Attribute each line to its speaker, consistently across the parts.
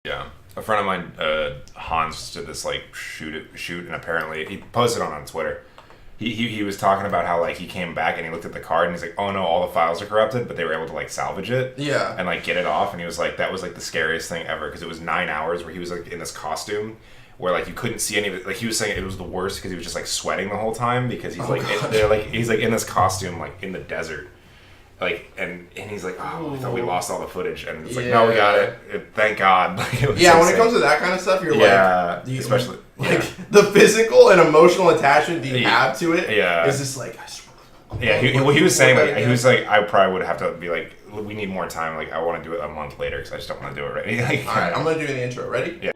Speaker 1: Yeah. A friend of mine, Hans, did this like shoot, and apparently he posted on Twitter. He was talking about how like he came back and he looked at the card and he's like, oh no, all the files are corrupted, but they were able to like salvage it, and like get it off, and he was like, that was like the scariest thing ever because it was 9 hours where he was like in this costume where like you couldn't see any of it. Like he was saying it was the worst because he was just like sweating the whole time because he's he's like in this costume like in the desert. Like and he's like, oh, we thought we lost all the footage, and it's like, no, we got it. Thank God. Like, it was
Speaker 2: when it comes to that kind of stuff, you're
Speaker 1: especially
Speaker 2: the physical and emotional attachment you have to it. Is just like, I swear.
Speaker 1: He was saying like he was like, I probably would have to be like, we need more time. Like I want to do it a month later because I just don't want to do it right. Like,
Speaker 2: all right, I'm gonna do the intro. Ready?
Speaker 1: Yeah.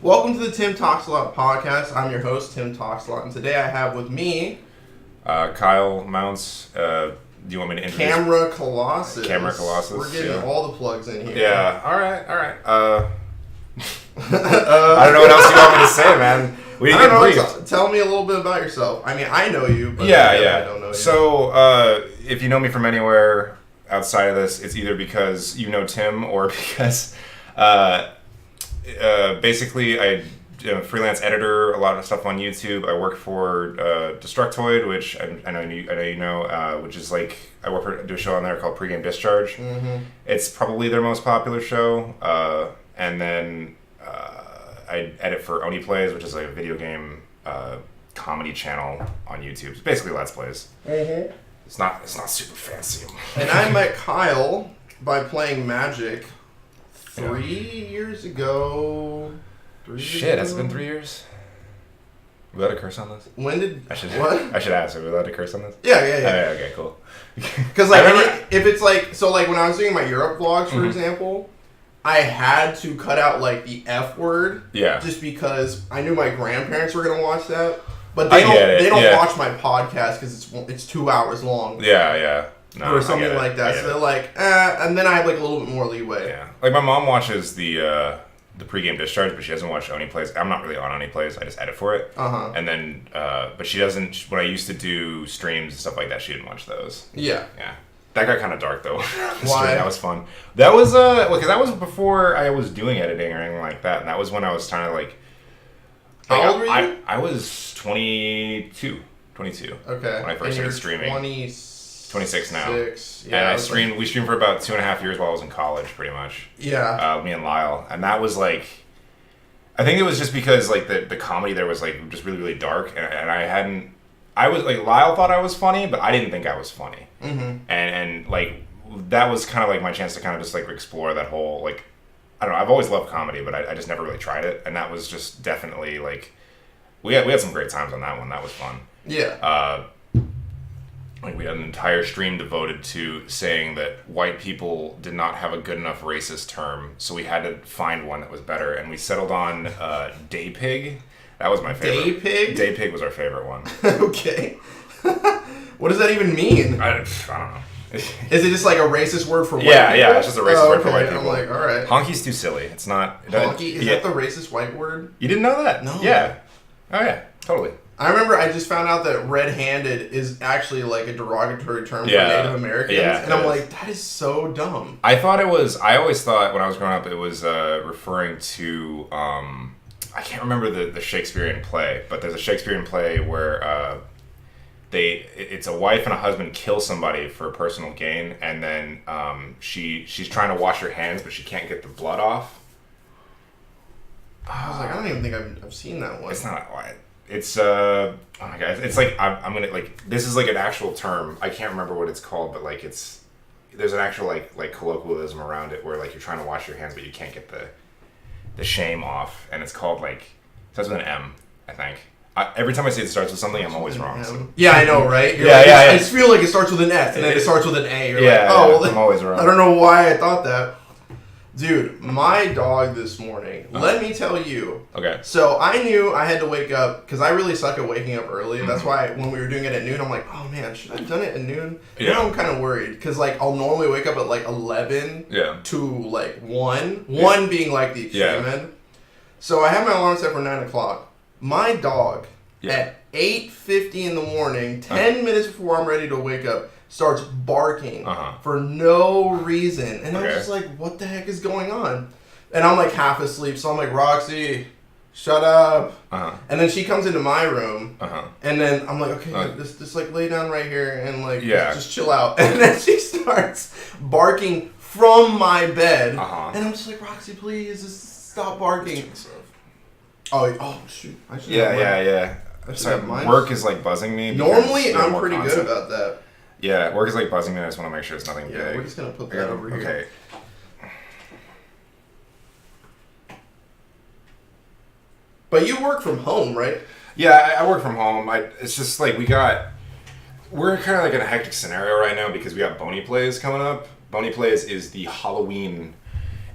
Speaker 2: Welcome to the Tim Talksalot podcast. I'm your host, Tim Talksalot, and today I have with me...
Speaker 1: Kyle, Mounce, do you want me to introduce...
Speaker 2: Colossus. We're getting all the plugs in here.
Speaker 1: Yeah, alright. I don't know what else you want me to say, man. We didn't get briefed.
Speaker 2: Tell me a little bit about yourself. I mean, I know you, but
Speaker 1: I
Speaker 2: don't know you.
Speaker 1: So, if you know me from anywhere outside of this, it's either because you know Tim or because... basically, I'm a freelance editor, a lot of stuff on YouTube. I work for Destructoid, which I know you know, which is like, do a show on there called Pregame Discharge. Mm-hmm. It's probably their most popular show. And then I edit for Oni Plays, which is like a video game comedy channel on YouTube. It's basically Let's Plays. Mm-hmm. It's not super fancy.
Speaker 2: And I met Kyle by playing Magic 3 years ago.
Speaker 1: Has it been 3 years? We allowed to curse on this?
Speaker 2: When did...
Speaker 1: I should ask. Are we allowed to curse on this?
Speaker 2: Yeah.
Speaker 1: Okay, cool.
Speaker 2: Because, like, if it's like... So, like, when I was doing my Europe vlogs, for example, I had to cut out, like, the F word. Yeah. Just because I knew my grandparents were going to watch that. But they don't watch my podcast because it's 2 hours long.
Speaker 1: Yeah. No,
Speaker 2: or something like that. So they're like, and then I have like a little bit more leeway.
Speaker 1: Yeah. Like my mom watches the pregame discharge, but she doesn't watch Oni Plays. I'm not really on Oni Plays. I just edit for it. Uh-huh. And then, but she doesn't, when I used to do streams and stuff like that, she didn't watch those.
Speaker 2: Yeah.
Speaker 1: Yeah. That got kind of dark though.
Speaker 2: Why?
Speaker 1: That was fun. That was, because that was before I was doing editing or anything like that. And that was when I was trying to like.
Speaker 2: How old were you?
Speaker 1: I was 22. Okay. When I first started streaming. 26 now. Yeah, and we streamed for about 2.5 years while I was in college, pretty much.
Speaker 2: Yeah.
Speaker 1: Me and Lyle. And that was like, I think it was just because like the comedy there was like just really, really dark. And I was like, Lyle thought I was funny, but I didn't think I was funny. Mm-hmm. And like, that was kind of like my chance to kind of just like explore that whole, like, I don't know, I've always loved comedy, but I just never really tried it. And that was just definitely like, we had some great times on that one. That was fun.
Speaker 2: Yeah.
Speaker 1: Like we had an entire stream devoted to saying that white people did not have a good enough racist term, so we had to find one that was better, and we settled on day pig. That was my favorite.
Speaker 2: Day pig?
Speaker 1: Day pig was our favorite one.
Speaker 2: Okay. What does that even mean?
Speaker 1: I don't know.
Speaker 2: Is it just like a racist word for white
Speaker 1: people? Yeah, it's just a racist word for white people.
Speaker 2: I'm like, all right.
Speaker 1: Honky's too silly. It's not...
Speaker 2: Honky? Is that the racist white word?
Speaker 1: You didn't know that?
Speaker 2: No.
Speaker 1: Yeah. Oh yeah, totally.
Speaker 2: I remember I just found out that red-handed is actually like a derogatory term for Native Americans. Yeah, and I'm like, that is so dumb.
Speaker 1: I always thought when I was growing up it was referring to, I can't remember the Shakespearean play, but there's a Shakespearean play where it's a wife and a husband kill somebody for personal gain, and then she's trying to wash her hands, but she can't get the blood off.
Speaker 2: I was like, I don't even think I've seen that one.
Speaker 1: It's not why. It's oh my god! It's like I'm gonna like this is like an actual term. I can't remember what it's called, but like there's an actual like colloquialism around it where like you're trying to wash your hands, but you can't get the shame off, and it's called like it starts with an M, I think. Every time I say it starts with something, I'm always wrong. So.
Speaker 2: Yeah, I know, right?
Speaker 1: Yeah.
Speaker 2: I just feel like it starts with an S, and then it starts with an A. You're like, oh, well,
Speaker 1: I'm always wrong.
Speaker 2: I don't know why I thought that. Dude, my dog this morning, let me tell you.
Speaker 1: Okay.
Speaker 2: So I knew I had to wake up, because I really suck at waking up early. That's why when we were doing it at noon, I'm like, oh man, should I have done it at noon? Yeah. Now I'm kind of worried, because like I'll normally wake up at like 11 to like 1. 1 being like the extreme end. So I have my alarm set for 9 o'clock. My dog, at 8:50 in the morning, 10 minutes before I'm ready to wake up, starts barking for no reason. And I'm just like, what the heck is going on? And I'm like half asleep, so I'm like, Roxy, shut up. And then she comes into my room, and then I'm like, okay, just like lay down right here and like just chill out. And then she starts barking from my bed. And I'm just like, Roxy, please, just stop barking. Oh shoot. I should
Speaker 1: have work is like buzzing me.
Speaker 2: Normally, I'm pretty good about that.
Speaker 1: Yeah, work is like buzzing me. I just want to make sure it's nothing big.
Speaker 2: We're just going to put that over here.
Speaker 1: Okay.
Speaker 2: But you work from home, right?
Speaker 1: Yeah, I work from home. It's just like we're kind of like in a hectic scenario right now because we got Boney Plays coming up. Boney Plays is the Halloween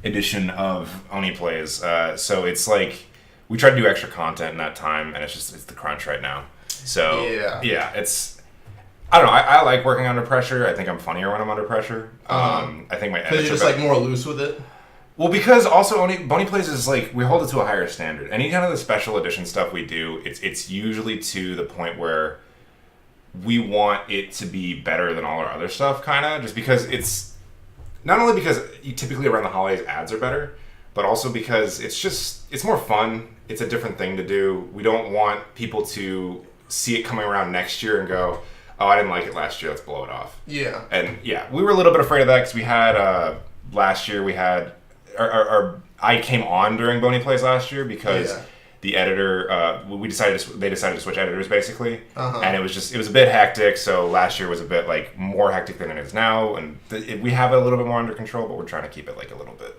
Speaker 1: edition of Oni Plays. So it's like we try to do extra content in that time, and it's the crunch right now. So yeah, it's. I don't know. I like working under pressure. I think I'm funnier when I'm under pressure. I think my edits
Speaker 2: because you're just like more loose with it.
Speaker 1: Well, because also Boney Plays is like we hold it to a higher standard. Any kind of the special edition stuff we do, it's usually to the point where we want it to be better than all our other stuff, kind of. Just because it's not only because typically around the holidays ads are better, but also because it's more fun. It's a different thing to do. We don't want people to see it coming around next year and go, oh, I didn't like it last year, let's blow it off.
Speaker 2: Yeah.
Speaker 1: And we were a little bit afraid of that because we had, last year we had, I came on during Boney Plays last year because the editor, they decided to switch editors basically. And it was a bit hectic, so last year was a bit like more hectic than it is now. And we have it a little bit more under control, but we're trying to keep it like a little bit.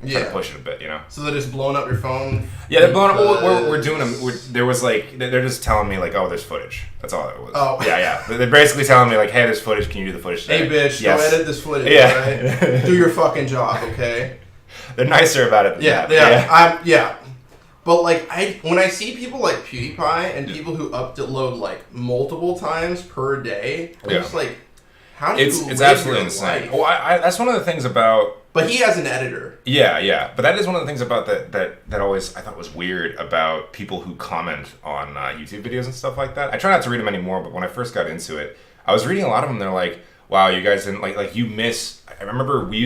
Speaker 1: Try to push it a bit,
Speaker 2: So they're just blowing up your phone?
Speaker 1: Yeah, they're blowing up. We're doing them. There was like, they're just telling me like, oh, there's footage. That's all it was.
Speaker 2: Oh.
Speaker 1: Yeah. They're basically telling me like, hey, there's footage. Can you do the footage today?
Speaker 2: Hey, bitch, go edit this footage.
Speaker 1: Yeah.
Speaker 2: Right? Do your fucking job, okay?
Speaker 1: They're nicer about it than that.
Speaker 2: Yeah. But like, when I see people like PewDiePie and people who upload like multiple times per day, I'm just like, how do you
Speaker 1: It's absolutely insane. Well, that's one of the things about.
Speaker 2: But he has an editor.
Speaker 1: Yeah. But that is one of the things about that always I thought was weird about people who comment on YouTube videos and stuff like that. I try not to read them anymore, but when I first got into it, I was reading a lot of them. They're like, wow, you guys didn't like you miss. I remember we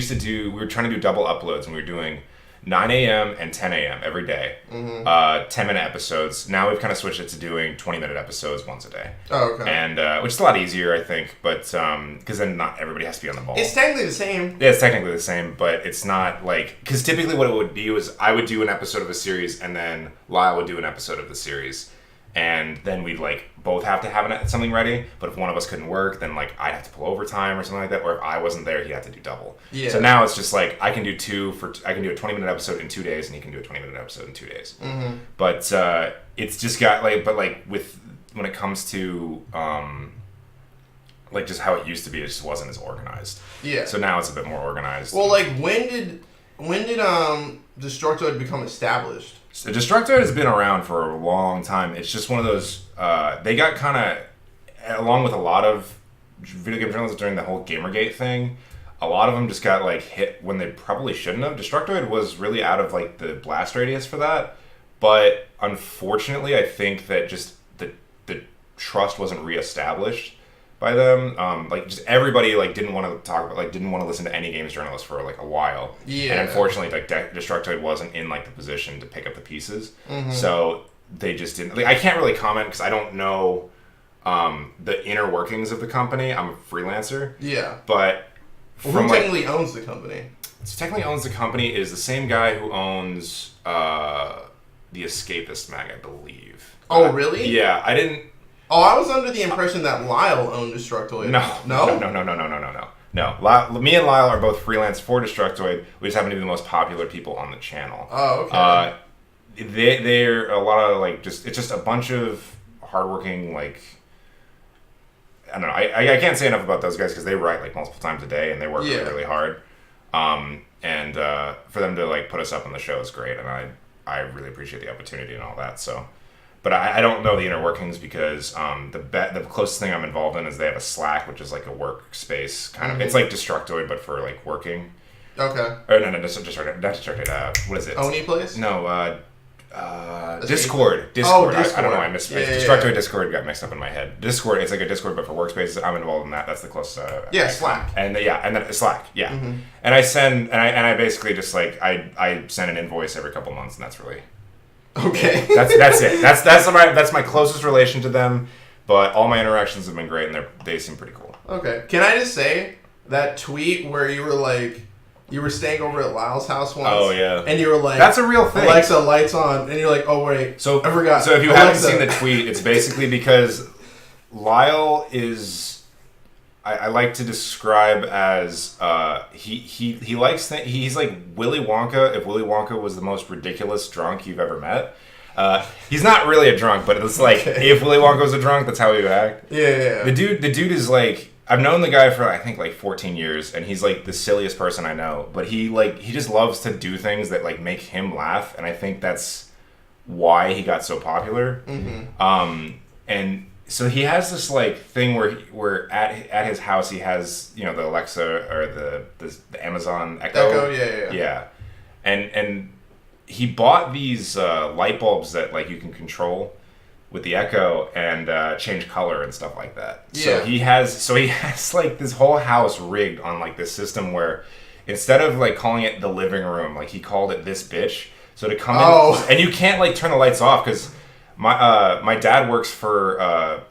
Speaker 1: were trying to do double uploads and we were doing 9 a.m. and 10 a.m. every day, 10-minute episodes. Now we've kind of switched it to doing 20-minute episodes once a day.
Speaker 2: Oh, okay.
Speaker 1: And which is a lot easier, I think, but because then not everybody has to be on the ball.
Speaker 2: It's technically the same.
Speaker 1: Yeah, it's technically the same, but it's not like because typically what it would be was I would do an episode of a series and then Lyle would do an episode of the series. And then we'd like both have to have something ready. But if one of us couldn't work, then like I'd have to pull overtime or something like that. Or if I wasn't there, he'd have to do double. Yeah. So now it's just like I can do a 20-minute episode in 2 days, and he can do a 20-minute episode in 2 days. But it's just got like, but like when it comes to like just how it used to be, it just wasn't as organized. Yeah. So now it's a bit more organized.
Speaker 2: Well, like when did Destructoid become established?
Speaker 1: The Destructoid has been around for a long time. It's just one of those. They got kind of, along with a lot of video game journalists during the whole Gamergate thing, a lot of them just got like hit when they probably shouldn't have. Destructoid was really out of like the blast radius for that, but unfortunately, I think that just the trust wasn't reestablished by them. Like just everybody like didn't want to talk about, like didn't want to listen to any games journalist for like a while. Yeah. And unfortunately, like Destructoid wasn't in like the position to pick up the pieces. So they just didn't. Like I can't really comment because I don't know the inner workings of the company. I'm a freelancer. Yeah. But
Speaker 2: who technically owns the company?
Speaker 1: Technically owns the company is the same guy who owns the Escapist mag, I believe.
Speaker 2: Oh, really?
Speaker 1: Yeah, I didn't.
Speaker 2: Oh, I was under the impression that Lyle owned Destructoid.
Speaker 1: No. No. Me and Lyle are both freelance for Destructoid. We just happen to be the most popular people on the channel.
Speaker 2: Oh, okay.
Speaker 1: They're a lot of like it's just a bunch of hardworking like. I don't know. I can't say enough about those guys because they write like multiple times a day and they work really, really hard. And for them to like put us up on the show is great, and I really appreciate the opportunity and all that. So, but I don't know the inner workings because the closest thing I'm involved in is they have a Slack, which is like a workspace kind of. It's like Destructoid, but for like working.
Speaker 2: Okay.
Speaker 1: Or no, not Destructoid. What is it?
Speaker 2: Oni Place?
Speaker 1: No. Discord. Discord.
Speaker 2: Oh, Discord.
Speaker 1: I don't know why I misspaced. Destructoid Discord got mixed up in my head. Discord, it's like a Discord but for workspaces. I'm involved in that. That's the closest.
Speaker 2: Slack.
Speaker 1: And then Slack. Yeah. Mm-hmm. And I basically just like I send an invoice every couple months, and that's really
Speaker 2: okay.
Speaker 1: That's it. That's my closest relation to them. But all my interactions have been great, and they seem pretty cool.
Speaker 2: Okay. Can I just say that tweet where you were like. You were staying over at Lyle's house once.
Speaker 1: Oh, yeah.
Speaker 2: And you were like...
Speaker 1: That's a real thing.
Speaker 2: Alexa, lights on. And you're like, oh, wait. So I forgot.
Speaker 1: So if you haven't seen the tweet, it's basically because Lyle is... I like to describe as... He likes... He's like Willy Wonka if Willy Wonka was the most ridiculous drunk you've ever met. He's not really a drunk, but it's like if Willy Wonka was a drunk, that's how he would act.
Speaker 2: Yeah.
Speaker 1: The dude is like... I've known the guy for I think like 14 years, and he's like the silliest person I know. But he just loves to do things that like make him laugh, and I think that's why he got so popular. Mm-hmm. And so he has this like thing where at his house he has the Alexa or the Amazon Echo. Yeah. And he bought these light bulbs that like you can control with the Echo and change color and stuff like that. Yeah. So he has like this whole house rigged on like this system where instead of like calling it the living room, like he called it this bitch. So to come in and you can't like turn the lights off because my dad works for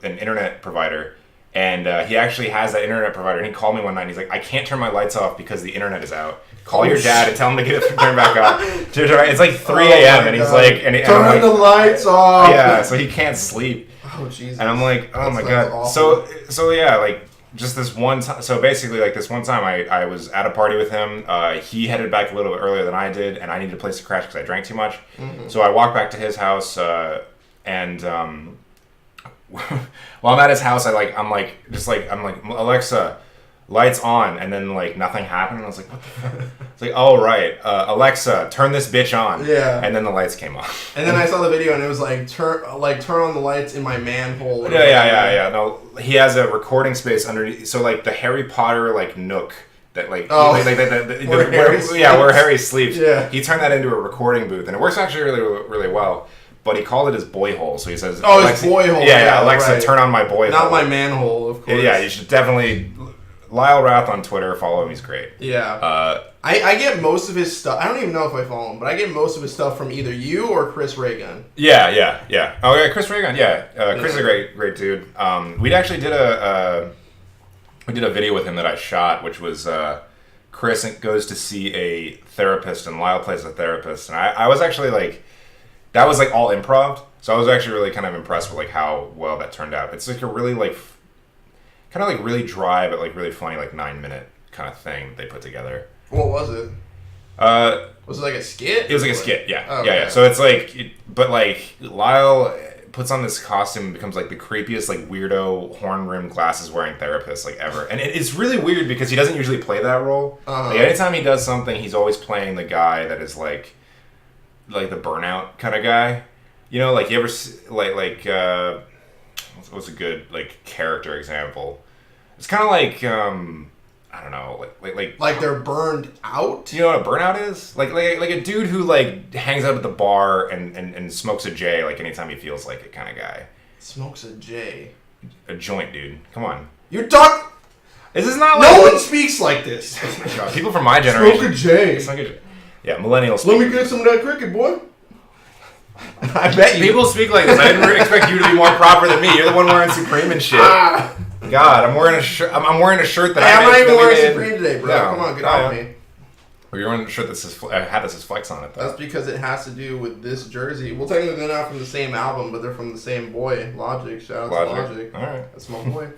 Speaker 1: an internet provider. And he actually has that internet provider. And he called me one night and he's like, I can't turn my lights off because the internet is out. Call your dad and tell him to get it turned back on. It's like 3 a.m. and he's like...
Speaker 2: Turn the lights off!
Speaker 1: Yeah, so he can't sleep.
Speaker 2: Oh, Jesus.
Speaker 1: And I'm like, oh my God. Awful. So yeah, like just this one time... So basically, like this one time I was at a party with him. He headed back a little bit earlier than I did. And I needed a place to crash because I drank too much. Mm-hmm. So I walked back to his house and... while I'm at his house, I'm like, Alexa, lights on, and then like nothing happened. And I was like, what the fuck? It's like, oh right, Alexa, turn this bitch on.
Speaker 2: Yeah.
Speaker 1: And then the lights came on.
Speaker 2: And then I saw the video, and it was like turn on the lights in my manhole.
Speaker 1: Yeah. No, he has a recording space underneath. So like the Harry Potter like nook. That where Harry sleeps. Yeah. He turned that into a recording booth, and it works actually really, really well. But he called it his boy hole, so he says...
Speaker 2: Oh, his boy hole.
Speaker 1: Yeah, Alexa, right. Turn on my boy hole.
Speaker 2: Not my manhole, of course.
Speaker 1: Yeah, you should definitely... Lyle Rath on Twitter, follow him, he's great.
Speaker 2: Yeah. I get most of his stuff... I don't even know if I follow him, but I get most of his stuff from either you or Chris Reagan.
Speaker 1: Yeah. Oh, yeah, Chris Reagan, yeah. Chris is a great dude. We actually did a video with him that I shot, which was... Chris goes to see a therapist, and Lyle plays a therapist. And I was actually like... That was like all improv, so I was actually really kind of impressed with like how well that turned out. It's like a really like, kind of like really dry but like really funny like 9-minute kind of thing they put together.
Speaker 2: What was it? Was it like a skit?
Speaker 1: It was like a skit, yeah. Oh, yeah. So it's like, but like Lyle puts on this costume and becomes like the creepiest like weirdo horn-rimmed glasses wearing therapist like ever, and it's really weird because he doesn't usually play that role. Uh-huh. Like anytime he does something, he's always playing the guy that is like the burnout kind of guy, like you ever what's a good like character example? It's kind of like I don't know,
Speaker 2: like they're burned out.
Speaker 1: You know what a burnout is? Like a dude who like hangs out at the bar and smokes a J like anytime he feels like it kind of guy.
Speaker 2: Smokes a J.
Speaker 1: A joint, dude. Come on.
Speaker 2: You're talking.
Speaker 1: This is not
Speaker 2: like no
Speaker 1: one
Speaker 2: one speaks like this.
Speaker 1: Oh my God. People from my generation.
Speaker 2: Smoke a J.
Speaker 1: Smoke a J. Yeah, millennials.
Speaker 2: Let me get some of that cricket, boy. I bet you.
Speaker 1: People speak like this. I didn't expect you to be more proper than me. You're the one wearing Supreme and shit. God, I'm wearing a shirt. I'm wearing a shirt that
Speaker 2: I'm not even wearing Supreme today, bro. No. Come on, get off me.
Speaker 1: Well, you're wearing a shirt that says Flex on it, though.
Speaker 2: That's because it has to do with this jersey. Well, technically they're not from the same album, but they're from the same boy, Logic. Shout out to Logic.
Speaker 1: All right.
Speaker 2: That's my boy.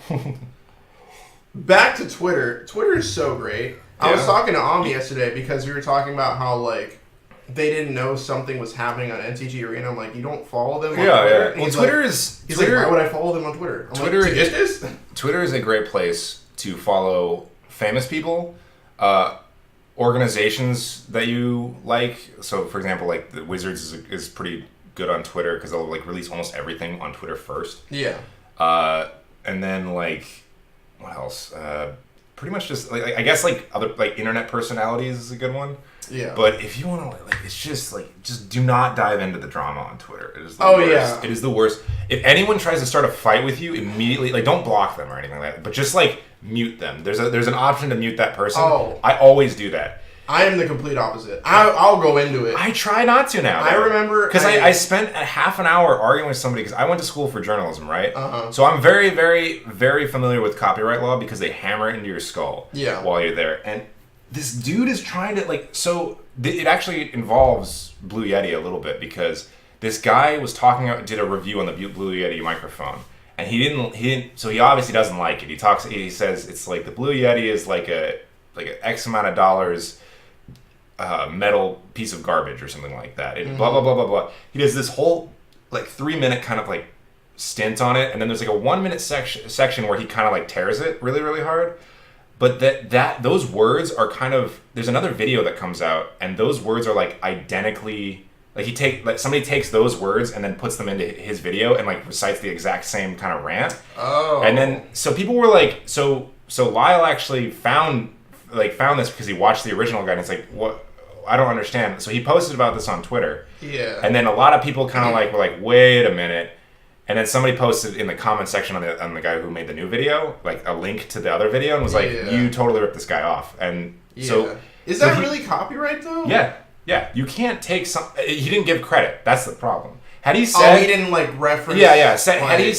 Speaker 2: Back to Twitter. Twitter is so great. I was talking to Ami yesterday because we were talking about how, like, they didn't know something was happening on NTG Arena. I'm like, you don't follow them on Twitter?
Speaker 1: Yeah.
Speaker 2: Well, Twitter is... He's like, why would I follow them on Twitter? Twitter
Speaker 1: is a great place to follow famous people organizations that you like. So, for example, like the Wizards is pretty good on Twitter because they'll like release almost everything on Twitter first.
Speaker 2: Yeah.
Speaker 1: And then like what else? Pretty much just like I guess like other like internet personalities is a good one.
Speaker 2: Yeah.
Speaker 1: But if you want to like, it's just like just do not dive into the drama on Twitter. It is the worst.
Speaker 2: Yeah.
Speaker 1: It is the worst. If anyone tries to start a fight with you, immediately like don't block them or anything like that, but just like mute them. There's an option to mute that person.
Speaker 2: Oh.
Speaker 1: I always do that.
Speaker 2: I am the complete opposite. I'll go into it.
Speaker 1: I try not to now. Though.
Speaker 2: I remember...
Speaker 1: Because I spent a half an hour arguing with somebody, because I went to school for journalism, right? So I'm very, very, very familiar with copyright law because they hammer it into your skull while you're there. And this dude is trying to, like... So it actually involves Blue Yeti a little bit, because this guy was did a review on the Blue Yeti microphone. And he didn't... So he obviously doesn't like it. He says it's like the Blue Yeti is like an X amount of dollars... metal piece of garbage or something like that. Blah blah blah blah blah. He does this whole like 3-minute kind of like stint on it, and then there's like a 1-minute section where he kind of like tears it really really hard. But those words are kind of, there's another video that comes out, and those words are like identically like somebody takes those words and then puts them into his video and like recites the exact same kind of rant. Oh. And then so people were like so Lyle actually found this because he watched the original guy, and it's like, what? I don't understand. So he posted about this on Twitter. Yeah. And then a lot of people kind of like were like, wait a minute. And then somebody posted in the comment section on the guy who made the new video, like a link to the other video, and was like, you totally ripped this guy off. And so
Speaker 2: is that really copyright though?
Speaker 1: Yeah. Yeah. You can't take he didn't give credit. That's the problem. Had he said...
Speaker 2: he didn't like reference...
Speaker 1: Yeah. Had he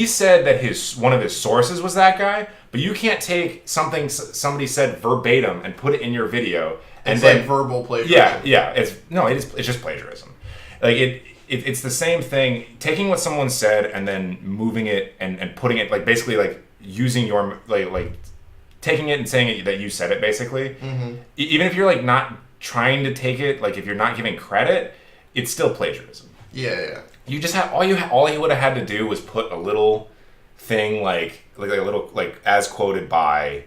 Speaker 1: said that one of his sources was that guy, but you can't take something somebody said verbatim and put it in your video. And
Speaker 2: it's
Speaker 1: then,
Speaker 2: like verbal plagiarism.
Speaker 1: Yeah. It's just plagiarism. Like it's the same thing. Taking what someone said and then moving it and putting it like basically like using your like taking it and saying it that you said it basically. Mm-hmm. Even if you're like not trying to take it, like if you're not giving credit, it's still plagiarism.
Speaker 2: Yeah.
Speaker 1: You just have all he would have had to do was put a little thing like a little like as quoted by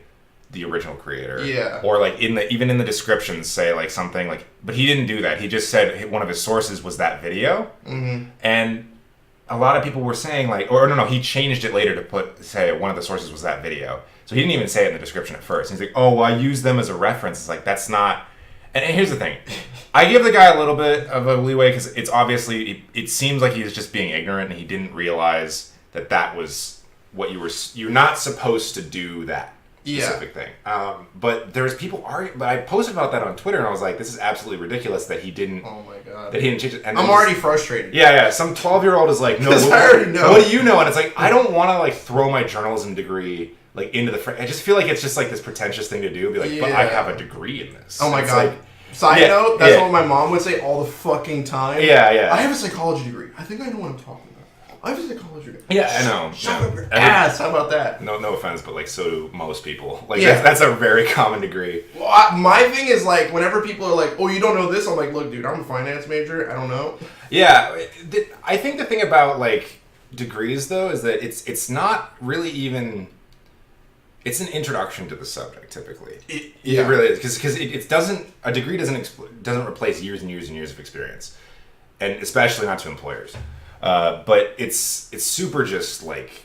Speaker 1: the original creator. Yeah. Or like even in the descriptions say like something like, but he didn't do that. He just said one of his sources was that video. Mm-hmm. And a lot of people were saying like, or no, he changed it later to say one of the sources was that video. So he didn't even say it in the description at first. He's like, oh, well, I use them as a reference. It's like, that's not. And here's the thing. I give the guy a little bit of a leeway because it's obviously, it seems like he was just being ignorant and he didn't realize that was what you're not supposed to do that specific thing. But there's people arguing, but I posted about that on Twitter and I was like, this is absolutely ridiculous that he didn't. Oh my God. That he didn't change it. And
Speaker 2: I'm already frustrated.
Speaker 1: Yeah. Some 12-year-old is like, no,
Speaker 2: I already know.
Speaker 1: What do you know? And it's like, I don't want to like throw my journalism degree like into the I just feel like it's just like this pretentious thing to do. Be like, but I have a degree in this.
Speaker 2: Oh my God. Like, Side note, that's what my mom would say all the fucking time.
Speaker 1: Yeah.
Speaker 2: I have a psychology degree. I think I know what I'm talking about. I have a psychology degree.
Speaker 1: Yeah, I know.
Speaker 2: Shut up your ass. How about that?
Speaker 1: No offense, but like so do most people. Like that's a very common degree.
Speaker 2: Well, my thing is like whenever people are like, "Oh, you don't know this," I'm like, "Look, dude, I'm a finance major. I don't know."
Speaker 1: Yeah, I think the thing about like degrees though is that it's not really even. It's an introduction to the subject, typically. It really is, because it doesn't. A degree doesn't replace years and years and years of experience, and especially not to employers. But it's super just like,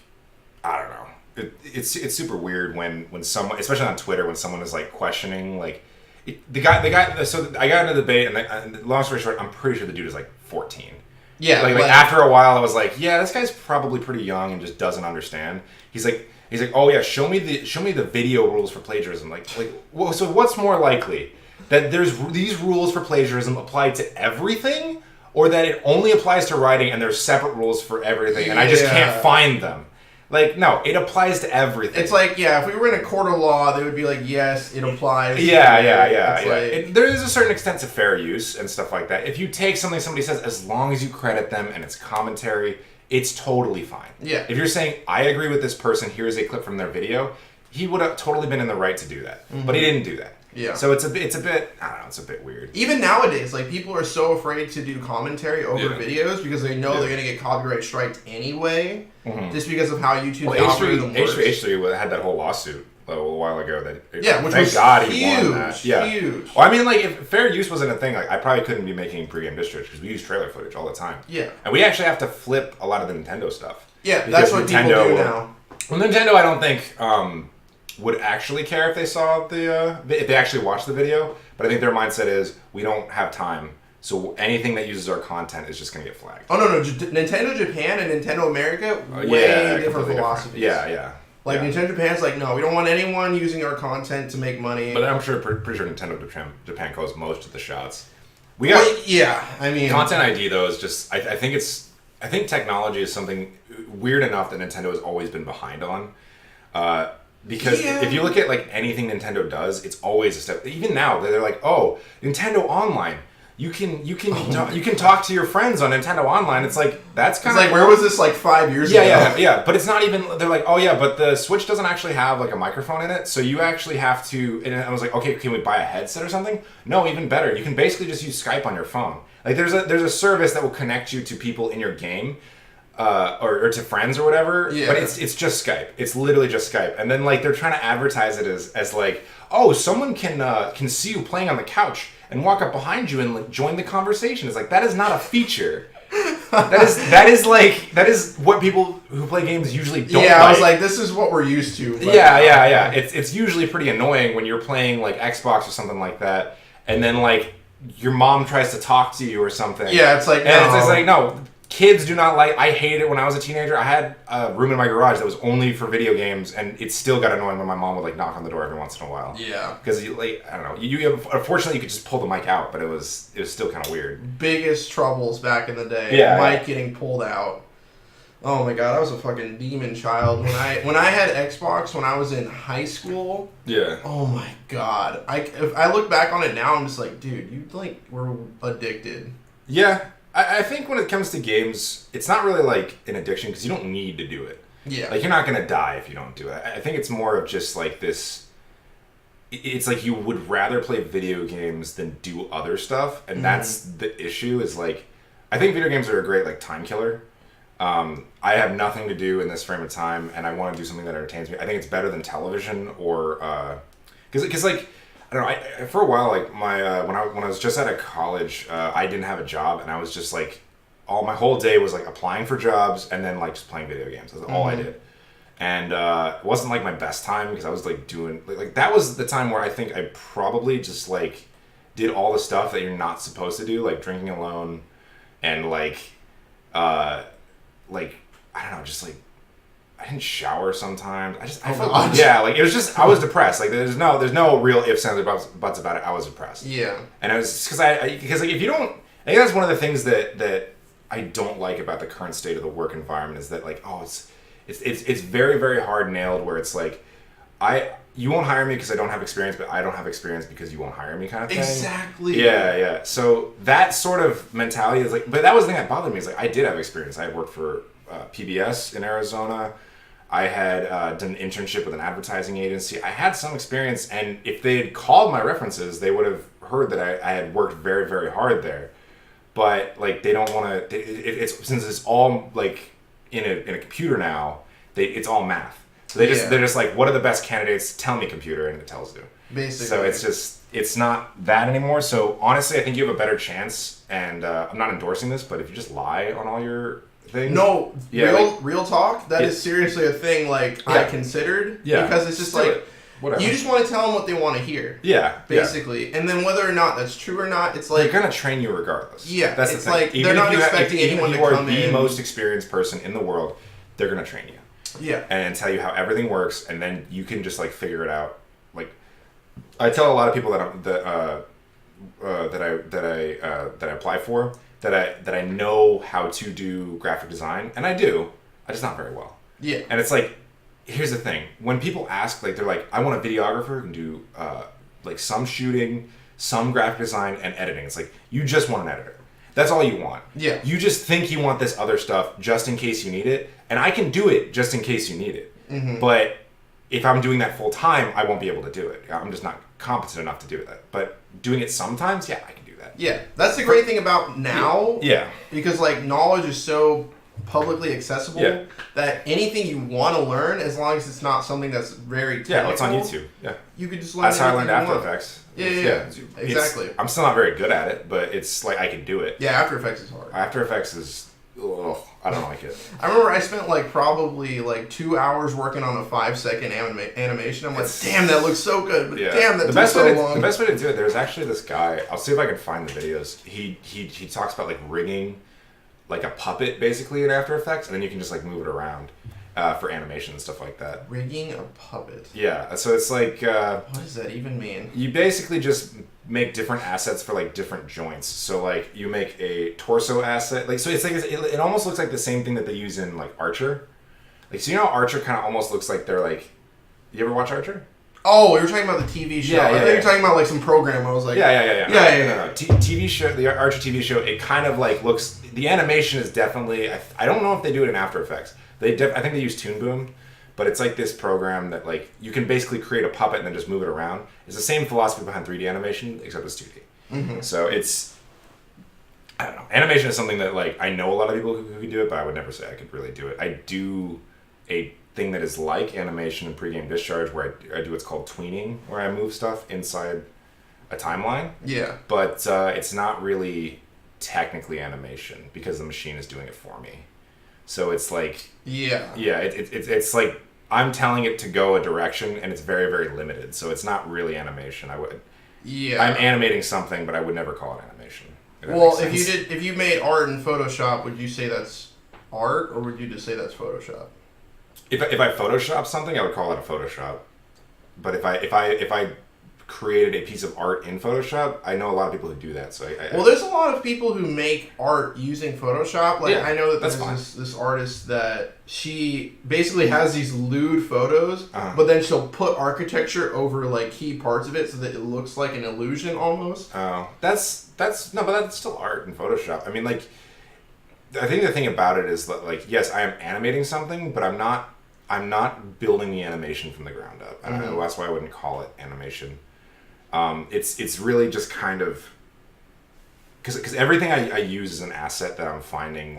Speaker 1: I don't know. It's super weird when someone, especially on Twitter, when someone is like questioning like the guy. So I got into the debate, and long story short, I'm pretty sure the dude is like 14. Yeah. Like after a while, I was like, yeah, this guy's probably pretty young and just doesn't understand. He's like, oh yeah, show me the video rules for plagiarism. Like, so what's more likely, that there's these rules for plagiarism apply to everything, or that it only applies to writing and there's separate rules for everything and I just can't find them? Like, no, it applies to everything.
Speaker 2: It's like, if we were in a court of law, they would be like, yes, it applies.
Speaker 1: Yeah. There is a certain extent to fair use and stuff like that. If you take something somebody says, as long as you credit them and it's commentary, it's totally fine. Yeah. If you're saying, I agree with this person, here's a clip from their video, he would have totally been in the right to do that. Mm-hmm. But he didn't do that. Yeah. So it's a bit, I don't know, it's a bit weird.
Speaker 2: Even nowadays, like, people are so afraid to do commentary over videos because they know they're going to get copyright striked anyway, just because of how YouTube's algorithm works.
Speaker 1: H3 had that whole lawsuit. a while ago that
Speaker 2: which
Speaker 1: thank
Speaker 2: was
Speaker 1: God
Speaker 2: huge,
Speaker 1: he won that. Yeah,
Speaker 2: huge.
Speaker 1: Well, I mean, like if fair use wasn't a thing, like I probably couldn't be making pregame districts because we use trailer footage all the time.
Speaker 2: Yeah,
Speaker 1: and we actually have to flip a lot of the Nintendo stuff.
Speaker 2: Yeah, that's what Nintendo people do now.
Speaker 1: Well, Nintendo, I don't think would actually care if they saw if they actually watched the video. But I think their mindset is we don't have time. So anything that uses our content is just going to get flagged.
Speaker 2: Oh, no. Nintendo Japan and Nintendo America, way different philosophies.
Speaker 1: Yeah.
Speaker 2: Nintendo Japan's like, no, we don't want anyone using our content to make money.
Speaker 1: But I'm pretty sure Nintendo Japan calls most of the shots.
Speaker 2: I mean...
Speaker 1: Content ID, though, is just... I think technology is something weird enough that Nintendo has always been behind on. Because if you look at like anything Nintendo does, it's always a step... Even now, they're like, oh, Nintendo Online... You can talk to your friends on Nintendo Online. It's like that's kind of
Speaker 2: like where was this like 5 years ago?
Speaker 1: Yeah. But it's not even. They're like, oh yeah, but the Switch doesn't actually have like a microphone in it, so you actually have to. And I was like, okay, can we buy a headset or something? No, even better. You can basically just use Skype on your phone. Like there's a service that will connect you to people in your game. Or to friends or whatever, but it's just Skype. It's literally just Skype, and then like they're trying to advertise it as like, oh, someone can see you playing on the couch and walk up behind you and like, join the conversation. It's like that is not a feature. that is what people who play games usually don't.
Speaker 2: Yeah, I was like, this is what we're used to.
Speaker 1: Yeah. It's usually pretty annoying when you're playing like Xbox or something like that, and then like your mom tries to talk to you or something.
Speaker 2: Yeah, it's like
Speaker 1: it's like no. Kids do not like... I hated it when I was a teenager. I had a room in my garage that was only for video games, and it still got annoying when my mom would like knock on the door every once in a while.
Speaker 2: Yeah.
Speaker 1: Because like I don't know. Unfortunately, you could just pull the mic out, but it was still kind of weird.
Speaker 2: Biggest troubles back in the day.
Speaker 1: Yeah.
Speaker 2: Mic getting pulled out. Oh my god, I was a fucking demon child when I had Xbox when I was in high school.
Speaker 1: Yeah.
Speaker 2: Oh my god. If I look back on it now, I'm just like, dude, you like were addicted.
Speaker 1: Yeah. I think when it comes to games, it's not really like an addiction because you don't need to do it.
Speaker 2: Yeah.
Speaker 1: Like, you're not going to die if you don't do it. I think it's more of just like this... It's like you would rather play video games than do other stuff. And that's the issue is like... I think video games are a great like time killer. I have nothing to do in this frame of time and I want to do something that entertains me. I think it's better than television or... Because like... I don't know. For a while, like my when I was just out of college, I didn't have a job, and I was just like, my whole day was like applying for jobs and then like just playing video games. That's all I did, and it wasn't like my best time because I was like doing like that was the time where I think I probably just like did all the stuff that you're not supposed to do, like drinking alone, and like I don't know, just like. I didn't shower sometimes. I felt like it was just I was depressed. Like there's no real ifs, ands, or buts about it. I was depressed.
Speaker 2: Yeah.
Speaker 1: And it was because like if you don't, I think that's one of the things that I don't like about the current state of the work environment is that like it's very very hard nailed where it's like you won't hire me because I don't have experience, but I don't have experience because you won't hire me kind of thing.
Speaker 2: Exactly.
Speaker 1: Yeah. So that sort of mentality is like, but that was the thing that bothered me is like I did have experience. I had worked for PBS in Arizona. I had done an internship with an advertising agency. I had some experience, and if they had called my references, they would have heard that I had worked very, very hard there. But like they don't want to. It's since it's all like in a computer now. It's all math. So they're just like, what are the best candidates? Tell me, computer, and it tells you.
Speaker 2: Basically. So
Speaker 1: it's not that anymore. So honestly, I think you have a better chance. And I'm not endorsing this, but if you just lie on all your things.
Speaker 2: No, real talk. That is seriously a thing. Like I considered because it's just like you just want to tell them what they want to hear.
Speaker 1: Yeah,
Speaker 2: basically, and then whether or not that's true or not, it's like
Speaker 1: they're gonna train you regardless.
Speaker 2: Yeah,
Speaker 1: that's
Speaker 2: it's
Speaker 1: the thing.
Speaker 2: Like they're not expecting anyone to come in.
Speaker 1: Even if you are the most experienced person in the world, they're gonna train you.
Speaker 2: Yeah,
Speaker 1: and tell you how everything works, and then you can just like figure it out. Like I tell a lot of people that I apply for. That I know how to do graphic design, and I do. I just not very well.
Speaker 2: Yeah.
Speaker 1: And it's like, here's the thing: when people ask, like, they're like, "I want a videographer who can do like some shooting, some graphic design, and editing." It's like you just want an editor. That's all you want.
Speaker 2: Yeah.
Speaker 1: You just think you want this other stuff just in case you need it, and I can do it just in case you need it. Mm-hmm. But if I'm doing that full time, I won't be able to do it. I'm just not competent enough to do that. But doing it sometimes, yeah, I can.
Speaker 2: Yeah, that's the great thing about now.
Speaker 1: Yeah.
Speaker 2: Because, like, knowledge is so publicly accessible that anything you want to learn, as long as it's not something that's very technical.
Speaker 1: Yeah, it's on YouTube. Yeah,
Speaker 2: you could just learn.
Speaker 1: That's how I learned After Effects.
Speaker 2: Yeah, exactly.
Speaker 1: I'm still not very good at it, but it's like I can do it.
Speaker 2: Yeah, After Effects is hard.
Speaker 1: After Effects is. Ugh, I don't like it.
Speaker 2: I remember I spent probably 2 hours working on a 5-second animation. I'm like, damn, that looks so good, but damn, that took so long.
Speaker 1: The best way to do it, there's actually this guy. I'll see if I can find the videos. He talks about rigging a puppet basically in After Effects, and then you can just move it around for animation and stuff like that.
Speaker 2: Rigging a puppet.
Speaker 1: Yeah, so it's
Speaker 2: what does that even mean?
Speaker 1: You basically just make different assets for different joints. So you make a torso asset. So it's it almost looks like the same thing that they use in Archer. So you know how Archer kind of almost looks like they're you ever watch Archer?
Speaker 2: Oh, you were talking about the TV show. I thought you were talking about some program. I was like,
Speaker 1: yeah.
Speaker 2: No.
Speaker 1: TV show, the Archer TV show. It kind of looks. The animation is definitely. I don't know if they do it in After Effects. I think they use Toon Boom. But it's this program that you can basically create a puppet and then just move it around. It's the same philosophy behind 3D animation, except it's 2D. Mm-hmm. So it's, I don't know. Animation is something that I know a lot of people who can do it, but I would never say I could really do it. I do a thing that is like animation and pregame discharge, where I do what's called tweening, where I move stuff inside a timeline.
Speaker 2: Yeah.
Speaker 1: But it's not really technically animation because the machine is doing it for me. So it's it's I'm telling it to go a direction, and it's very, very limited. So it's not really animation. I'm animating something, but I would never call it animation.
Speaker 2: Well, if you made art in Photoshop, would you say that's art, or would you just say that's Photoshop?
Speaker 1: If I Photoshop something, I would call it a Photoshop. But if I created a piece of art in Photoshop, I know a lot of people who do that. So
Speaker 2: there's a lot of people who make art using Photoshop. I know that there's this artist that she basically has these lewd photos, but then she'll put architecture over key parts of it so that it looks like an illusion almost.
Speaker 1: Oh, but that's still art in Photoshop. I mean, I think the thing about it is that yes, I am animating something, but I'm not building the animation from the ground up. I don't know. That's why I wouldn't call it animation. It's really just kind of because everything I use is an asset that I'm finding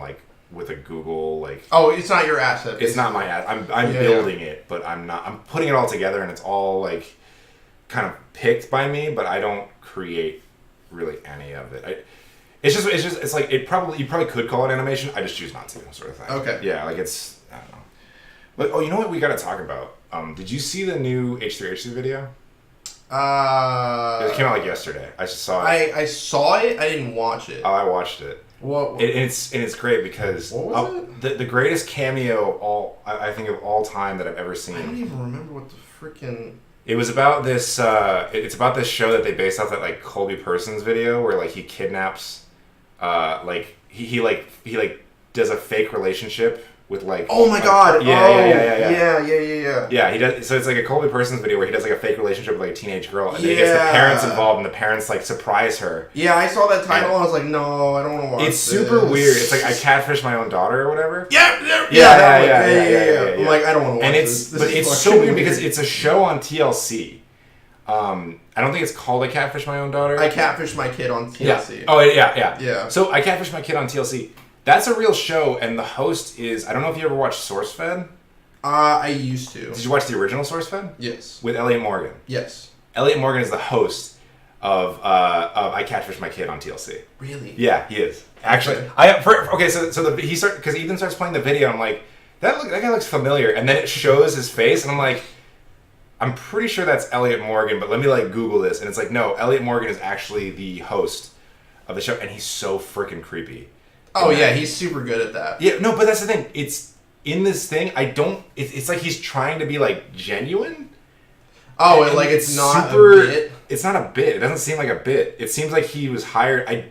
Speaker 1: with a Google
Speaker 2: Oh, it's not your asset.
Speaker 1: It's not my asset. I'm building it, but I'm putting it all together, and it's all kind of picked by me, but I don't create really any of it. You probably could call it animation. I just choose not to, sort of thing.
Speaker 2: Okay.
Speaker 1: Yeah, it's I don't know. But you know what we got to talk about? Did you see the new H3H3 video? It came out yesterday. I just saw it.
Speaker 2: I saw it. I didn't watch it.
Speaker 1: Oh, I watched it.
Speaker 2: What?
Speaker 1: It's great because
Speaker 2: what was it?
Speaker 1: The greatest cameo I think of all time that I've ever seen.
Speaker 2: I don't even remember what the freaking.
Speaker 1: It was about this. It's about this show that they based off that Colby Persons video where he kidnaps, he does a fake relationship with
Speaker 2: Oh my god!
Speaker 1: Yeah. Yeah, he does. So it's a Colby Persons video where he does a fake relationship with a teenage girl, and then he gets the parents involved, and the parents surprise her.
Speaker 2: Yeah, I saw that title, and I was like, no, I don't want to watch.
Speaker 1: It's super weird. It's I catfish my own daughter or whatever.
Speaker 2: Yeah. I'm like, I don't want to watch this.
Speaker 1: But it's so weird because it's a show on TLC. I don't think it's called I Catfish My Own Daughter.
Speaker 2: I Catfish My Kid on TLC.
Speaker 1: Yeah. Oh yeah. So I Catfish My Kid on TLC. That's a real show, and the host is... I don't know if you ever watched SourceFed.
Speaker 2: I used to.
Speaker 1: Did you watch the original SourceFed?
Speaker 2: Yes.
Speaker 1: With Elliot Morgan?
Speaker 2: Yes.
Speaker 1: Elliot Morgan is the host of I Catfish My Kid on TLC.
Speaker 2: Really?
Speaker 1: Yeah, he is. Actually, because Ethan starts playing the video, I'm like, that guy looks familiar, and then it shows his face, and I'm like, I'm pretty sure that's Elliot Morgan, but let me Google this, and it's no, Elliot Morgan is actually the host of the show, and he's so freaking creepy.
Speaker 2: Oh yeah, he's super good at that.
Speaker 1: Yeah, no, but that's the thing. It's in this thing. It's he's trying to be genuine.
Speaker 2: Oh, and it's not a bit.
Speaker 1: It's not a bit. It doesn't seem like a bit. It seems like he was hired.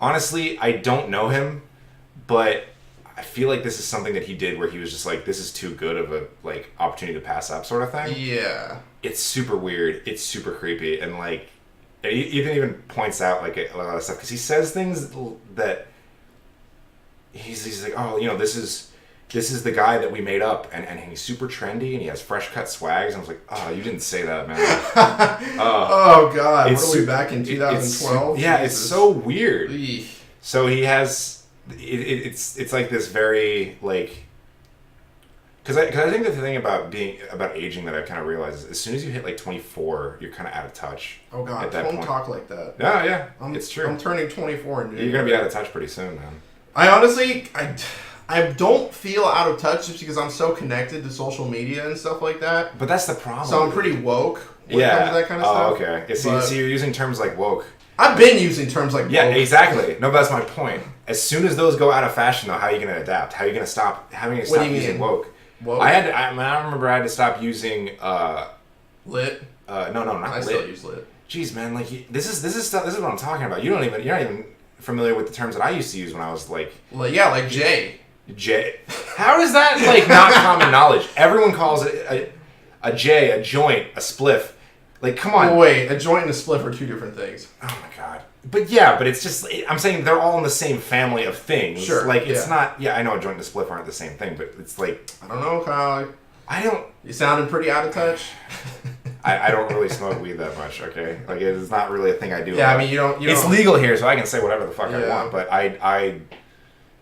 Speaker 1: Honestly, I don't know him, but I feel like this is something that he did where he was just this is too good of a opportunity to pass up, sort of thing.
Speaker 2: Yeah.
Speaker 1: It's super weird. It's super creepy, and Ethan even points out a lot of stuff because he says things that. He's like, oh, this is the guy that we made up, and he's super trendy, and he has fresh cut swags. And I was like, oh, you didn't say that, man.
Speaker 2: Oh god, what are we back in 2012?
Speaker 1: It's so weird.
Speaker 2: Eesh.
Speaker 1: So he has it's like this very like. Because I think the thing about aging that I've kind of realized is as soon as you hit like 24, you're kind of out of touch.
Speaker 2: Oh God, don't talk like that.
Speaker 1: Yeah, it's true.
Speaker 2: I'm turning 24 in January.
Speaker 1: You're gonna be out of touch pretty soon, man.
Speaker 2: I honestly, I don't feel out of touch just because I'm so connected to social media and stuff like that.
Speaker 1: But that's the problem.
Speaker 2: So I'm pretty woke when it comes to that kind of stuff.
Speaker 1: Oh, okay. Yeah, so you're using terms like woke.
Speaker 2: I've been using terms like woke.
Speaker 1: Yeah, exactly. No, but that's my point. As soon as those go out of fashion, though, how are you going to adapt? How are you going to stop using woke? Woke? I remember I had to stop using
Speaker 2: lit.
Speaker 1: No, not lit.
Speaker 2: I still use lit.
Speaker 1: Jeez, man, like this is stuff. This is what I'm talking about. You're not even familiar with the terms that I used to use when I was like.
Speaker 2: Well, yeah, like J.
Speaker 1: How is that like not common knowledge? Everyone calls it a J, a joint, a spliff. Like, come on.
Speaker 2: Well, wait, a joint and a spliff are two different things.
Speaker 1: Oh my God. But it's just, I'm saying they're all in the same family of things.
Speaker 2: Sure.
Speaker 1: Like, it's not, I know a joint and a spliff aren't the same thing, but it's like.
Speaker 2: I don't know, Kyle. You sounded pretty out of touch.
Speaker 1: I don't really smoke weed that much, okay? Like, it's not really a thing I do.
Speaker 2: Yeah, I mean, you don't.
Speaker 1: It's legal here, so I can say whatever the fuck I want, but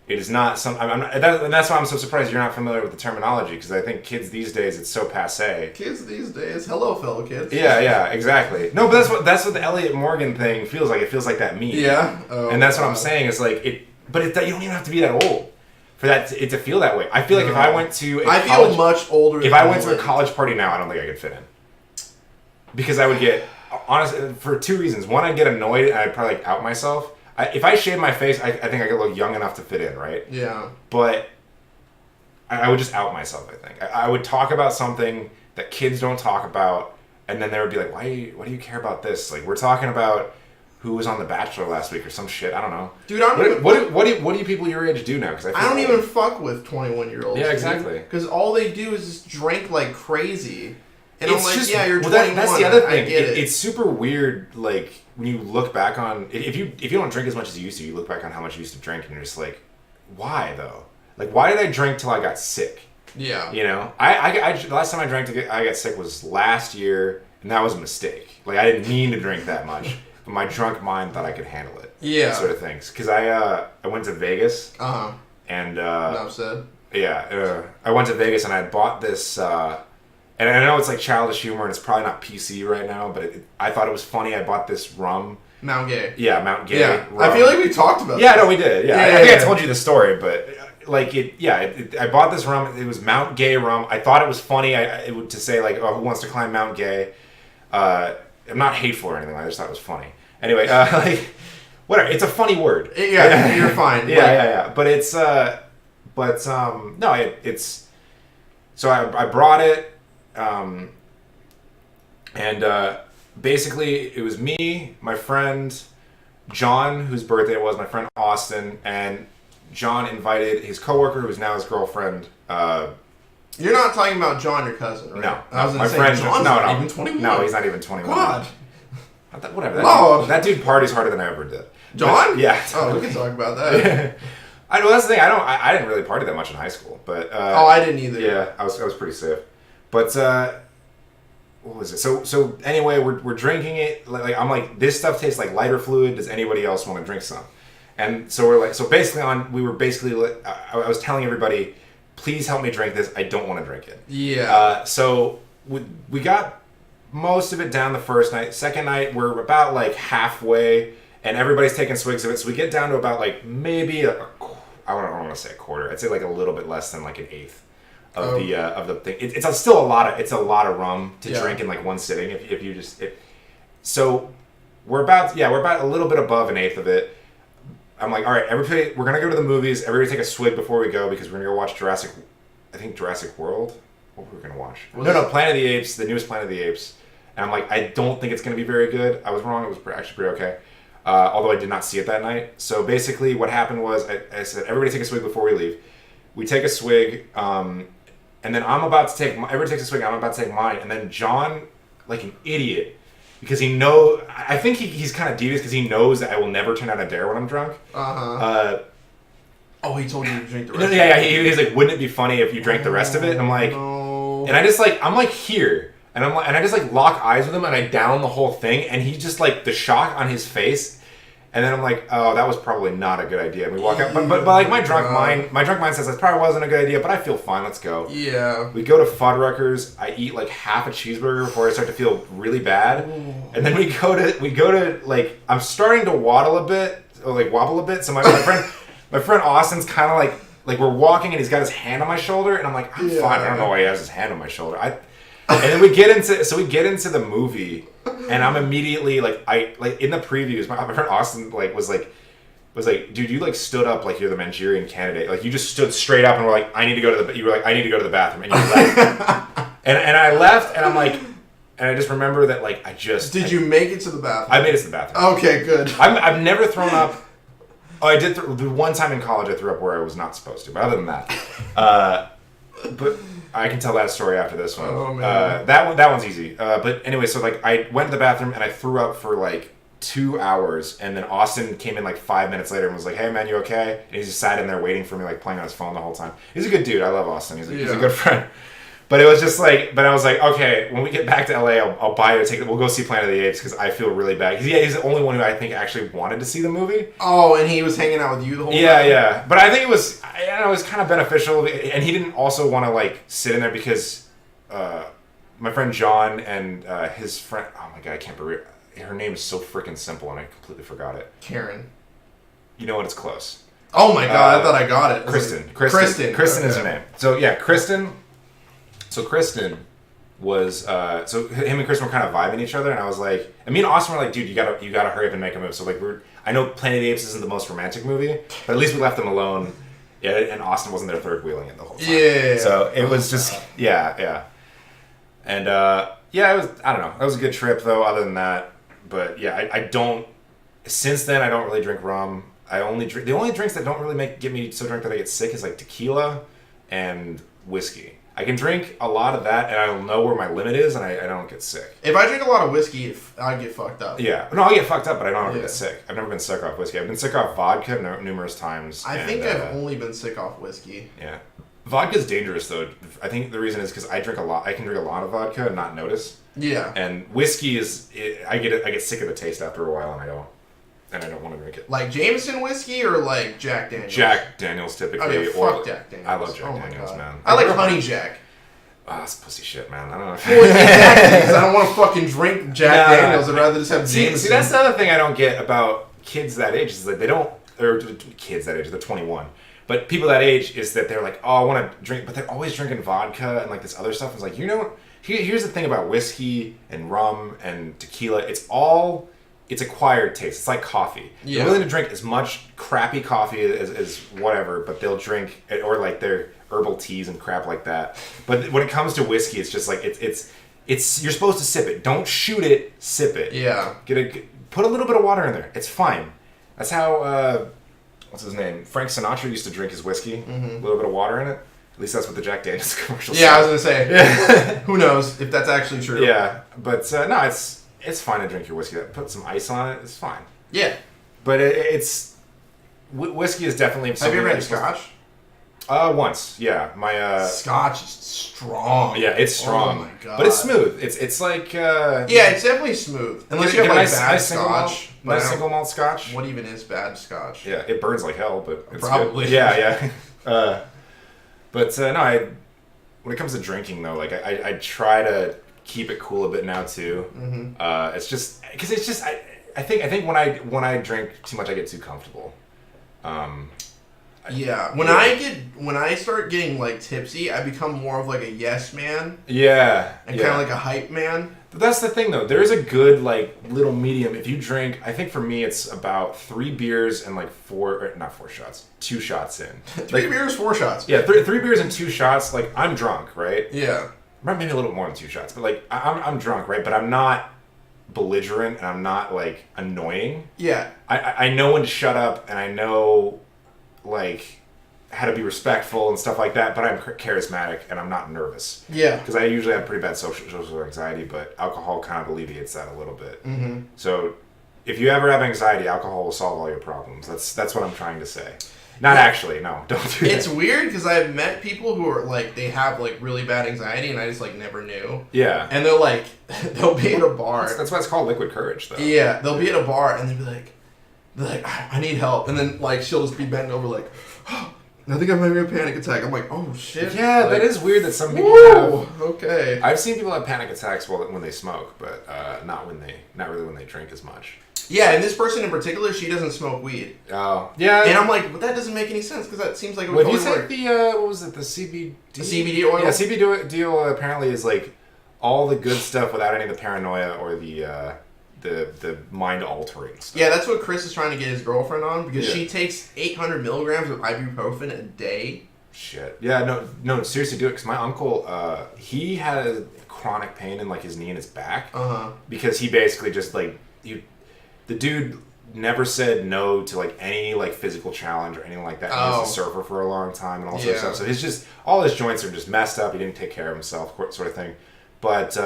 Speaker 1: it is not some. And that's why I'm so surprised you're not familiar with the terminology, because I think kids these days, it's so passé.
Speaker 2: Kids these days, hello, fellow kids.
Speaker 1: Yeah, exactly. No, but that's what the Elliot Morgan thing feels like. It feels like that meme.
Speaker 2: Yeah.
Speaker 1: And that's what I'm saying. Is like it, but you don't even have to be that old for that to feel that way. I feel like if I went to
Speaker 2: I feel much older.
Speaker 1: If I went to a college party now, I don't think I could fit in, because I would get, honestly, for two reasons. One, I'd get annoyed and I'd probably out myself. If I shaved my face, I think I could look young enough to fit in, right?
Speaker 2: Yeah.
Speaker 1: But I would just out myself, I think. I would talk about something that kids don't talk about, and then they would be like, why do you care about this? Like, we're talking about who was on The Bachelor last week or some shit. I don't know.
Speaker 2: Dude,
Speaker 1: what do people your age do now? Because
Speaker 2: I don't even fuck with 21-year-olds.
Speaker 1: Yeah, exactly.
Speaker 2: Because all they do is just drink like crazy. And
Speaker 1: it's
Speaker 2: I'm like,
Speaker 1: just,
Speaker 2: yeah, you're 21.
Speaker 1: That's the other thing.
Speaker 2: I get it.
Speaker 1: It's super weird, like, when you look back on, if you don't drink as much as you used to, you look back on how much you used to drink, and you're just like, why though? Like, why did I drink till I got sick?
Speaker 2: Yeah.
Speaker 1: You know, the last time I drank I got sick was last year, and that was a mistake. Like, I didn't mean to drink that much, but my drunk mind thought I could handle it.
Speaker 2: Yeah.
Speaker 1: Sort of things. Because I went to Vegas. And
Speaker 2: enough said.
Speaker 1: Yeah. I went to Vegas, and I bought this. And I know it's like childish humor, and it's probably not PC right now, but I thought it was funny. I bought this rum.
Speaker 2: Mount Gay.
Speaker 1: Yeah, Mount Gay.
Speaker 2: Yeah,
Speaker 1: rum.
Speaker 2: I feel like we talked about
Speaker 1: Yeah, no, we did. Yeah, I think I told you the story, but like I bought this rum. It was Mount Gay rum. I thought it was funny. To say like, oh, who wants to climb Mount Gay? I'm not hateful or anything. I just thought it was funny. Anyway, like, whatever. It's a funny word.
Speaker 2: Yeah, you're fine.
Speaker 1: Yeah. But it's no, it's. So I brought it. Basically it was me, my friend John, whose birthday it was, my friend Austin, and John invited his coworker, who is now his girlfriend.
Speaker 2: You're not talking about John, your cousin, right?
Speaker 1: No,
Speaker 2: I was
Speaker 1: my friend.
Speaker 2: John's not even 21.
Speaker 1: No, he's not even 21.
Speaker 2: God.
Speaker 1: Whatever.
Speaker 2: That
Speaker 1: dude parties harder than I ever did.
Speaker 2: John?
Speaker 1: But, yeah.
Speaker 2: Oh, we can talk about that.
Speaker 1: I know that's the thing. I didn't really party that much in high school, but
Speaker 2: I didn't either.
Speaker 1: Yeah, I was pretty safe. But what was it? So anyway, we're drinking it. Like I'm like, this stuff tastes like lighter fluid. Does anybody else want to drink some? And so we're like, I was telling everybody, please help me drink this. I don't want to drink it.
Speaker 2: Yeah.
Speaker 1: So we got most of it down the first night. Second night, we're about like halfway, and everybody's taking swigs of it. So we get down to about like maybe I don't want to say a quarter. I'd say like a little bit less than like an eighth of the thing. It's still a lot of rum to drink in like one sitting. If you just so we're about a little bit above an eighth of it. I'm like, all right, everybody, we're gonna go to the movies. Everybody take a swig before we go because we're gonna go watch Jurassic World. What were we gonna watch? No, Planet of the Apes, the newest Planet of the Apes. And I'm like, I don't think it's gonna be very good. I was wrong. It was actually pretty okay. Although I did not see it that night. So basically, what happened was I said, everybody take a swig before we leave. We take a swig, and then everybody takes a swig. I'm about to take mine, and then John, like an idiot. Because I think he's kind of devious because he knows that I will never turn out a dare when I'm drunk.
Speaker 2: Oh, he told you to drink the rest of it?
Speaker 1: Yeah, he's like, wouldn't it be funny if you drank the rest of it? And I'm like,
Speaker 2: no.
Speaker 1: And I just like, I'm like here. And I just like lock eyes with him and I down the whole thing. And he just like, the shock on his face, And then I'm like, oh, that was probably not a good idea. And we walk out, but like my drunk mind says that probably wasn't a good idea. But I feel fine. Let's go.
Speaker 2: Yeah.
Speaker 1: We go to Fuddruckers. I eat like half a cheeseburger before I start to feel really bad. Ooh. And then we go to like I'm starting to wobble a bit. So my friend Austin's kind of like we're walking and he's got his hand on my shoulder and I'm like, I'm fine. I don't know why he has his hand on my shoulder. And then we get into the movie. And I'm immediately in the previews, my friend Austin was like, dude, you like stood up like you're the Manchurian Candidate. Like you just stood straight up and were like, I need to go to the bathroom. And you left. and I left and I'm like, and I just remember that like
Speaker 2: Did you make it to the bathroom?
Speaker 1: I made it to the bathroom.
Speaker 2: Okay, good.
Speaker 1: I've never thrown up. Oh, I did the one time in college I threw up where I was not supposed to. But other than that, but. I can tell that story after this one.
Speaker 2: Oh, man.
Speaker 1: That one's easy. But anyway, so like I went to the bathroom and I threw up for like 2 hours, and then Austin came in like 5 minutes later and was like, "Hey man, you okay?" And he just sat in there waiting for me, like playing on his phone the whole time. He's a good dude. I love Austin. He's a good friend. But it was just like, I was like, okay, when we get back to LA, I'll buy you a ticket. We'll go see Planet of the Apes because I feel really bad. He's the only one who I think actually wanted to see the movie.
Speaker 2: Oh, and he was hanging out with you the whole time?
Speaker 1: Yeah. But I think it was kind of beneficial. And he didn't also want to like sit in there because my friend John and his friend, oh my God, I can't believe her name is so freaking simple and I completely forgot it.
Speaker 2: Karen.
Speaker 1: You know what? It's close.
Speaker 2: Oh my God, I thought I got it.
Speaker 1: Kristen
Speaker 2: Kristen
Speaker 1: is her name. So yeah, Kristen. So Kristen was so him and Kristen were kind of vibing each other, and I was like, and me and Austin were like, dude, you gotta hurry up and make a move. So like I know Planet of the Apes isn't the most romantic movie, but at least we left them alone. Yeah, and Austin wasn't there third wheeling it the whole time.
Speaker 2: Yeah.
Speaker 1: So it was just yeah. And it was, I don't know, that was a good trip though. Other than that, but yeah, I don't. Since then, I don't really drink rum. The only drinks that don't really get me so drunk that I get sick is like tequila and whiskey. I can drink a lot of that, and I'll know where my limit is, and I don't get sick.
Speaker 2: If I drink a lot of whiskey, I get fucked up.
Speaker 1: Yeah. No, I get fucked up, but I don't ever get sick. I've never been sick off whiskey. I've been sick off vodka numerous times.
Speaker 2: I think I've only been sick off whiskey.
Speaker 1: Yeah. Vodka's dangerous, though. I think the reason is because I drink a lot. I can drink a lot of vodka and not notice.
Speaker 2: Yeah.
Speaker 1: And whiskey I get sick of the taste after a while, and I don't want to drink it.
Speaker 2: Like Jameson whiskey or like Jack Daniels?
Speaker 1: Jack Daniels typically.
Speaker 2: Okay, fuck Jack Daniels.
Speaker 1: I love Jack Daniels, man.
Speaker 2: I like Honey Jack.
Speaker 1: Oh, that's pussy shit, man. I don't know.
Speaker 2: Well, exactly, because I don't want to fucking drink Jack Daniels. I'd rather just have Jameson.
Speaker 1: See, that's another thing I don't get about kids that age is that they don't, or kids that age, they're 21. But people that age is that they're like, oh, I want to drink, but they're always drinking vodka and like this other stuff. It's like, here's the thing about whiskey and rum and tequila. It's acquired taste. It's like coffee. Yeah. They're willing to drink as much crappy coffee as whatever, but they'll drink, or like their herbal teas and crap like that. But when it comes to whiskey, it's just like, it's you're supposed to sip it. Don't shoot it, sip it.
Speaker 2: Yeah.
Speaker 1: Put a little bit of water in there. It's fine. That's how, what's his name? Frank Sinatra used to drink his whiskey. Mm-hmm. A little bit of water in it. At least that's what the Jack Daniels commercial said.
Speaker 2: Yeah, I was going to say. Who knows if that's actually true.
Speaker 1: Yeah. But no, it's fine to drink your whiskey. Put some ice on it. It's fine.
Speaker 2: Yeah.
Speaker 1: But whiskey is definitely something.
Speaker 2: Have you ever had scotch?
Speaker 1: Once. Yeah. My
Speaker 2: Scotch is strong.
Speaker 1: Yeah, it's strong.
Speaker 2: Oh my God.
Speaker 1: But it's smooth. It's like
Speaker 2: yeah, it's definitely smooth. Unless you have like bad scotch.
Speaker 1: Nice single malt scotch.
Speaker 2: What even is bad scotch?
Speaker 1: Yeah, it burns like hell, but it's
Speaker 2: probably.
Speaker 1: Good. Yeah. But no, when it comes to drinking though, like I try to keep it cool a bit now too. Mm-hmm. It's just because I think when I drink too much, I get too comfortable.
Speaker 2: Yeah, when I start getting like tipsy, I become more of like a yes man.
Speaker 1: Yeah,
Speaker 2: and kind of like a hype man.
Speaker 1: But that's the thing though. There is a good like little medium. If you drink, I think for me it's about 3 beers and like 2 shots in.
Speaker 2: 3 beers, 4 shots.
Speaker 1: Yeah, 3 beers and 2 shots. Like I'm drunk, right?
Speaker 2: Yeah.
Speaker 1: Maybe a little bit more than 2 shots, but like I'm drunk, right? But I'm not belligerent and I'm not like annoying.
Speaker 2: Yeah.
Speaker 1: I know when to shut up and I know like how to be respectful and stuff like that, but I'm charismatic and I'm not nervous.
Speaker 2: Yeah.
Speaker 1: Because I usually have pretty bad social anxiety, but alcohol kind of alleviates that a little bit. Mm-hmm. So if you ever have anxiety, alcohol will solve all your problems. That's what I'm trying to say. Not actually, no. Don't do that.
Speaker 2: It's weird because I've met people who are like, they have like really bad anxiety and I just like never knew.
Speaker 1: Yeah.
Speaker 2: And they're like, they'll be at a bar.
Speaker 1: That's why it's called liquid courage, though.
Speaker 2: Yeah. They'll be at a bar and they'll be like, They're like, I need help. And then, like, she'll just be bent over, like, oh, I think I'm having a panic attack. I'm like, oh, shit.
Speaker 1: Yeah,
Speaker 2: like,
Speaker 1: that is weird that some people have.
Speaker 2: Okay.
Speaker 1: I've seen people have panic attacks when they smoke, but not really when they drink as much.
Speaker 2: Yeah, and this person in particular, she doesn't smoke weed.
Speaker 1: Oh. Yeah.
Speaker 2: And I'm like, but that doesn't make any sense, because that seems like it
Speaker 1: would
Speaker 2: would
Speaker 1: you take the, what was it, the CBD?
Speaker 2: The CBD oil?
Speaker 1: Yeah, CBD oil apparently is, like, all the good stuff without any of the paranoia or the mind-altering stuff.
Speaker 2: Yeah, that's what Chris is trying to get his girlfriend on, because she takes 800 milligrams of ibuprofen a day.
Speaker 1: Shit. Yeah, no, seriously, do it, because my uncle, he had a chronic pain in, like, his knee and his back, because he basically just, like, the dude never said no to, like, any, like, physical challenge or anything like that. He was a surfer for a long time and all sorts of stuff, so all his joints are just messed up. He didn't take care of himself, sort of thing. But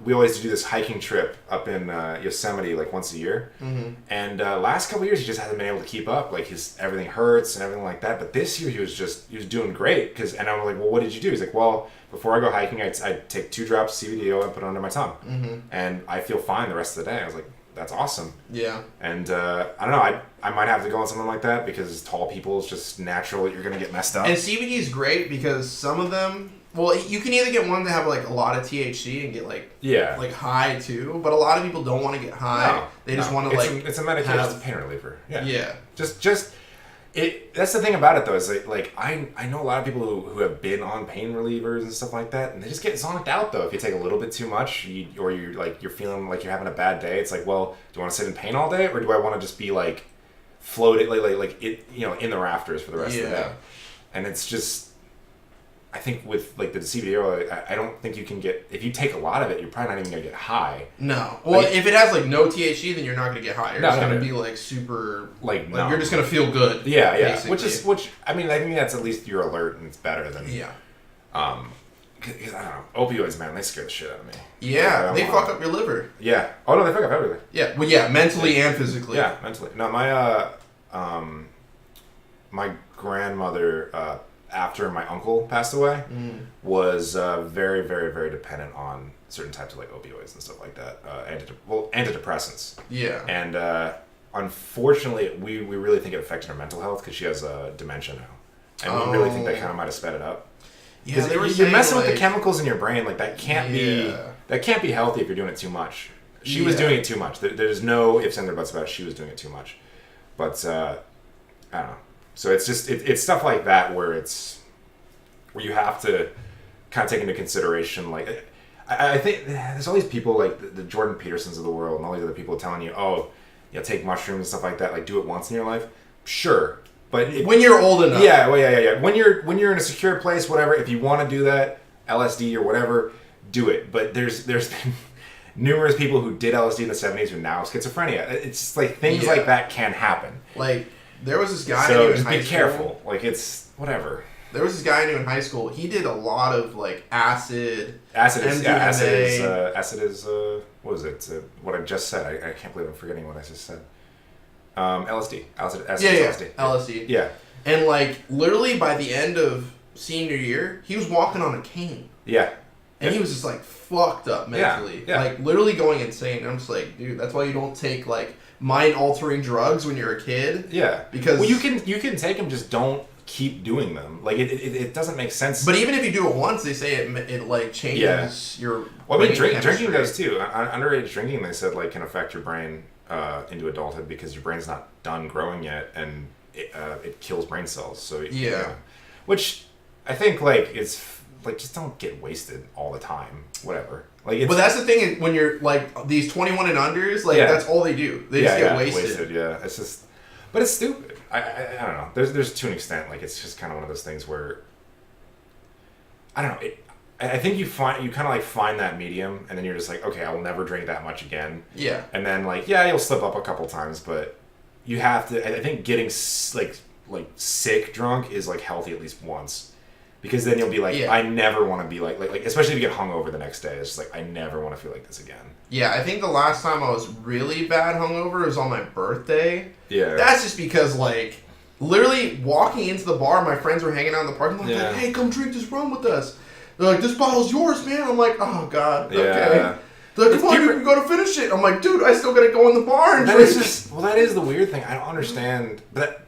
Speaker 1: we always do this hiking trip up in Yosemite like once a year. Mm-hmm. And last couple of years, he just hasn't been able to keep up. Like everything hurts and everything like that. But this year, he was doing great. And I'm like, well, what did you do? He's like, well, before I go hiking, I take 2 drops of CBD oil and put it under my tongue. Mm-hmm. And I feel fine the rest of the day. I was like, that's awesome. Yeah. And I don't know, I might have to go on something like that, because tall people is just natural that you're going to get messed up.
Speaker 2: And CBD is great because some of them... Well, you can either get one that have like a lot of THC and get like high too, but a lot of people don't want to get high. No, they just want to
Speaker 1: it's a medication, it's a pain reliever. Yeah. Yeah. Just that's the thing about it though, is like I know a lot of people who have been on pain relievers and stuff like that, and they just get zonked out though if you take a little bit too much, or you're feeling like you're having a bad day. It's like, well, do you want to sit in pain all day, or do I want to just be like floated like it, in the rafters for the rest of the day? And it's just, I think with like the CBD oil, I don't think you can get, if you take a lot of it, you're probably not even gonna get high.
Speaker 2: No. Well, if it has like no THC, then you're not gonna get high. You're just gonna be like super, like you're just gonna feel good.
Speaker 1: Yeah, yeah. Basically. Which I mean, I think that's at least you're alert and it's better than because I don't know, opioids, man, they scare the shit out of me.
Speaker 2: Yeah, they fuck up your liver.
Speaker 1: Yeah. Oh no, they fuck up everything.
Speaker 2: Yeah. Well, yeah, mentally and physically.
Speaker 1: Yeah, mentally. No, my grandmother, after my uncle passed away, was very, very, very dependent on certain types of like opioids and stuff like that. Antidepressants. Yeah. And unfortunately, we really think it affected her mental health, because she has dementia now, and we really think that kind of might have sped it up. Yeah, you're messing with the chemicals in your brain. Like that can't be healthy if you're doing it too much. She was doing it too much. There's no ifs, ands, or buts about it. She was doing it too much. But I don't know. So it's just it's stuff like that where you have to kind of take into consideration, like I think there's all these people like the Jordan Petersons of the world and all these other people telling you, take mushrooms and stuff like that, like do it once in your life. Sure, but
Speaker 2: when you're old enough.
Speaker 1: Yeah, well, yeah. When you're in a secure place, whatever. If you want to do that, LSD or whatever, do it. But there's been numerous people who did LSD in the 70s who now have schizophrenia. It's just like things like that can happen.
Speaker 2: Like. There was this guy
Speaker 1: I knew in high school.
Speaker 2: So
Speaker 1: just be careful. Like, it's whatever.
Speaker 2: There was this guy I knew in high school. He did a lot of, like, acid.
Speaker 1: Acid is, what is it? What I just said. I can't believe I'm forgetting what I just said. LSD. Acid LSD.
Speaker 2: LSD.
Speaker 1: Yeah.
Speaker 2: And, like, literally by the end of senior year, he was walking on a cane.
Speaker 1: Yeah.
Speaker 2: And he was just, like, fucked up mentally. Yeah. Like, literally going insane. And I'm just like, dude, that's why you don't take, like, mind-altering drugs when you're a kid.
Speaker 1: Yeah.
Speaker 2: Because...
Speaker 1: Well, you can take them, just don't keep doing them. Like, it doesn't make sense.
Speaker 2: But even if you do it once, they say it like, changes your...
Speaker 1: Well, I mean, drinking does, too. Underage drinking, they said, like, can affect your brain into adulthood because your brain's not done growing yet, and it kills brain cells. So which I think, like, is... Like, just don't get wasted all the time. Whatever. Like,
Speaker 2: but that's the thing, when you're, like, these 21 and unders, like, that's all they do. They just get wasted.
Speaker 1: Yeah, it's just... But it's stupid. I don't know. There's to an extent, like, it's just kind of one of those things where... I don't know. I think you kind of, like, find that medium, and then you're just like, okay, I will never drink that much again. Yeah. And then, like, you'll slip up a couple times, but you have to... I think getting, like sick drunk is, like, healthy at least once. Because then you'll be like, I never want to be like, especially if you get hungover the next day. It's just like, I never want to feel like this again.
Speaker 2: Yeah, I think the last time I was really bad hungover was on my birthday.
Speaker 1: Yeah.
Speaker 2: That's just because, like, literally walking into the bar, my friends were hanging out in the parking lot. Like, hey, come drink this rum with us. They're like, this bottle's yours, man. I'm like, oh, God. Okay. They're like, come on, you can go to finish it. I'm like, dude, I still gotta go in the bar and
Speaker 1: drink. That is the weird thing. I don't understand. But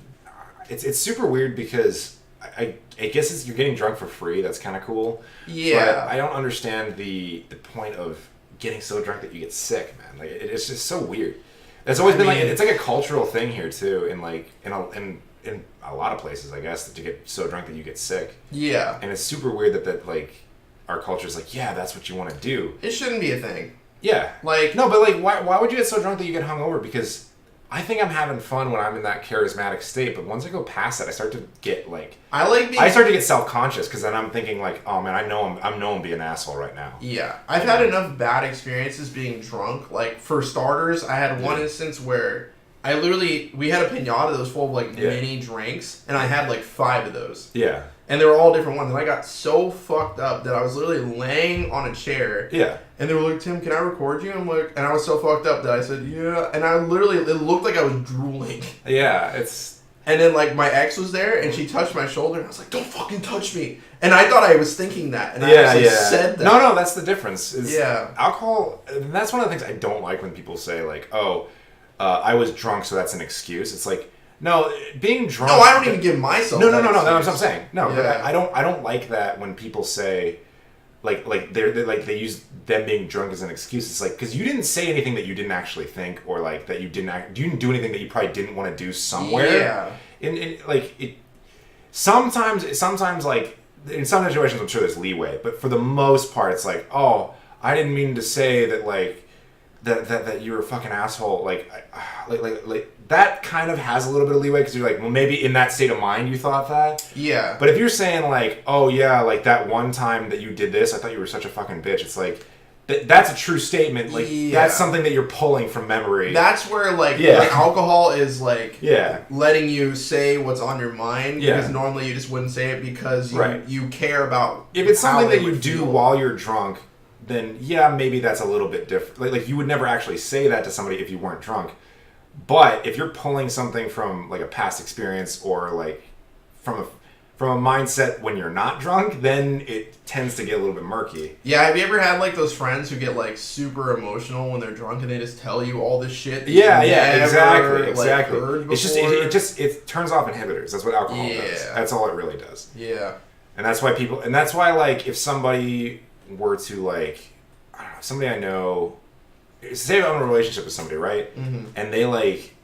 Speaker 1: it's super weird because I guess you're getting drunk for free. That's kind of cool.
Speaker 2: Yeah.
Speaker 1: But I don't understand the point of getting so drunk that you get sick, man. Like it's just so weird. It's always been like it's like a cultural thing here too, in a lot of places, I guess, that you get so drunk that you get sick.
Speaker 2: Yeah.
Speaker 1: And it's super weird that like our culture's like, yeah, that's what you want to do.
Speaker 2: It shouldn't be a thing.
Speaker 1: Yeah.
Speaker 2: Like
Speaker 1: no, but like why would you get so drunk that you get hungover? Because I think I'm having fun when I'm in that charismatic state, but once I go past that, I start to get like I start to get self-conscious because then I'm thinking like, oh man, I know I'm being an asshole right now.
Speaker 2: Yeah, I've had enough bad experiences being drunk. Like for starters, I had one instance where we had a piñata that was full of like mini drinks, and I had like 5 of those.
Speaker 1: Yeah.
Speaker 2: And they were all different ones, and I got so fucked up that I was literally laying on a chair.
Speaker 1: Yeah. And
Speaker 2: they were like, Tim, can I record you? I'm like, and I was so fucked up that I said, yeah. And I literally, it looked like I was drooling.
Speaker 1: Yeah,
Speaker 2: And then like my ex was there, and she touched my shoulder, and I was like, don't fucking touch me. And I thought I was thinking that, and I said that.
Speaker 1: No, that's the difference.
Speaker 2: Yeah.
Speaker 1: Alcohol, that's one of the things I don't like when people say like, oh, I was drunk, so that's an excuse. It's like, no, being drunk.
Speaker 2: No, I don't even give myself.
Speaker 1: No. That's what I'm saying. No, yeah. I don't like that when people say, like they use them being drunk as an excuse. It's like because you didn't say anything that you didn't actually think, or like that you didn't do anything that you probably didn't want to do somewhere.
Speaker 2: Yeah.
Speaker 1: And like it. Sometimes like in some situations, I'm sure there's leeway, but for the most part, it's like, oh, I didn't mean to say that like that you were a fucking asshole. Like that kind of has a little bit of leeway because you're like, well, maybe in that state of mind you thought that.
Speaker 2: Yeah.
Speaker 1: But if you're saying like, oh yeah, like that one time that you did this, I thought you were such a fucking bitch. It's like, that's a true statement. Like that's something that you're pulling from memory.
Speaker 2: That's where like alcohol is like letting you say what's on your mind because normally you just wouldn't say it because you care about.
Speaker 1: If it's something that you do while you're drunk, then maybe that's a little bit different. Like you would never actually say that to somebody if you weren't drunk. But if you're pulling something from like a past experience or like from a mindset when you're not drunk, then it tends to get a little bit murky.
Speaker 2: Yeah, have you ever had like those friends who get like super emotional when they're drunk and they just tell you all this shit?
Speaker 1: Exactly.
Speaker 2: Like,
Speaker 1: it's just it turns off inhibitors. That's what alcohol does. That's all it really does.
Speaker 2: Yeah.
Speaker 1: And that's why like if somebody were to like, I don't know, somebody I know. Say I'm in a relationship with somebody, right? Mm-hmm. And they like,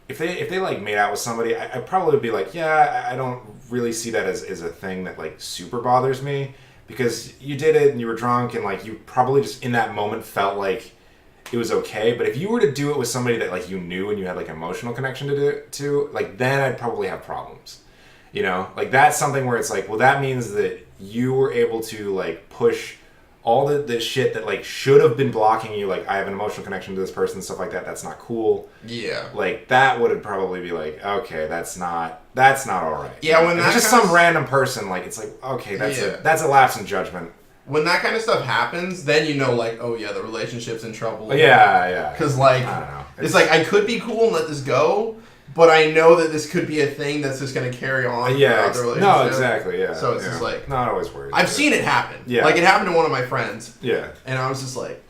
Speaker 1: if they like made out with somebody, I probably would be like, yeah, I don't really see that as a thing that like super bothers me because you did it and you were drunk and like you probably just in that moment felt like it was okay. But if you were to do it with somebody that like you knew and you had like emotional connection to like then I'd probably have problems. You know, like that's something where it's like, well, that means that you were able to like push all the shit that like should have been blocking you, like I have an emotional connection to this person, stuff like that. That's not cool.
Speaker 2: Yeah.
Speaker 1: Like that would probably be like, okay, that's not all right.
Speaker 2: Yeah, when
Speaker 1: that's just some random person, like it's like, okay, that's a lapse in judgment.
Speaker 2: When that kind of stuff happens, then you know, like, oh yeah, the relationship's in trouble.
Speaker 1: Yeah.
Speaker 2: Because like,
Speaker 1: I don't know.
Speaker 2: It's like I could be cool and let this go. But I know that this could be a thing that's just going to carry on.
Speaker 1: No, exactly. Yeah.
Speaker 2: So it's just like
Speaker 1: not always worried.
Speaker 2: I've seen it happen.
Speaker 1: Yeah.
Speaker 2: Like it happened to one of my friends.
Speaker 1: Yeah.
Speaker 2: And I was just like,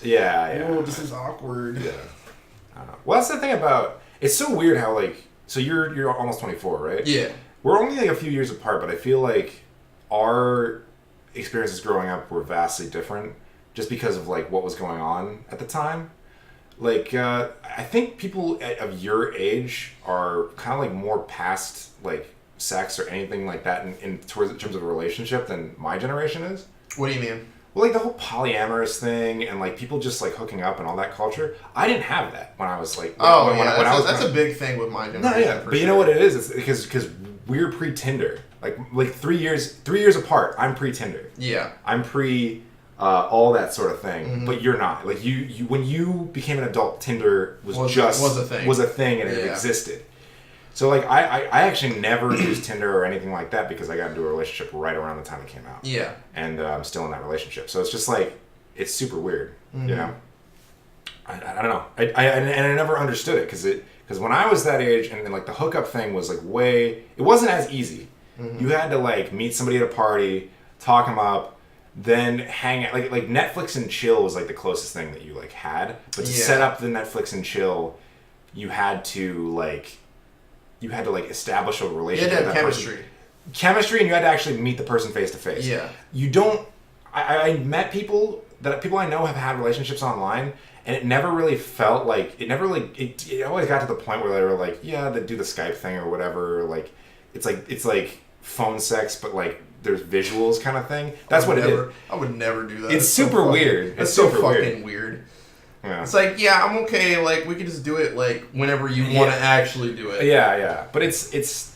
Speaker 1: oh,
Speaker 2: this is awkward.
Speaker 1: Yeah. I don't know. Well, that's the thing about it's so weird how like so you're almost 24, right?
Speaker 2: Yeah.
Speaker 1: We're only like a few years apart, but I feel like our experiences growing up were vastly different just because of like what was going on at the time. Like, I think people of your age are kind of like more past like sex or anything like that in terms of a relationship than my generation is.
Speaker 2: What do you mean?
Speaker 1: Well, like the whole polyamorous thing and like people just like hooking up and all that culture. I didn't have that when I was like.
Speaker 2: That's a big thing with my generation.
Speaker 1: No, yeah, but you know what it is? It's because we're pre-Tinder. Like 3 years apart. I'm pre-Tinder.
Speaker 2: Yeah.
Speaker 1: I'm pre. All that sort of thing, but you're not. Like you when you became an adult, Tinder was a thing, and it existed. So like I actually never used Tinder or anything like that because I got into a relationship right around the time it came out.
Speaker 2: Yeah,
Speaker 1: and I'm still in that relationship. So it's just like it's super weird, you know. I don't know. I never understood it because when I was that age and like the hookup thing was like it wasn't as easy. Mm-hmm. You had to like meet somebody at a party, talk them up. then hang out. Like Netflix and chill was like the closest thing that you like had. But to set up the Netflix and chill, you had to like establish a relationship.
Speaker 2: You had to have chemistry.
Speaker 1: Chemistry, and you had to actually meet the person face to face.
Speaker 2: Yeah.
Speaker 1: You don't. I met people I know have had relationships online, and it never really felt like it always got to the point where they were like, yeah, they do the Skype thing or whatever. Like it's like phone sex, but like there's visuals kind of thing. That's what it is.
Speaker 2: I would never do that.
Speaker 1: It's super weird.
Speaker 2: It's so fucking weird.
Speaker 1: Yeah.
Speaker 2: It's like, yeah, I'm okay. Like we could just do it like whenever you want to actually do it.
Speaker 1: Yeah. But it's.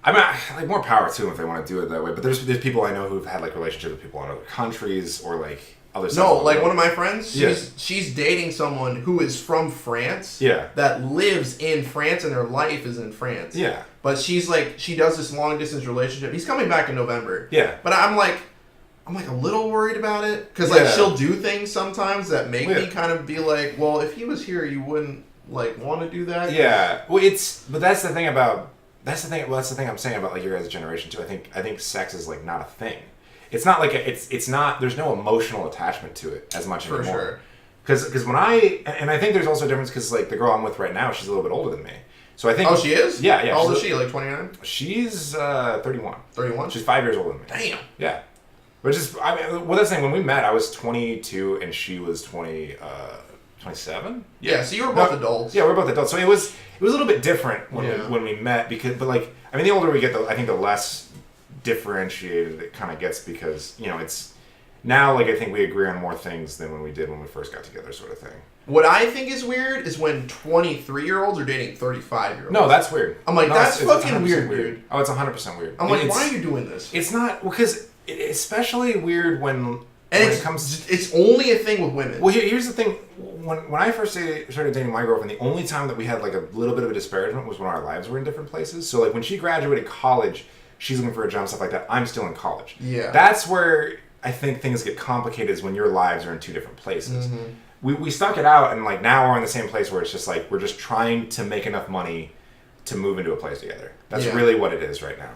Speaker 1: I mean, like more power to them if they want to do it that way. But there's people I know who've had like relationships with people in other countries or like other.
Speaker 2: No, like one of my friends, she's dating someone who is from France.
Speaker 1: Yeah. That
Speaker 2: lives in France and their life is in France.
Speaker 1: Yeah.
Speaker 2: But she's like, she does this long distance relationship. He's coming back in November.
Speaker 1: Yeah.
Speaker 2: But I'm like a little worried about it because like she'll do things sometimes that make me kind of be like, well, if he was here, you wouldn't like want to do that.
Speaker 1: Yeah. Well, but that's the thing about. That's the thing I'm saying about like your guys' generation too. I think sex is like not a thing. It's not like it's not. There's no emotional attachment to it as much anymore.
Speaker 2: For sure.
Speaker 1: Because when I think there's also a difference because like the girl I'm with right now, she's a little bit older than me. So I think.
Speaker 2: Oh, she is?
Speaker 1: Yeah.
Speaker 2: How old is she? Like 29?
Speaker 1: She's 31.
Speaker 2: 31.
Speaker 1: She's 5 years older than me.
Speaker 2: Damn.
Speaker 1: Yeah. Which is that's the thing. When we met, I was 22 and she was 27.
Speaker 2: Yeah. So you were both adults.
Speaker 1: Yeah, we're both adults. So it was a little bit different when we met but like I mean the older we get, I think the less differentiated it kind of gets because it's now like I think we agree on more things than when we did when we first got together, sort of thing.
Speaker 2: What I think is weird is when 23-year-olds are dating 35-year-olds.
Speaker 1: No, that's weird.
Speaker 2: I'm like, that's fucking weird, dude.
Speaker 1: Oh, it's 100% weird.
Speaker 2: I'm like, why are you doing this?
Speaker 1: It's not because it's especially weird when it comes.
Speaker 2: It's only a thing with women.
Speaker 1: Well, here's the thing. When I first started dating my girlfriend, the only time that we had like a little bit of a disparagement was when our lives were in different places. So like when she graduated college, she's looking for a job, stuff like that. I'm still in college.
Speaker 2: Yeah.
Speaker 1: That's where I think things get complicated, is when your lives are in two different places. Mm-hmm. We stuck it out, and like now we're in the same place where it's just like we're just trying to make enough money to move into a place together. That's really what it is right now.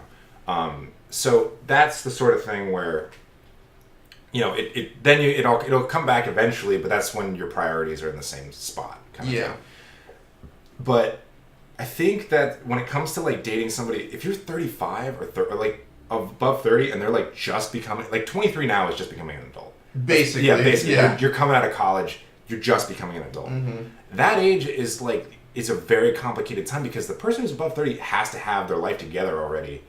Speaker 1: So that's the sort of thing where it'll come back eventually, but that's when your priorities are in the same spot. Kind of thing. But I think that when it comes to like dating somebody, if you're 35 or like above 30 and they're like just becoming like 23 now is just becoming an adult.
Speaker 2: Basically.
Speaker 1: Yeah. You're coming out of college. You're just becoming an adult. Mm-hmm. That age is a very complicated time because the person who's above 30 has to have their life together already.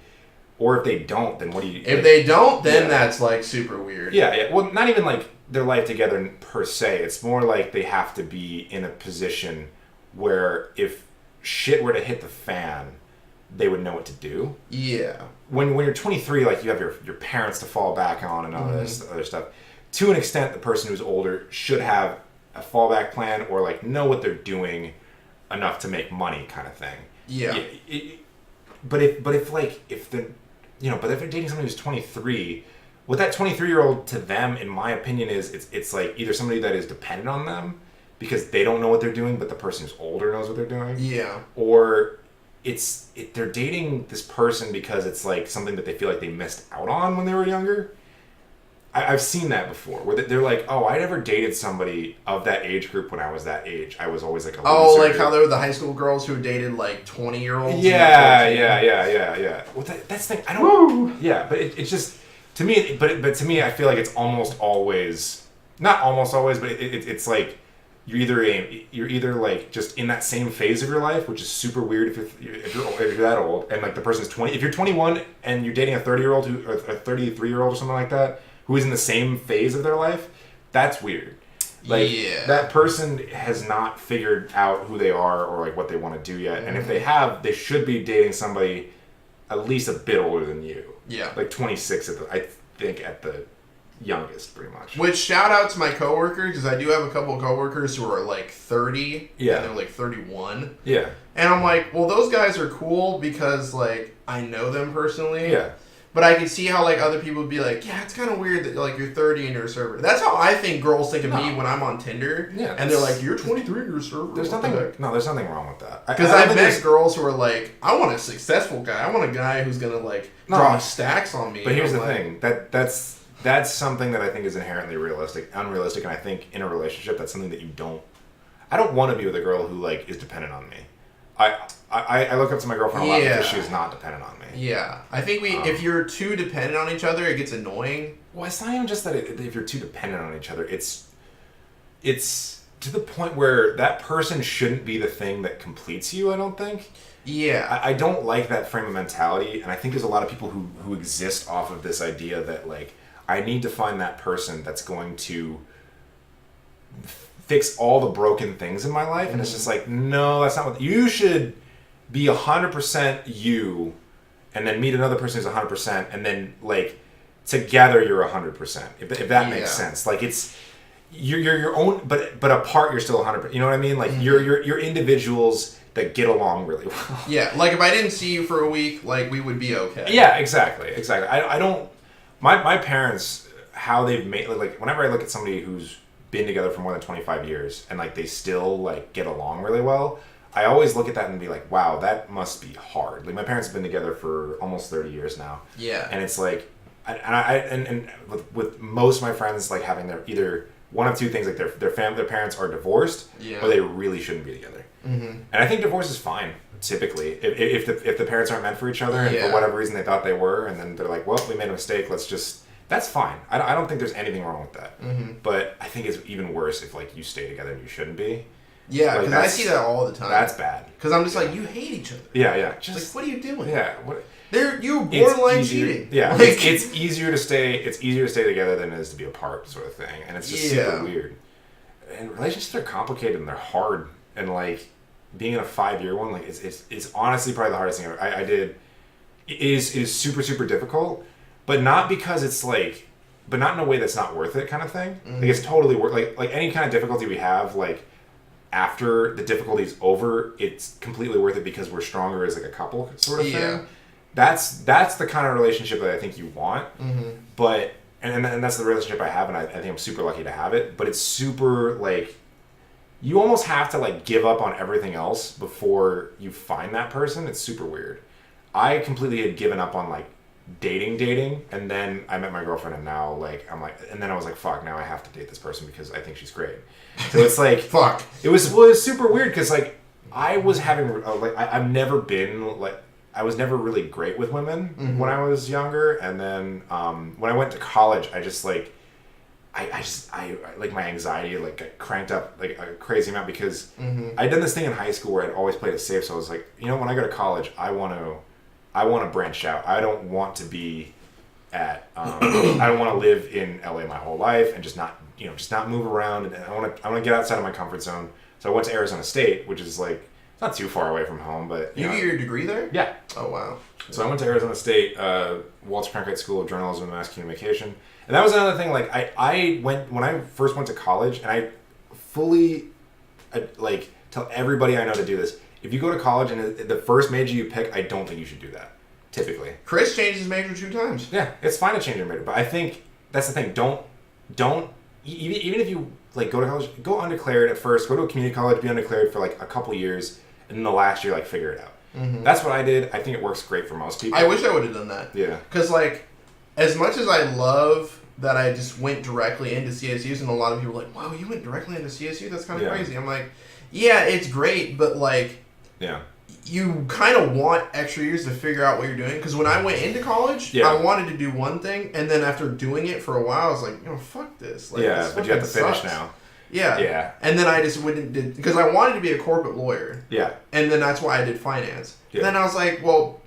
Speaker 1: Or if they don't, then what do you...
Speaker 2: If they don't, then that's like super weird.
Speaker 1: Yeah. Well, not even like their life together per se. It's more like they have to be in a position where if shit were to hit the fan, they would know what to do.
Speaker 2: Yeah.
Speaker 1: When you're 23, like you have your parents to fall back on and all this other stuff. To an extent, the person who's older should have a fallback plan or like know what they're doing enough to make money, kind of thing.
Speaker 2: Yeah.
Speaker 1: But if they're dating somebody who's 23, what that 23-year-old to them, in my opinion, is it's like either somebody that is dependent on them because they don't know what they're doing, but the person who's older knows what they're doing.
Speaker 2: Yeah.
Speaker 1: Or they're dating this person because it's like something that they feel like they missed out on when they were younger. I've seen that before, where they're like, oh, I never dated somebody of that age group when I was that age. I was always like a loser.
Speaker 2: Oh, like how there were the high school girls who dated like 20-year-olds?
Speaker 1: Yeah. Well, that's the thing. I don't... Woo! Yeah, but it's just... To me, but to me, I feel like it's almost always... Not almost always, but it's like... You're either like just in that same phase of your life, which is super weird if you're that old, and like the person's 20. If you're 21 and you're dating a 30-year-old or a 33-year-old or something like that, who is in the same phase of their life, that's weird. Like, that person has not figured out who they are or like what they want to do yet. Mm-hmm. And if they have, they should be dating somebody at least a bit older than you.
Speaker 2: Yeah.
Speaker 1: Like 26 I think at the youngest, pretty much.
Speaker 2: Which, shout out to my coworkers, because I do have a couple of coworkers who are like 30 and they're like 31.
Speaker 1: Yeah.
Speaker 2: And I'm like, well, those guys are cool because like I know them personally.
Speaker 1: Yeah.
Speaker 2: But I can see how like other people would be like, yeah, it's kind of weird that like you're 30 and you're a server. That's how I think girls think of me when I'm on Tinder.
Speaker 1: Yeah,
Speaker 2: and they're like, you're 23 and you're a server.
Speaker 1: There's nothing wrong with that.
Speaker 2: Because I've met girls who are like, I want a successful guy. I want a guy who's gonna like draw stacks on me.
Speaker 1: But here's the thing, that's something that I think is inherently unrealistic, and I think in a relationship that's something that I don't want to be with a girl who like is dependent on me. I look up to my girlfriend a lot because she's not dependent on me.
Speaker 2: Yeah, I think if you're too dependent on each other, it gets annoying.
Speaker 1: Well, it's not even just that if you're too dependent on each other, it's to the point where that person shouldn't be the thing that completes you, I don't think.
Speaker 2: Yeah.
Speaker 1: I don't like that frame of mentality, and I think there's a lot of people who exist off of this idea that, like, I need to find that person that's going to fix all the broken things in my life, and it's just like, no, that's not what... You should be 100% you, and then meet another person who's 100%, and then, like, together you're 100%, if that makes sense. Like, it's... You're your own, but apart you're still 100%. You know what I mean? Like, you're individuals that get along really well.
Speaker 2: Yeah, like if I didn't see you for a week, like we would be okay.
Speaker 1: Yeah, exactly. I don't. My parents, how they've made, like whenever I look at somebody who's been together for more than 25 years and like they still like get along really well, I always look at that and be like, wow, that must be hard. Like my parents have been together for almost 30 years now.
Speaker 2: Yeah,
Speaker 1: and it's like, and with most of my friends like having their either one of two things, like their parents are divorced, or they really shouldn't be together. Mm-hmm. And I think divorce is fine, typically, if the parents aren't meant for each other, and for whatever reason they thought they were, and then they're like, well, we made a mistake, that's fine. I don't think there's anything wrong with that. Mm-hmm. But I think it's even worse if like you stay together and you shouldn't be.
Speaker 2: Yeah, because I see that all the time.
Speaker 1: That's bad.
Speaker 2: Because I'm just like, you hate each other.
Speaker 1: Yeah.
Speaker 2: Just like, what are you doing?
Speaker 1: Yeah.
Speaker 2: You're borderline cheating.
Speaker 1: Yeah, like, it's easier to stay together than it is to be apart, sort of thing, and it's just super weird. And relationships are complicated and they're hard, and like being in a 5-year one, like it's honestly probably the hardest thing I did. It is super super difficult, but not because it's like, but not in a way that's not worth it kind of thing. Mm-hmm. Like it's totally worth like any kind of difficulty we have, like after the difficulty's over, it's completely worth it because we're stronger as like a couple sort of thing. That's the kind of relationship that I think you want. Mm-hmm. But and that's the relationship I have, and I think I'm super lucky to have it. But it's super like, you almost have to like give up on everything else before you find that person. It's super weird. I completely had given up on like dating, and then I met my girlfriend, and now like I'm like, and then I was like, fuck, now I have to date this person because I think she's great. So it's like
Speaker 2: fuck.
Speaker 1: It was super weird because like I was having like I've never been like. I was never really great with women when I was younger, and then when I went to college, I just like, I like my anxiety like got cranked up like a crazy amount because I'd done this thing in high school where I'd always played it safe. So I was like, you know, when I go to college, I want to branch out. I don't want to be at I don't want to live in LA my whole life and just not move around. And I want to get outside of my comfort zone. So I went to Arizona State, which is like, it's not too far away from home, but...
Speaker 2: You get your degree there?
Speaker 1: Yeah.
Speaker 2: Oh, wow.
Speaker 1: So I went to Arizona State, Walter Cronkite School of Journalism and Mass Communication. And that was another thing, like, I went... When I first went to college, and I fully, like, tell everybody I know to do this. If you go to college and the first major you pick, I don't think you should do that, typically.
Speaker 2: Chris changed his major 2 times.
Speaker 1: Yeah, it's fine to change your major, but I think that's the thing. Don't... Even if you, like, go to college, go undeclared at first. Go to a community college, be undeclared for, like, a couple years. And then the last year, like, figure it out. Mm-hmm. That's what I did. I think it works great for most people.
Speaker 2: I wish I would have done that.
Speaker 1: Yeah.
Speaker 2: Because, like, as much as I love that I just went directly into CSUs, and a lot of people are like, wow, you went directly into CSU? That's kind of crazy. I'm like, yeah, it's great, but, like, you kind of want extra years to figure out what you're doing. Because when I went into college, I wanted to do one thing, and then after doing it for a while, I was like, fuck this. Like, this
Speaker 1: but you have to finish now.
Speaker 2: Yeah. And then I just did because I wanted to be a corporate lawyer.
Speaker 1: Yeah.
Speaker 2: And then that's why I did finance.
Speaker 1: Yeah.
Speaker 2: And then I was like, well,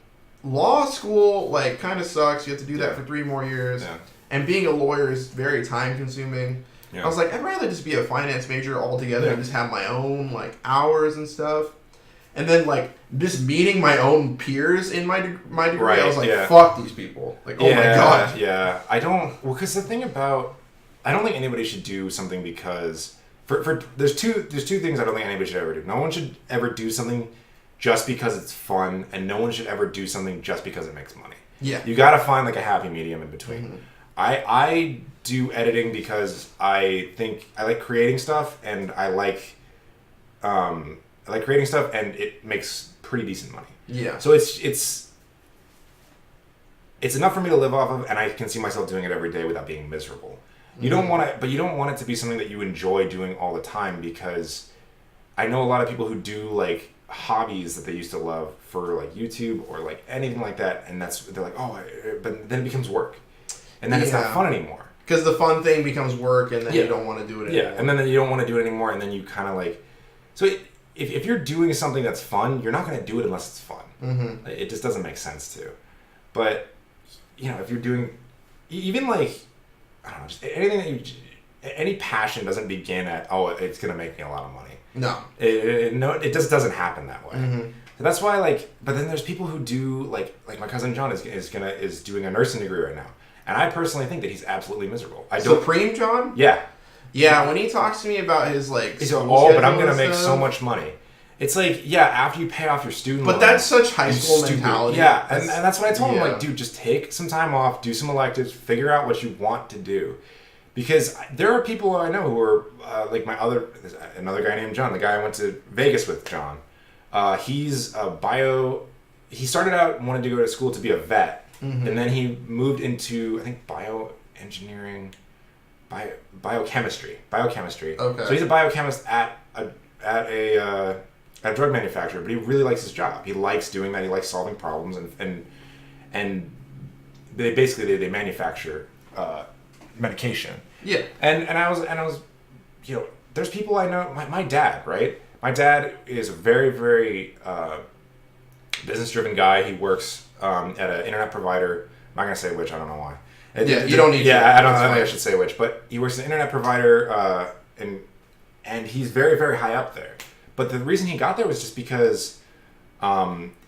Speaker 2: law school like kind of sucks. You have to do that for 3 more years. Yeah. And being a lawyer is very time consuming. Yeah. I was like, I'd rather just be a finance major altogether and just have my own like hours and stuff. And then like just meeting my own peers in my degree, I was like, fuck these people. Like, oh my god.
Speaker 1: Yeah. Because the thing about, I don't think anybody should do something because there's two things I don't think anybody should ever do. No one should ever do something just because it's fun, and no one should ever do something just because it makes money. Yeah. You got to find like a happy medium in between. Mm-hmm. I do editing because I think I like creating stuff, and I like creating stuff, and it makes pretty decent money.
Speaker 2: Yeah.
Speaker 1: So it's it's enough for me to live off of, and I can see myself doing it every day without being miserable. You don't want to, but you don't want it to be something that you enjoy doing all the time, because I know a lot of people who do like hobbies that they used to love for like YouTube or like anything like that, and they're like, oh, but then it becomes work, and then it's not fun anymore. Because
Speaker 2: the fun thing becomes work, and then you don't want to do it anymore.
Speaker 1: Yeah, and then you don't want to do it anymore, and then you kind of like, so if you're doing something that's fun, you're not going to do it unless it's fun. Mm-hmm. It just doesn't make sense to. But if you're doing, even like, I don't know, just anything any passion doesn't begin at, it's going to make me a lot of money.
Speaker 2: No.
Speaker 1: It just doesn't happen that way.
Speaker 2: Mm-hmm.
Speaker 1: So that's why, like, but then there's people who do, like my cousin John is doing a nursing degree right now. And I personally think that he's absolutely miserable.
Speaker 2: Supreme John?
Speaker 1: Yeah.
Speaker 2: Yeah, when he talks to me about his, like,
Speaker 1: he's like, but I'm going to make so much money. It's like, after you pay off your student loan.
Speaker 2: But that's such high school mentality.
Speaker 1: Yeah, and that's what I told him. Like, dude, just take some time off, do some electives, figure out what you want to do. Because there are people I know who are, like another guy named John, the guy I went to Vegas with, John. He's he started out wanting to go to school to be a vet, and then he moved into, I think, biochemistry. Okay. So he's a biochemist at a drug manufacturer, but he really likes his job. He likes doing that. He likes solving problems, and they manufacture medication.
Speaker 2: Yeah.
Speaker 1: And I was there's people I know. My dad, right? My dad is a very, very business-driven guy. He works at an internet provider. I'm not gonna say which. I don't know why.
Speaker 2: You don't need to.
Speaker 1: Yeah, I don't think I should say which, but he works at an internet provider, and he's very, very high up there. But the reason he got there was just because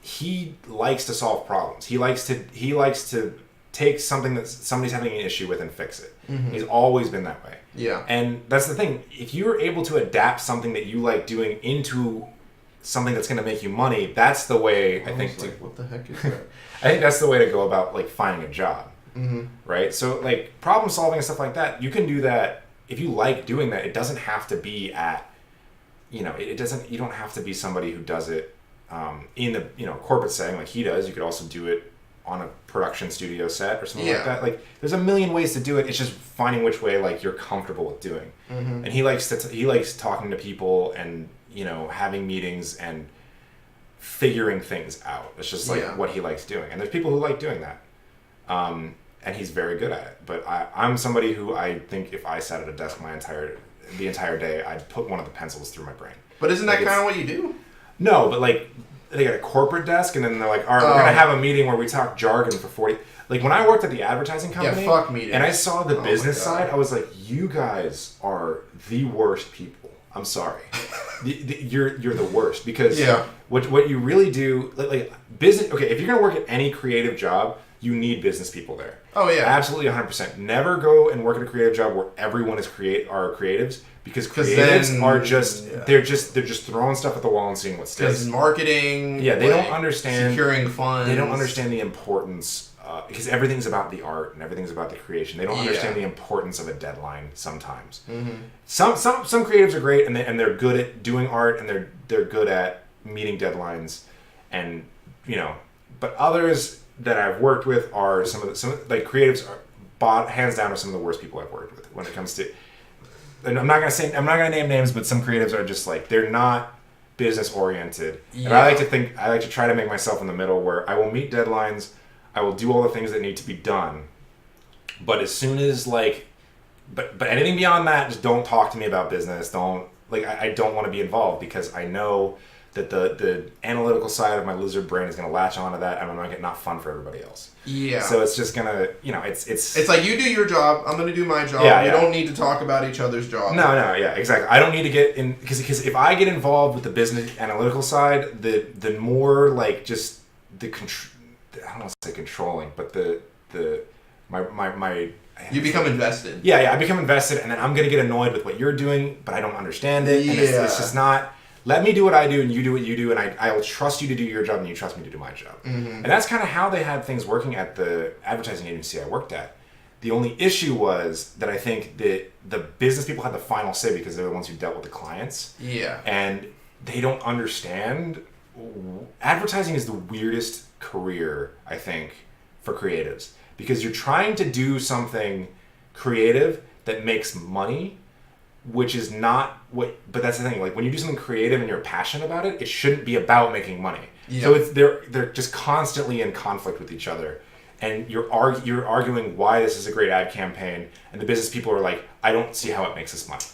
Speaker 1: he likes to solve problems. He likes to take something that somebody's having an issue with and fix it. Mm-hmm. He's always been that way.
Speaker 2: Yeah.
Speaker 1: And that's the thing. If you're able to adapt something that you like doing into something that's going to make you money, that's the way I think.
Speaker 2: What the heck is that?
Speaker 1: I think that's the way to go about like finding a job.
Speaker 2: Mm-hmm.
Speaker 1: Right. So like problem solving and stuff like that, you can do that if you like doing that. It doesn't have to be at, it doesn't. You don't have to be somebody who does it in the corporate setting like he does. You could also do it on a production studio set or something like that. Like there's a million ways to do it. It's just finding which way like you're comfortable with doing. Mm-hmm. And he likes talking to people and having meetings and figuring things out. It's just like what he likes doing. And there's people who like doing that. And he's very good at it. But I'm somebody who I think if I sat at a desk the entire day, I'd put one of the pencils through my brain.
Speaker 2: But isn't that kind of what you do?
Speaker 1: No, but like they got a corporate desk, and then they're like, all right, we're going to have a meeting where we talk jargon for 40... Like, when I worked at the advertising company...
Speaker 2: Yeah, fuck meetings.
Speaker 1: And I saw the business side, I was like, you guys are the worst people. I'm sorry. You're the worst. Because what you really do... Like business... Okay, if you're going to work at any creative job, you need business people there.
Speaker 2: Oh, yeah.
Speaker 1: Absolutely 100%. Never go and work at a creative job where everyone are creatives. Because creatives are just they're just throwing stuff at the wall and seeing what sticks.
Speaker 2: Because marketing,
Speaker 1: they don't understand
Speaker 2: securing funds.
Speaker 1: They don't understand the importance because everything's about the art and everything's about the creation. They don't understand the importance of a deadline sometimes. Mm-hmm. Some creatives are great and they're good at doing art and they're good at meeting deadlines, and but others that I've worked with are some like creatives hands down are some of the worst people I've worked with when it comes to. And I'm not gonna name names, but some creatives are just like they're not business oriented. Yeah. And I like to try to make myself in the middle where I will meet deadlines, I will do all the things that need to be done. But as soon as but anything beyond that, just don't talk to me about business. I don't want to be involved because I know that the analytical side of my lizard brain is going to latch onto that, and I'm going to get not fun for everybody else.
Speaker 2: Yeah.
Speaker 1: So it's just going to, it's
Speaker 2: like you do your job, I'm going to do my job. Yeah, we don't need to talk about each other's job.
Speaker 1: No, yeah, exactly. I don't need to get in, because if I get involved with the business analytical side, the more like just I don't want to say controlling, but my
Speaker 2: you become invested.
Speaker 1: Yeah, I become invested, and then I'm going to get annoyed with what you're doing, but I don't understand it. Yeah. And it's just not... Let me do what I do and you do what you do, and I will trust you to do your job and you trust me to do my job. Mm-hmm. And that's kind of how they had things working at the advertising agency I worked at. The only issue was that I think that the business people had the final say because they're the ones who dealt with the clients.
Speaker 2: Yeah.
Speaker 1: And they don't understand. Advertising is the weirdest career, I think, for creatives because you're trying to do something creative that makes money, which is not what. But that's the thing. Like when you do something creative and you're passionate about it, it shouldn't be about making money. Yeah. So they're just constantly in conflict with each other, and you're arguing why this is a great ad campaign, and the business people are like, I don't see how it makes us money.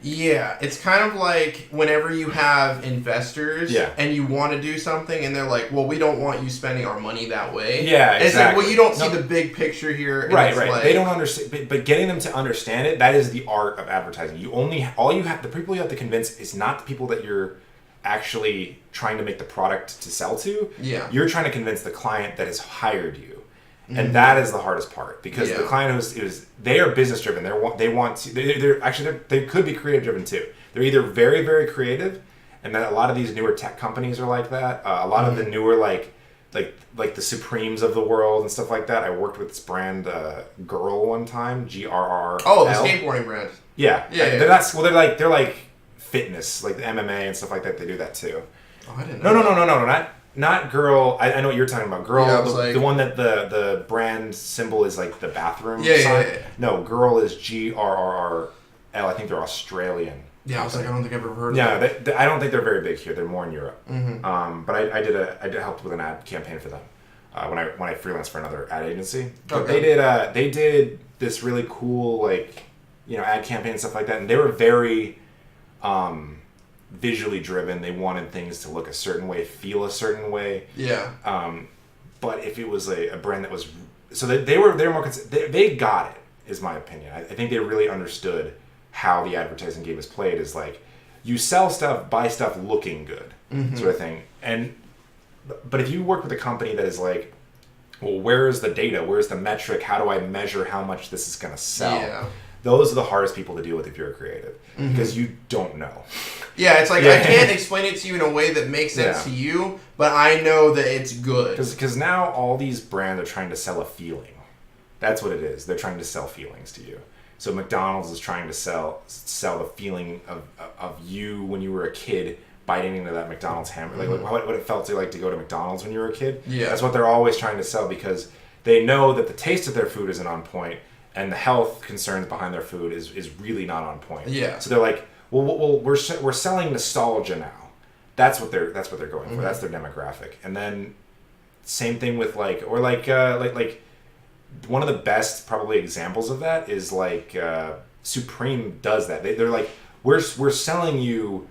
Speaker 2: Yeah, it's kind of like whenever you have investors and you want to do something and they're like, well, we don't want you spending our money that way.
Speaker 1: Yeah, exactly.
Speaker 2: It's like, well, you don't see the big picture here. And
Speaker 1: right.
Speaker 2: Like,
Speaker 1: they don't understand, but getting them to understand it, that is the art of advertising. The people you have to convince is not the people that you're actually trying to make the product to sell to.
Speaker 2: Yeah.
Speaker 1: You're trying to convince the client that has hired you. And that is the hardest part because the client they are business driven. They could be creative driven too. They're either very, very creative, and then a lot of these newer tech companies are like that. A lot of the newer like the Supremes of the world and stuff like that. I worked with this brand Girl one time, GRR.
Speaker 2: Oh, the skateboarding brand.
Speaker 1: Yeah. They're not. Well, they're like fitness, like the MMA and stuff like that. They do that too.
Speaker 2: Oh, I didn't know.
Speaker 1: No, not Girl. I know what you're talking about. Girl,
Speaker 2: yeah,
Speaker 1: the one that the brand symbol is like the bathroom sign.
Speaker 2: Yeah.
Speaker 1: No, Girl is GRRRL. I think they're Australian.
Speaker 2: Yeah, I was like, I don't think I've ever heard of them.
Speaker 1: Yeah, I don't think they're very big here. They're more in Europe.
Speaker 2: Mm-hmm.
Speaker 1: But I helped with an ad campaign for them when I freelanced for another ad agency. But
Speaker 2: okay.
Speaker 1: they did this really cool ad campaign and stuff like that, and they were very visually driven. They wanted things to look a certain way, feel a certain way.
Speaker 2: Yeah.
Speaker 1: But if it was a brand that was, so they were more they got it, is my opinion. I think they really understood how the advertising game is played. Is like you sell stuff, buy stuff looking good, sort of thing. But if you work with a company that is like, well, where's the data? Where's the metric? How do I measure how much this is going to sell?
Speaker 2: Yeah.
Speaker 1: Those are the hardest people to deal with if you're a creative because you don't know.
Speaker 2: Yeah, it's like I can't explain it to you in a way that makes sense to you, but I know that it's good.
Speaker 1: Because now all these brands are trying to sell a feeling. That's what it is. They're trying to sell feelings to you. So McDonald's is trying to sell the feeling of you when you were a kid biting into that McDonald's hamburger, like what it felt to go to McDonald's when you were a kid.
Speaker 2: Yeah,
Speaker 1: that's what they're always trying to sell because they know that the taste of their food isn't on point. And the health concerns behind their food is really not on point.
Speaker 2: Yeah.
Speaker 1: So they're like, well, we're selling nostalgia now. That's what they're going for. That's their demographic. And then same thing with like one of the best probably examples of that is like Supreme does that. They're like, we're selling you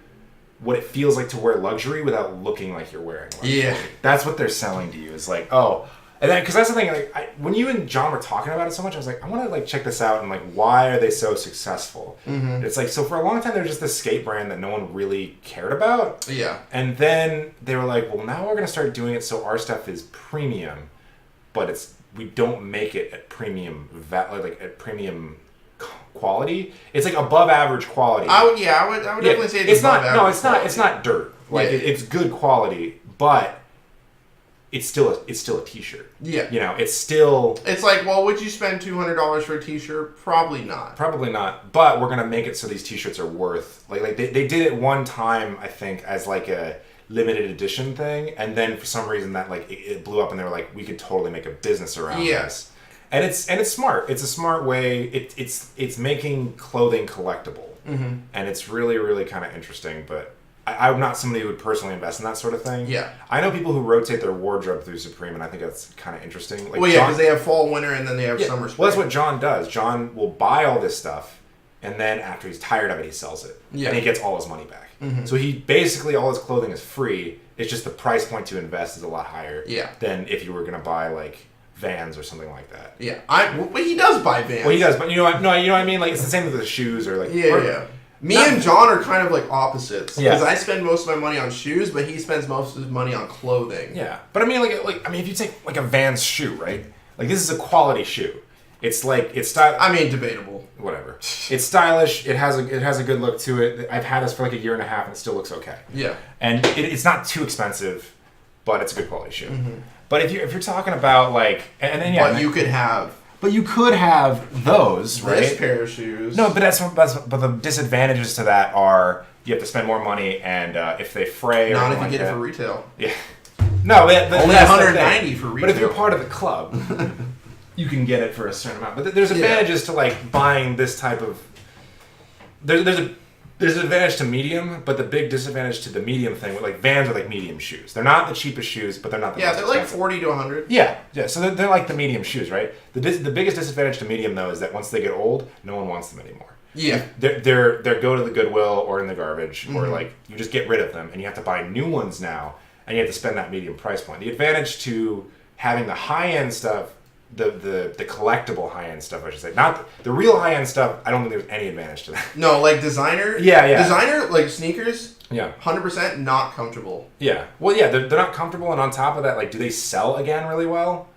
Speaker 1: what it feels like to wear luxury without looking like you're wearing luxury.
Speaker 2: Yeah. That's
Speaker 1: what they're selling to you. It's like, oh. And then, because that's the thing, like, when you and John were talking about it so much, I was like, I want to like check this out and like, why are they so successful? It's like, so for a long time, they're just this skate brand that no one really cared about.
Speaker 2: Yeah.
Speaker 1: And then they were like, well, now we're gonna start doing it so our stuff is premium, but we don't make it at premium at premium quality. It's like above average quality.
Speaker 2: I would definitely say it's above average.
Speaker 1: No, it's not. It's not dirt. Like it's good quality, but. It's still a t-shirt.
Speaker 2: Yeah.
Speaker 1: It's still...
Speaker 2: It's like, well, would you spend $200 for a t-shirt? Probably not.
Speaker 1: Probably not. But we're going to make it so these t-shirts are worth... Like they did it one time, I think, as like a limited edition thing. And then for some reason that like it blew up and they were like, we could totally make a business around this. And it's smart. It's a smart way. It's making clothing collectible. And it's really, really kind of interesting, but... I'm not somebody who would personally invest in that sort of thing.
Speaker 2: Yeah.
Speaker 1: I know people who rotate their wardrobe through Supreme, and I think that's kind of interesting. Like
Speaker 2: because they have fall, winter, and then they have summer, spring.
Speaker 1: Well, that's what John does. John will buy all this stuff, and then after he's tired of it, he sells it. Yeah. And he gets all his money back. So he basically, all his clothing is free. It's just the price point to invest is a lot higher than if you were going to buy, like, Vans or something like that.
Speaker 2: Yeah. But he does buy Vans.
Speaker 1: Well, he does, but you know what I mean? Like, it's the same with the shoes or, like...
Speaker 2: Me and John are kind of like opposites. Because I spend most of my money on shoes, but he spends most of his money on clothing.
Speaker 1: Yeah. But I mean, if you take like a Vans shoe, right? Like this is a quality shoe. It's like it's
Speaker 2: debatable.
Speaker 1: Whatever. It's stylish. It has a good look to it. I've had this for like a year and a half, and it still looks okay.
Speaker 2: Yeah.
Speaker 1: And it's not too expensive, but it's a good quality shoe. But if you're talking about like, and then
Speaker 2: but you could have.
Speaker 1: But you could have those, right?
Speaker 2: This pair of shoes.
Speaker 1: No, but but the disadvantages to that are you have to spend more money, and if they fray,
Speaker 2: not if you get it for retail.
Speaker 1: Yeah. No, but
Speaker 2: only 190 for retail.
Speaker 1: But if you're part of the club, you can get it for a certain amount. But there's advantages to like buying this type of. There's an advantage to medium, but the big disadvantage to the medium thing, like Vans are like medium shoes. They're not the cheapest shoes, but they're not the most
Speaker 2: they're
Speaker 1: expensive.
Speaker 2: like 40 to 100.
Speaker 1: Yeah. So they're like the medium shoes, right? The biggest disadvantage to medium though is that once they get old, no one wants them anymore.
Speaker 2: Yeah.
Speaker 1: They're go to the Goodwill or in the garbage, or like you just get rid of them, and you have to buy new ones now, and you have to spend that medium price point. The advantage to having the high end stuff. The collectible high end stuff, I should say, not the real high end stuff. I don't think there's any advantage to that.
Speaker 2: No, like designer.
Speaker 1: Yeah.
Speaker 2: Designer like sneakers.
Speaker 1: Yeah.
Speaker 2: 100% not comfortable.
Speaker 1: Yeah. Well, yeah, they're not comfortable, and on top of that, like, do they sell again really well?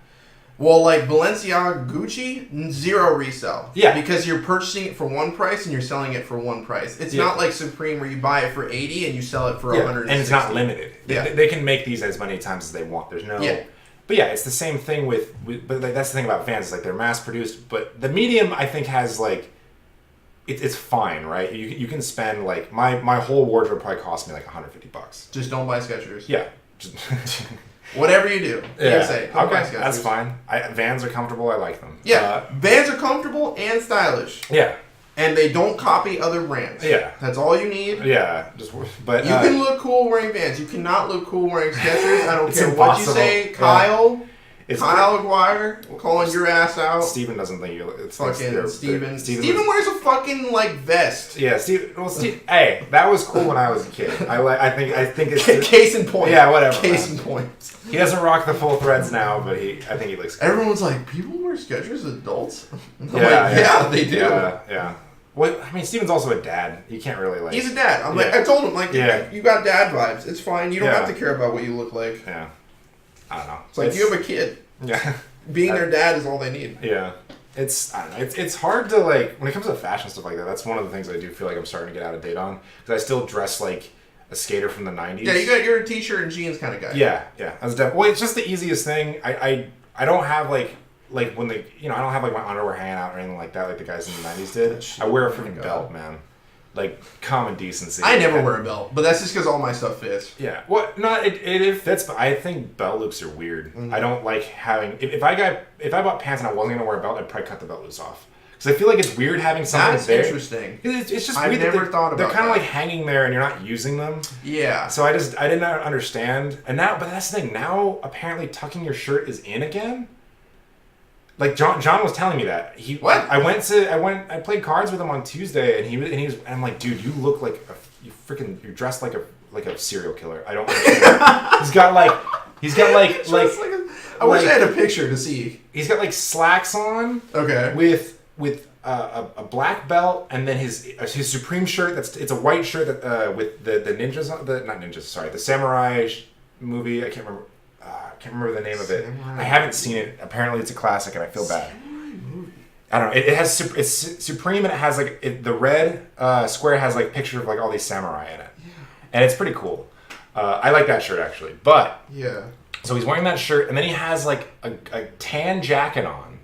Speaker 2: Well, like Balenciaga, Gucci, zero resell.
Speaker 1: Yeah.
Speaker 2: Because you're purchasing it for one price and you're selling it for one price. It's not like Supreme where you buy it for 80 and you sell it for 160.
Speaker 1: And it's not limited.
Speaker 2: Yeah.
Speaker 1: They can make these as many times as they want. There's no.
Speaker 2: Yeah.
Speaker 1: But yeah, it's the same thing with but like, that's the thing about Vans. Is like they're mass produced, but the medium I think has like. It's fine, right? You can spend like my whole wardrobe probably cost me like $150.
Speaker 2: Just don't buy Skechers.
Speaker 1: Yeah.
Speaker 2: Whatever you do.
Speaker 1: Yeah.
Speaker 2: Say,
Speaker 1: Okay, that's fine. Vans are comfortable. I like them.
Speaker 2: Yeah. Vans are comfortable and stylish.
Speaker 1: Yeah.
Speaker 2: And they don't copy other brands.
Speaker 1: Yeah.
Speaker 2: That's all you need.
Speaker 1: Yeah. But
Speaker 2: you can look cool wearing Vans. You cannot look cool wearing Skechers. I don't care
Speaker 1: impossible.
Speaker 2: what you say, Kyle.
Speaker 1: Yeah.
Speaker 2: Kyle Aguirre, calling your ass out.
Speaker 1: Steven doesn't think you. It's
Speaker 2: fucking Steven. Steven wears a fucking like vest.
Speaker 1: Yeah, Steve. Well, hey, that was cool when I was a kid. I think it's
Speaker 2: case in point.
Speaker 1: Yeah, whatever.
Speaker 2: Case in point.
Speaker 1: He doesn't rock the full threads now, but I think he looks. Cool.
Speaker 2: Everyone's like, people wear Skechers as adults.
Speaker 1: Yeah,
Speaker 2: they do.
Speaker 1: Yeah. Well, I mean, Steven's also a dad. You can't really like.
Speaker 2: He's a dad. I'm like, I told him like, you got dad vibes. It's fine. You don't have to care about what you look like.
Speaker 1: Yeah. I don't know.
Speaker 2: It's like you have a kid.
Speaker 1: Yeah.
Speaker 2: Being their dad is all they need.
Speaker 1: Yeah. I don't know. It's hard to like when it comes to fashion stuff like that. That's one of the things I do feel like I'm starting to get out of date on because I still dress like a skater from the 90s.
Speaker 2: Yeah, you're a t-shirt and jeans kind of guy.
Speaker 1: Yeah. Well, it's just the easiest thing. I don't have like when I don't have like my underwear hanging out or anything like that like the guys in the 90s did. I wear a freaking belt, man. Like common decency.
Speaker 2: I never wear a belt, but that's just because all my stuff fits.
Speaker 1: Yeah. It fits, but I think belt loops are weird. I don't like having. If I bought pants and I wasn't gonna wear a belt, I'd probably cut the belt loops off because I feel like it's weird having something
Speaker 2: That's
Speaker 1: there.
Speaker 2: Interesting.
Speaker 1: It's just
Speaker 2: I've
Speaker 1: weird.
Speaker 2: Never thought about.
Speaker 1: They're kind of like hanging there and you're not using them.
Speaker 2: Yeah.
Speaker 1: So I did not understand, and now, but that's the thing. Now apparently tucking your shirt is in again. Like John was telling me that I played cards with him on Tuesday and I'm like, dude, you look like you're dressed like a serial killer. I don't understand. he's got like
Speaker 2: I wish I had a picture to see.
Speaker 1: He's got like slacks on.
Speaker 2: Okay.
Speaker 1: With a black belt and then his Supreme shirt it's a white shirt that with the ninjas not ninjas, sorry, the samurai movie. I can't remember the name of it. I haven't seen it. Apparently, it's a classic, and I feel bad. I don't know. It's Supreme, and it has like the red square has like pictures of like all these samurai in it, and it's pretty cool. I like that shirt actually. But so he's wearing that shirt, and then he has like a tan jacket on.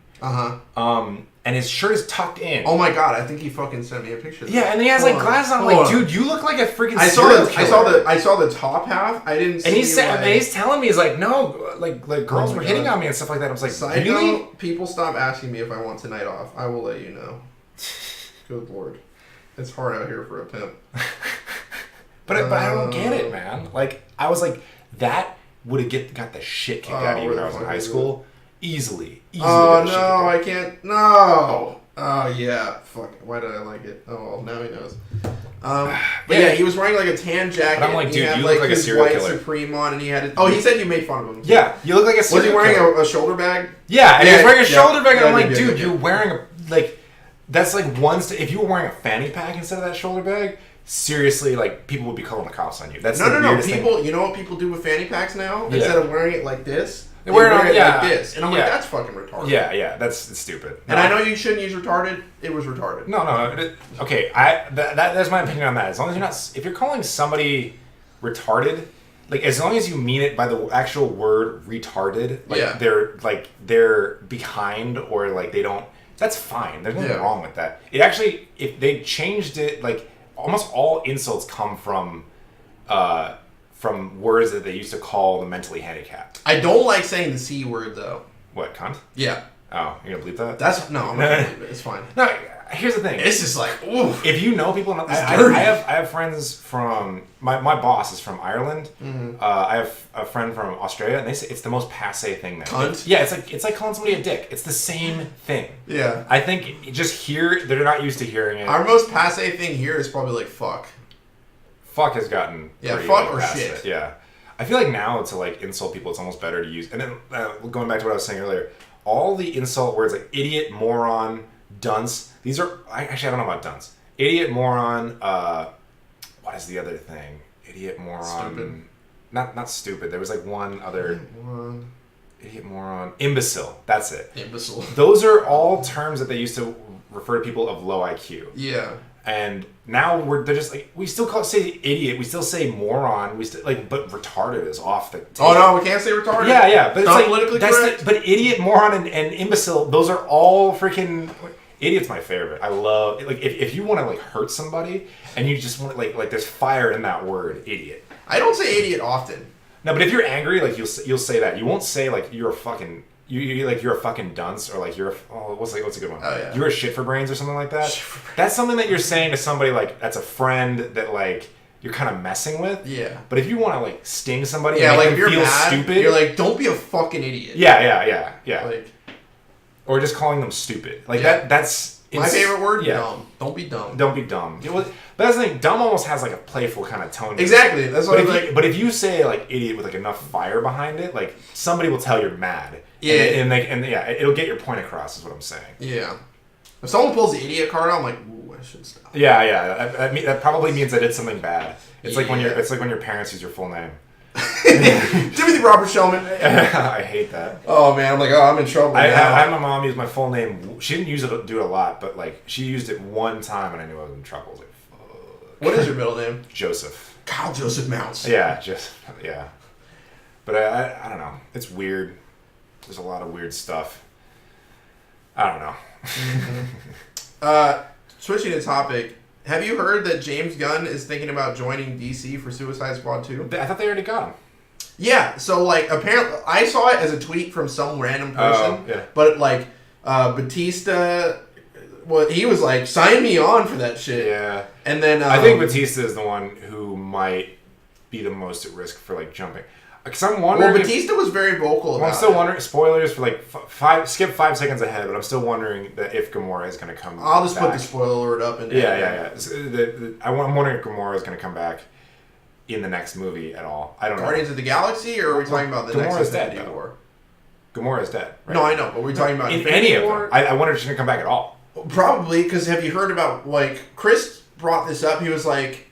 Speaker 1: And his shirt is tucked in.
Speaker 2: Oh my god! I think he fucking sent me a picture.
Speaker 1: Yeah, and then he has like glasses on. I'm like, dude, you look like a freaking serial killer.
Speaker 2: I saw the top half. I didn't.
Speaker 1: And he's telling me, he's like, no, like girls were hitting on me and stuff like that. I was like,
Speaker 2: Side note, people stop asking me if I want tonight off. I will let you know. Good lord, it's hard out here for a pimp.
Speaker 1: but I don't get it, man. Like I was like, that would have got the shit kicked out of you when I was in high school. Easily.
Speaker 2: Oh no, I can't. No. Oh yeah. Fuck. Why did I like it? Oh well, now he knows. But yeah, he was wearing like a tan jacket.
Speaker 1: But I'm like, dude, you look like a serial killer.
Speaker 2: White Supreme on, and he had it. Oh, he said you made fun of him.
Speaker 1: Yeah, you look like a serial killer.
Speaker 2: Was he wearing a shoulder bag?
Speaker 1: Yeah, and he was wearing a shoulder bag, and I'm like, dude, you're wearing that's like if you were wearing a fanny pack instead of that shoulder bag. Seriously, like people would be calling the cops on you. That's
Speaker 2: no. People, you know what people do with fanny packs now? Instead of wearing it like this.
Speaker 1: They wear it like
Speaker 2: this. And I'm like, that's fucking retarded.
Speaker 1: Yeah, that's stupid.
Speaker 2: And I know you shouldn't use retarded. It was retarded.
Speaker 1: No. Okay, that's my opinion on that. As long as you're not... If you're calling somebody retarded, like, as long as you mean it by the actual word retarded, they're behind or, like, they don't... That's fine. There's nothing wrong with that. It actually... If they changed it, like, almost all insults come from from words that they used to call the mentally handicapped.
Speaker 2: I don't like saying the C word though.
Speaker 1: What, cunt?
Speaker 2: Yeah.
Speaker 1: Oh, you're gonna bleep that?
Speaker 2: I'm not gonna bleep it. It's fine.
Speaker 1: No, here's the thing.
Speaker 2: It's just like, ooh.
Speaker 1: If you know people, I have friends from my boss is from Ireland. Mm-hmm. I have a friend from Australia, and they say it's the most passé thing. There,
Speaker 2: cunt.
Speaker 1: Yeah, it's like calling somebody a dick. It's the same thing.
Speaker 2: Yeah.
Speaker 1: I think just here they're not used to hearing it.
Speaker 2: Our most passé thing here is probably like fuck.
Speaker 1: Fuck has gotten
Speaker 2: fuck or shit.
Speaker 1: It. Yeah. I feel like now to like insult people, it's almost better to use. And then going back to what I was saying earlier, all the insult words like idiot, moron, dunce. These are I don't know about dunce. Idiot, moron. What is the other thing? Idiot, moron.
Speaker 2: Stupid.
Speaker 1: Not stupid. There was like one other. Idiot, moron, imbecile. That's it.
Speaker 2: Imbecile.
Speaker 1: Those are all terms that they used to refer to people of low IQ.
Speaker 2: Yeah.
Speaker 1: And now they're just like, we still say idiot, we still say moron, we still like, but retarded is off the table.
Speaker 2: Oh no, we can't say retarded.
Speaker 1: Yeah, but it's
Speaker 2: not
Speaker 1: like
Speaker 2: politically correct.
Speaker 1: But idiot, moron, and imbecile, those are all freaking. Idiot's my favorite. I love like if you want to like hurt somebody and you just want like there's fire in that word, idiot.
Speaker 2: I don't say idiot often.
Speaker 1: No, but if you're angry, like you'll say that. You won't say like you're a fucking. You're a fucking dunce, or like you're what's a good one?
Speaker 2: Oh, yeah.
Speaker 1: You're a shit for brains or something like that. That's something that you're saying to somebody like that's a friend that like you're kind of messing with.
Speaker 2: Yeah.
Speaker 1: But if you want to like sting somebody,
Speaker 2: yeah,
Speaker 1: and
Speaker 2: like
Speaker 1: make
Speaker 2: if you're
Speaker 1: them feel
Speaker 2: mad,
Speaker 1: stupid,
Speaker 2: you're like, don't be a fucking idiot.
Speaker 1: Yeah.
Speaker 2: Like,
Speaker 1: or just calling them stupid. Like that's
Speaker 2: my favorite word.
Speaker 1: Yeah.
Speaker 2: Dumb. Don't be dumb.
Speaker 1: Don't be dumb. But that's the thing. Dumb almost has like a playful kind of tone.
Speaker 2: Exactly. That's what I'm like.
Speaker 1: But if you say like idiot with like enough fire behind it, like somebody will tell you're mad.
Speaker 2: Yeah.
Speaker 1: And it'll get your point across. Is what I'm saying.
Speaker 2: Yeah. If someone pulls the idiot card, I'm like, ooh, I should stop.
Speaker 1: Yeah. That probably means I did something bad. It's like when your parents use your full name.
Speaker 2: Timothy Robert Shellman.
Speaker 1: I hate that.
Speaker 2: Oh man, I'm like, I'm in trouble.
Speaker 1: I had my mom use my full name. She didn't do it a lot, but like she used it one time, and I knew I was in trouble. I was like, fuck.
Speaker 2: What is your middle name?
Speaker 1: Joseph.
Speaker 2: Kyle Joseph Mounce.
Speaker 1: Yeah. But I don't know. It's weird. There's a lot of weird stuff. I don't know.
Speaker 2: Mm-hmm. Switching to topic. Have you heard that James Gunn is thinking about joining DC for Suicide Squad 2?
Speaker 1: I thought they already got him.
Speaker 2: Yeah, so like apparently I saw it as a tweet from some random person.
Speaker 1: Yeah.
Speaker 2: But like Batista, he was like, sign me on for that shit.
Speaker 1: Yeah.
Speaker 2: And then
Speaker 1: I think Batista is the one who might be the most at risk for like jumping. Because I'm wondering.
Speaker 2: Well, Batista was very vocal about it.
Speaker 1: I'm still wondering. Spoilers for like skip 5 seconds ahead, but I'm still wondering that if Gamora is going to come.
Speaker 2: I'll just
Speaker 1: back.
Speaker 2: put the spoiler alert up. And
Speaker 1: Yeah. I'm wondering if Gamora is going to come back in the next movie at all. I don't know.
Speaker 2: Guardians of the Galaxy, or are we talking about the
Speaker 1: Gamora's
Speaker 2: next
Speaker 1: dead,
Speaker 2: War?
Speaker 1: Gamora's dead. Right?
Speaker 2: No, I know, but we're talking about
Speaker 1: in
Speaker 2: Infinity
Speaker 1: any of
Speaker 2: War?
Speaker 1: them. I wonder if she's going to come back at all.
Speaker 2: Probably, because have you heard about like Chris brought this up? He was like,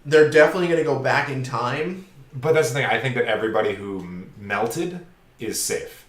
Speaker 2: they're definitely going to go back in time.
Speaker 1: But that's the thing. I think that everybody who melted is safe,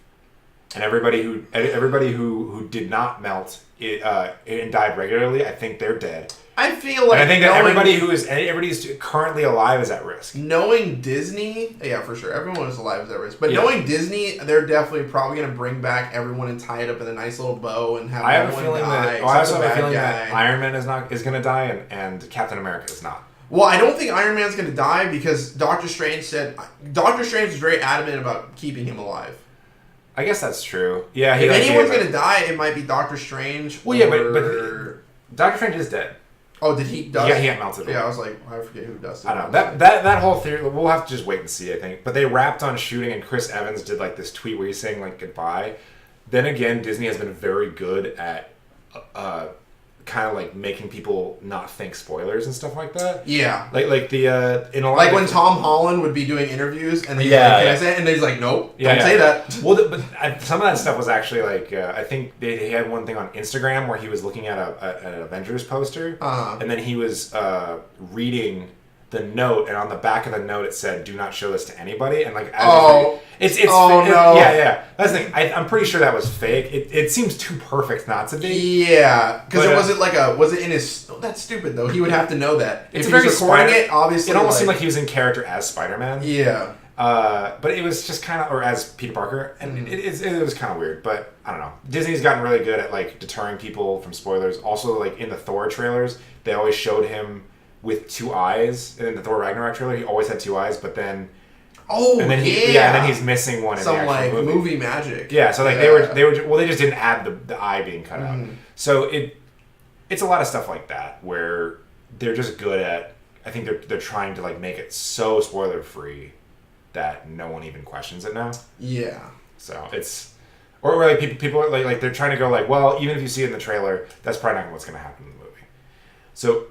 Speaker 1: and everybody who did not melt and died regularly, I think they're dead.
Speaker 2: I feel like,
Speaker 1: and I think that everybody's currently alive is at risk.
Speaker 2: Knowing Disney, yeah, for sure, everyone is alive is at risk. But
Speaker 1: yeah.
Speaker 2: Knowing Disney, they're definitely probably going to bring back everyone and tie it up in a nice little bow and have.
Speaker 1: I have a feeling
Speaker 2: that
Speaker 1: Iron Man is going to die, and Captain America is not.
Speaker 2: Well, I don't think Iron Man's going to die because Doctor Strange was very adamant about keeping him alive.
Speaker 1: I guess that's true. Yeah.
Speaker 2: If anyone's going to die, it might be Doctor Strange.
Speaker 1: Well, yeah, but Doctor Strange is dead.
Speaker 2: Oh, did he dust?
Speaker 1: Yeah, he got melted.
Speaker 2: Yeah, I was like, I forget who dusted.
Speaker 1: I don't know. That whole theory, we'll have to just wait and see, I think. But they wrapped on shooting, and Chris Evans did like this tweet where he's saying like goodbye. Then again, Disney has been very good at kind of like making people not think spoilers and stuff like that.
Speaker 2: Yeah.
Speaker 1: Like the in a lot
Speaker 2: like when Tom Holland would be doing interviews and he's like, can I say it? And he's like, nope, don't say that.
Speaker 1: Well, but some of that stuff was actually like I think they had one thing on Instagram where he was looking at an Avengers poster, and then he was reading the note, and on the back of the note it said, "Do not show this to anybody." And like,
Speaker 2: no.
Speaker 1: Yeah. That's the thing. I'm pretty sure that was fake. It seems too perfect not to be.
Speaker 2: Yeah, because was it in his? Oh, that's stupid though. He would have to know that.
Speaker 1: It's
Speaker 2: if he was recording it, obviously.
Speaker 1: It almost seemed like he was in character as Spider-Man.
Speaker 2: Yeah.
Speaker 1: But it was just kind of, or as Peter Parker, and it was kind of weird. But I don't know. Disney's gotten really good at like deterring people from spoilers. Also, like in the Thor trailers, they always showed him with 2 eyes. In the Thor Ragnarok trailer, he always had 2 eyes, but then...
Speaker 2: and
Speaker 1: then he's missing one in the actual
Speaker 2: like
Speaker 1: movie.
Speaker 2: Movie magic.
Speaker 1: Yeah, so like they just didn't add the eye being cut out. So it's a lot of stuff like that where they're just good at. I think they're trying to like make it so spoiler free that no one even questions it now.
Speaker 2: Yeah.
Speaker 1: So it's or like people are like they're trying to go like, well, even if you see it in the trailer, that's probably not what's going to happen in the movie. So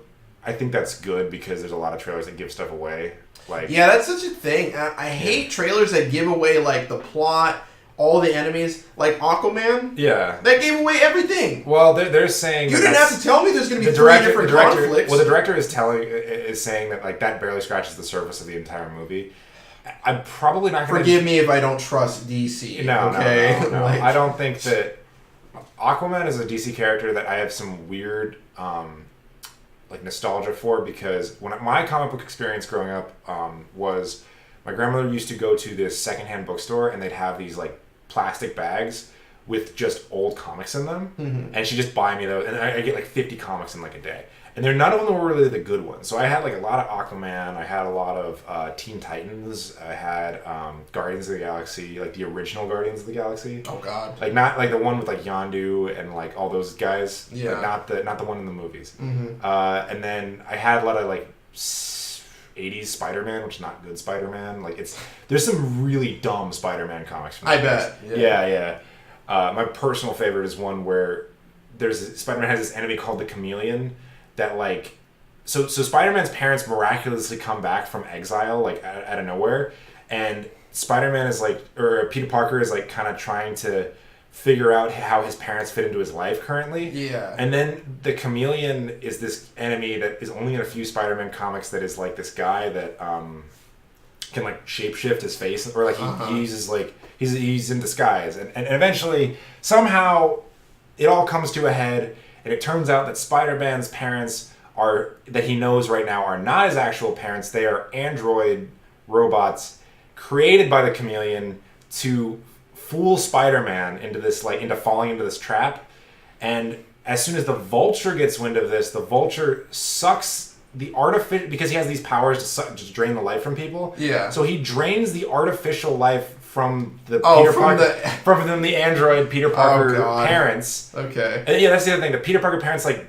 Speaker 1: I think that's good because there's a lot of trailers that give stuff away. Like,
Speaker 2: yeah, that's such a thing. I hate trailers that give away like the plot, all the enemies, like Aquaman.
Speaker 1: Yeah,
Speaker 2: that gave away everything.
Speaker 1: Well, they're saying
Speaker 2: you didn't have to tell me there's going to be 3 different conflicts.
Speaker 1: Well, the director is saying that like that barely scratches the surface of the entire movie. I'm probably not going to...
Speaker 2: Forgive me if I don't trust DC.
Speaker 1: No,
Speaker 2: okay?
Speaker 1: No. Like, I don't think that... Aquaman is a DC character that I have some weird like nostalgia for because when my comic book experience growing up was my grandmother used to go to this secondhand bookstore and they'd have these like plastic bags with just old comics in them, and she'd just buy me those, and I get like 50 comics in like a day. And none of them were really the good ones. So I had like a lot of Aquaman, I had a lot of Teen Titans, I had Guardians of the Galaxy, like the original Guardians of the Galaxy.
Speaker 2: Oh God!
Speaker 1: Like not like the one with like Yondu and like all those guys.
Speaker 2: Yeah.
Speaker 1: Like, not the one in the movies. And then I had a lot of like 80s Spider-Man, which is not good Spider-Man. Like there's some really dumb Spider-Man comics. From
Speaker 2: I bet.
Speaker 1: Yeah. My personal favorite is one where Spider-Man has this enemy called the Chameleon. That like, so Spider-Man's parents miraculously come back from exile like out of nowhere, and Spider-Man is like, or Peter Parker is like kind of trying to figure out how his parents fit into his life currently.
Speaker 2: Yeah. And
Speaker 1: then the Chameleon is this enemy that is only in a few Spider-Man comics that is like this guy that can like shapeshift his face, or like he uses like he's in disguise, and eventually somehow it all comes to a head. And it turns out that Spider-Man's parents that he knows right now are not his actual parents. They are android robots created by the Chameleon to fool Spider-Man into falling into this trap. And as soon as the Vulture gets wind of this, the Vulture sucks the artificial, because he has these powers to drain the life from people.
Speaker 2: Yeah.
Speaker 1: So he drains the artificial life from the from the android Peter Parker parents.
Speaker 2: Okay.
Speaker 1: And yeah, that's the other thing. The Peter Parker parents, like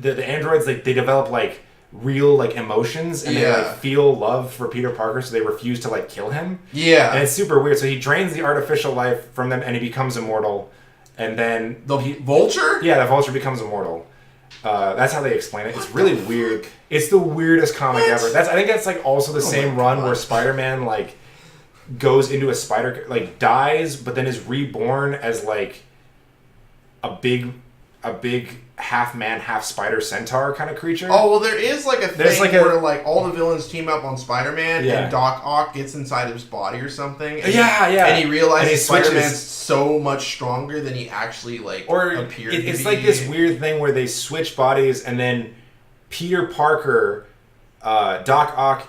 Speaker 1: the androids, like they develop like real like emotions and they like feel love for Peter Parker, so they refuse to like kill him.
Speaker 2: Yeah.
Speaker 1: And it's super weird. So he drains the artificial life from them and he becomes immortal. And then
Speaker 2: Vulture?
Speaker 1: Yeah, the Vulture becomes immortal. That's how they explain it. It's really weird. It's the weirdest comic ever. I think that's like also the same run where Spider-Man like goes into a spider, like dies, but then is reborn as like a big half man, half spider centaur kind of creature.
Speaker 2: Oh well, there is like a thing where like all the villains team up on Spider-Man, and Doc Ock gets inside his body or something. And and he realizes Spider-Man's so much stronger than he actually appeared.
Speaker 1: It's like this weird thing where they switch bodies, and then Peter Parker, Doc Ock.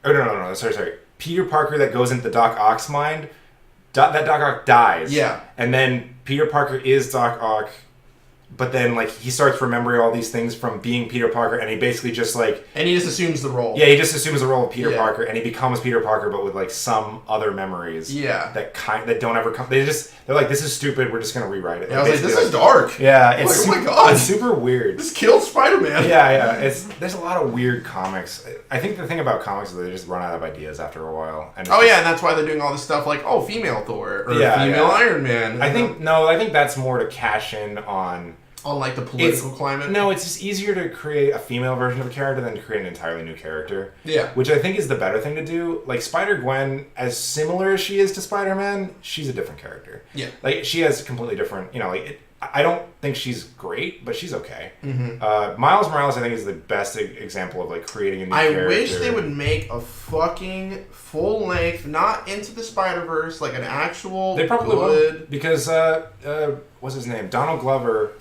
Speaker 1: Oh no! Sorry. Peter Parker that goes into Doc Ock's mind, that Doc Ock dies.
Speaker 2: Yeah.
Speaker 1: And then Peter Parker is Doc Ock, but then like he starts remembering all these things from being Peter Parker, and he basically just like...
Speaker 2: And he just assumes the role.
Speaker 1: Yeah, he just assumes the role of Peter Parker, and he becomes Peter Parker, but with like some other memories.
Speaker 2: Yeah.
Speaker 1: That don't ever come... They're like, this is stupid, we're just going to rewrite it.
Speaker 2: Yeah, I was like, this is dark.
Speaker 1: Yeah, it's
Speaker 2: oh my god.
Speaker 1: It's super weird.
Speaker 2: This killed Spider-Man.
Speaker 1: Yeah. There's a lot of weird comics. I think the thing about comics is they just run out of ideas after a while. And
Speaker 2: and that's why they're doing all this stuff like, female Thor, or female Iron Man.
Speaker 1: I think that's more to cash in on
Speaker 2: like the political climate.
Speaker 1: No, it's just easier to create a female version of a character than to create an entirely new character.
Speaker 2: Yeah.
Speaker 1: Which I think is the better thing to do. Like Spider-Gwen, as similar as she is to Spider-Man, she's a different character.
Speaker 2: Yeah.
Speaker 1: Like she has completely different, I don't think she's great, but she's okay.
Speaker 2: Mm-hmm.
Speaker 1: Miles Morales, I think, is the best example of like creating a new character.
Speaker 2: I wish they would make a fucking full length, not Into the Spider-Verse, like an actual.
Speaker 1: They probably would, because what's his name? Donald Glover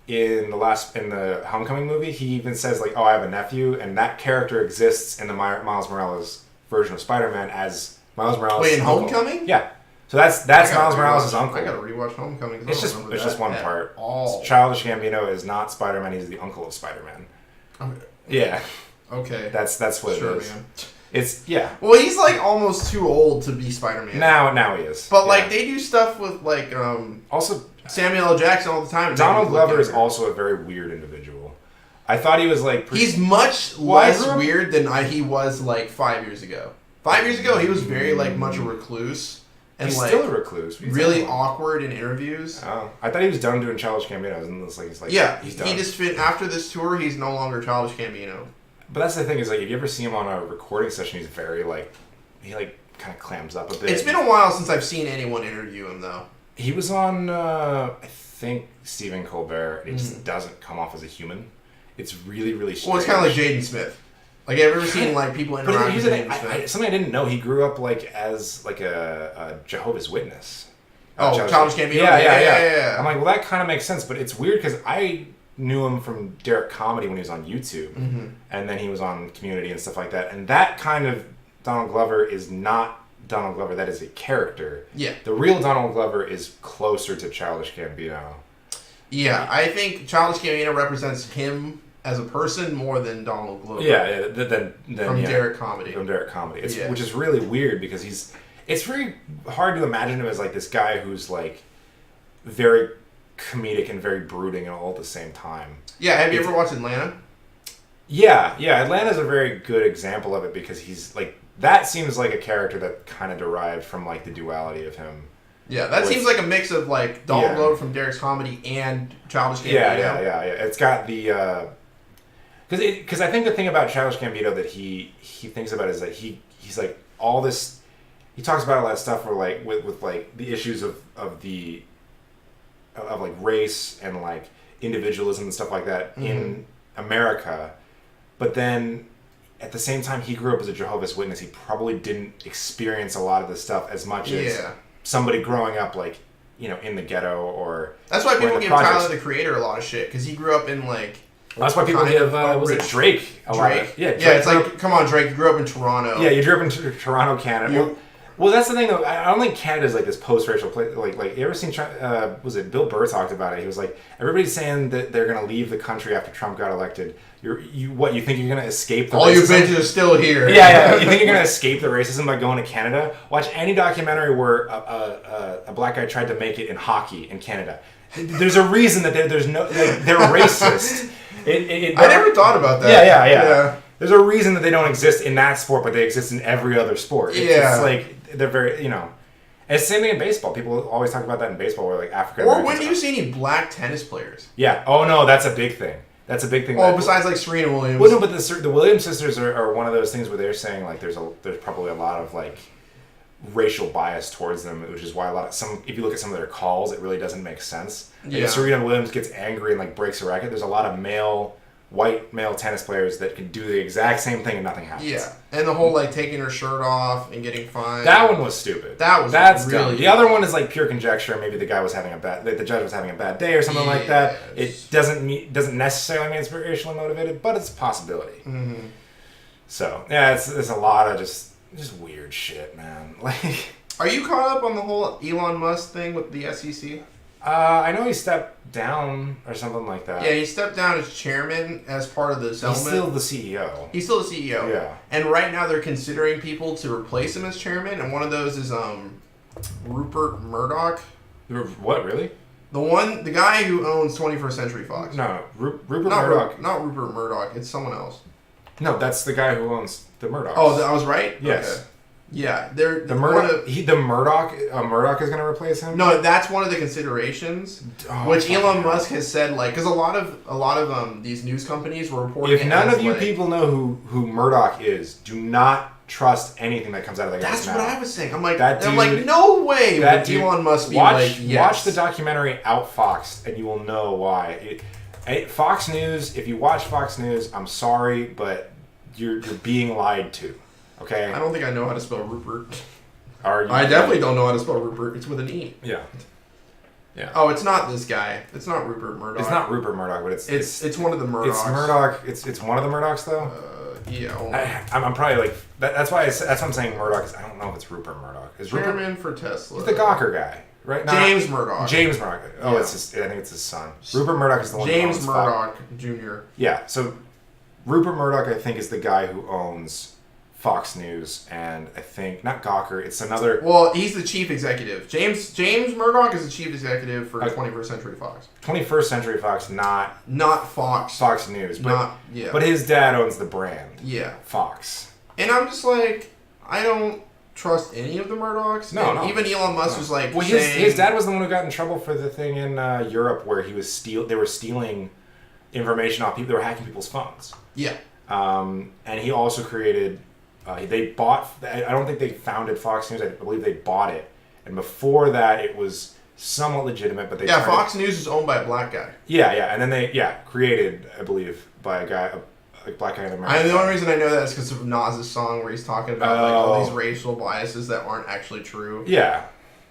Speaker 1: in the Homecoming movie, he even says like, I have a nephew, and that character exists in the Miles Morales version of Spider-Man as Miles Morales.
Speaker 2: Wait, in Homecoming?
Speaker 1: Yeah. So that's Miles Morales' uncle.
Speaker 2: I gotta rewatch Homecoming.
Speaker 1: It's just one part. Childish Gambino is not Spider-Man. He's the uncle of Spider-Man.
Speaker 2: Okay.
Speaker 1: Yeah.
Speaker 2: Okay.
Speaker 1: That's what it is. Man. It's
Speaker 2: Well, he's like almost too old to be Spider-Man.
Speaker 1: Now he is.
Speaker 2: But like they do stuff with like
Speaker 1: also
Speaker 2: Samuel L. Jackson all the time.
Speaker 1: Donald Glover is also a very weird individual. I thought he was like
Speaker 2: he's much less weird than he was like 5 years ago. 5 years ago, he was very like much a recluse. And
Speaker 1: he's
Speaker 2: like,
Speaker 1: still a recluse.
Speaker 2: Really awkward in interviews.
Speaker 1: Oh, I thought he was done doing Childish Gambino. And he's like
Speaker 2: he's done. He just after this tour, he's no longer Childish Gambino.
Speaker 1: But that's the thing is like if you ever see him on a recording session, he's very like he like kind of clams up a bit.
Speaker 2: It's been a while since I've seen anyone interview him though.
Speaker 1: He was on I think Stephen Colbert, and he just doesn't come off as a human. It's really strange.
Speaker 2: Well, it's kind of like Jaden Smith. Like, have you ever seen like people interact with Jaden Smith?
Speaker 1: Something I didn't know. He grew up like as like a Jehovah's Witness.
Speaker 2: Childish Gambino.
Speaker 1: Yeah. I'm like, well, that kind of makes sense, but it's weird because I knew him from Derek Comedy when he was on YouTube, and then he was on Community and stuff like that. And that kind of Donald Glover is not Donald Glover. That is a character.
Speaker 2: Yeah.
Speaker 1: The real Donald Glover is closer to Childish Gambino.
Speaker 2: Yeah, I think Childish Gambino represents him as a person more than Donald Glover.
Speaker 1: Yeah, than
Speaker 2: from Derek Comedy.
Speaker 1: From Derek Comedy. Which is really weird because it's very hard to imagine him as like this guy who's like very comedic and very brooding all at the same time.
Speaker 2: Yeah, have you ever watched Atlanta?
Speaker 1: Yeah, Atlanta's a very good example of it because he's like that seems like a character that kind of derived from like the duality of him.
Speaker 2: Yeah, that seems like a mix of like Donald Glover from Derek's Comedy and Childish Gambino.
Speaker 1: Yeah. It's got the because I think the thing about Childish Gambino that he thinks about is that he's like all this. He talks about a lot of stuff where like with like the issues of like race and like individualism and stuff like that in America, but then at the same time he grew up as a Jehovah's Witness. He probably didn't experience a lot of this stuff as much as somebody growing up like in the ghetto or.
Speaker 2: That's why people give Tyler the Creator a lot of shit because he grew up in like.
Speaker 1: That's why people give was it Drake a lot.
Speaker 2: Yeah, it's like come on Drake, you grew up in Toronto.
Speaker 1: Yeah, you grew up in Toronto, Canada. Well, that's the thing though. I don't think Canada's like this post-racial place. Like you ever seen? Was it Bill Burr talked about it? He was like, everybody's saying that they're gonna leave the country after Trump got elected. You think you're gonna escape the racism?
Speaker 2: You bitches are still here.
Speaker 1: Yeah. You think you're gonna escape the racism by going to Canada? Watch any documentary where a black guy tried to make it in hockey in Canada. There's a reason that there's no they're racist.
Speaker 2: I never thought about that.
Speaker 1: Yeah. There's a reason that they don't exist in that sport, but they exist in every other sport. It's like they're very, And it's the same thing in baseball. People always talk about that in baseball, where like African Americans.
Speaker 2: Or when do you see any black tennis players?
Speaker 1: Yeah. Oh no, that's a big thing.
Speaker 2: Besides like Serena Williams.
Speaker 1: Well, no, but the Williams sisters are one of those things where they're saying like there's probably a lot of like racial bias towards them, which is why if you look at some of their calls, it really doesn't make sense. Like if Serena Williams gets angry and like breaks a racket, there's a lot of white male tennis players that can do the exact same thing and nothing happens.
Speaker 2: Yeah, and the whole like taking her shirt off and getting fined.
Speaker 1: That one was stupid.
Speaker 2: That's really
Speaker 1: dumb. The other one is like pure conjecture. Maybe the judge was having a bad day or something like that. It doesn't necessarily mean it's racially motivated, but it's a possibility. Mm-hmm. So yeah, it's a lot of just weird shit, man. Like,
Speaker 2: are you caught up on the whole Elon Musk thing with the SEC?
Speaker 1: I know he stepped down or something like that.
Speaker 2: Yeah, he stepped down as chairman as part of the settlement.
Speaker 1: He's still the CEO.
Speaker 2: Yeah. And right now they're considering people to replace him as chairman, and one of those is Rupert Murdoch.
Speaker 1: What, really?
Speaker 2: The guy who owns 21st Century Fox.
Speaker 1: No, Rupert Murdoch.
Speaker 2: Not Rupert Murdoch. It's someone else.
Speaker 1: No, that's the guy who owns the Murdochs.
Speaker 2: Oh, I was right?
Speaker 1: Yes.
Speaker 2: Okay. Yeah, they're
Speaker 1: Murdoch is going to replace him.
Speaker 2: No, that's one of the considerations, which Elon Musk has said. Like, because a lot of these news companies were reporting.
Speaker 1: If none of you people know who Murdoch is, do not trust anything that comes out of that guy's mouth.
Speaker 2: That's what I was saying. I'm like, no way would Elon Musk be like, yes.
Speaker 1: Watch the documentary Outfoxed, and you will know why. Fox News. If you watch Fox News, I'm sorry, but you're being lied to. Okay.
Speaker 2: I don't think I know how to spell Rupert.
Speaker 1: I
Speaker 2: definitely don't know how to spell Rupert. It's with an E.
Speaker 1: Yeah.
Speaker 2: Oh, it's not this guy. It's not Rupert Murdoch.
Speaker 1: It's not Rupert Murdoch, but
Speaker 2: it's one of the Murdochs.
Speaker 1: It's Murdoch. It's one of the Murdochs though.
Speaker 2: Yeah.
Speaker 1: I'm probably like that's why I'm saying Murdoch. I don't know if it's Rupert Murdoch. Is
Speaker 2: Chairman for Tesla.
Speaker 1: He's the Gawker guy, right?
Speaker 2: James Murdoch.
Speaker 1: James Murdoch. Oh, I think it's his son. Rupert Murdoch is the one.
Speaker 2: James Murdoch Jr.
Speaker 1: Yeah. So Rupert Murdoch, I think, is the guy who owns Fox News, and I think not Gawker. It's another.
Speaker 2: Well, he's the chief executive. James Murdoch is the chief executive for 21st Century Fox.
Speaker 1: 21st Century Fox, not
Speaker 2: Fox.
Speaker 1: Fox News, but But his dad owns the brand.
Speaker 2: Yeah,
Speaker 1: Fox.
Speaker 2: And I'm just like, I don't trust any of the Murdochs. No. Even Elon Musk was like,
Speaker 1: his dad was the one who got in trouble for the thing in Europe where they were stealing information off people. They were hacking people's phones.
Speaker 2: Yeah.
Speaker 1: And he also created. They bought. I don't think they founded Fox News. I believe they bought it, and before that, it was somewhat legitimate. But
Speaker 2: Fox News is owned by a black guy.
Speaker 1: Yeah, and then they created, I believe, by a guy, a black guy in America.
Speaker 2: The only reason I know that is because of Nas's song where he's talking about like all these racial biases that aren't actually true.
Speaker 1: Yeah,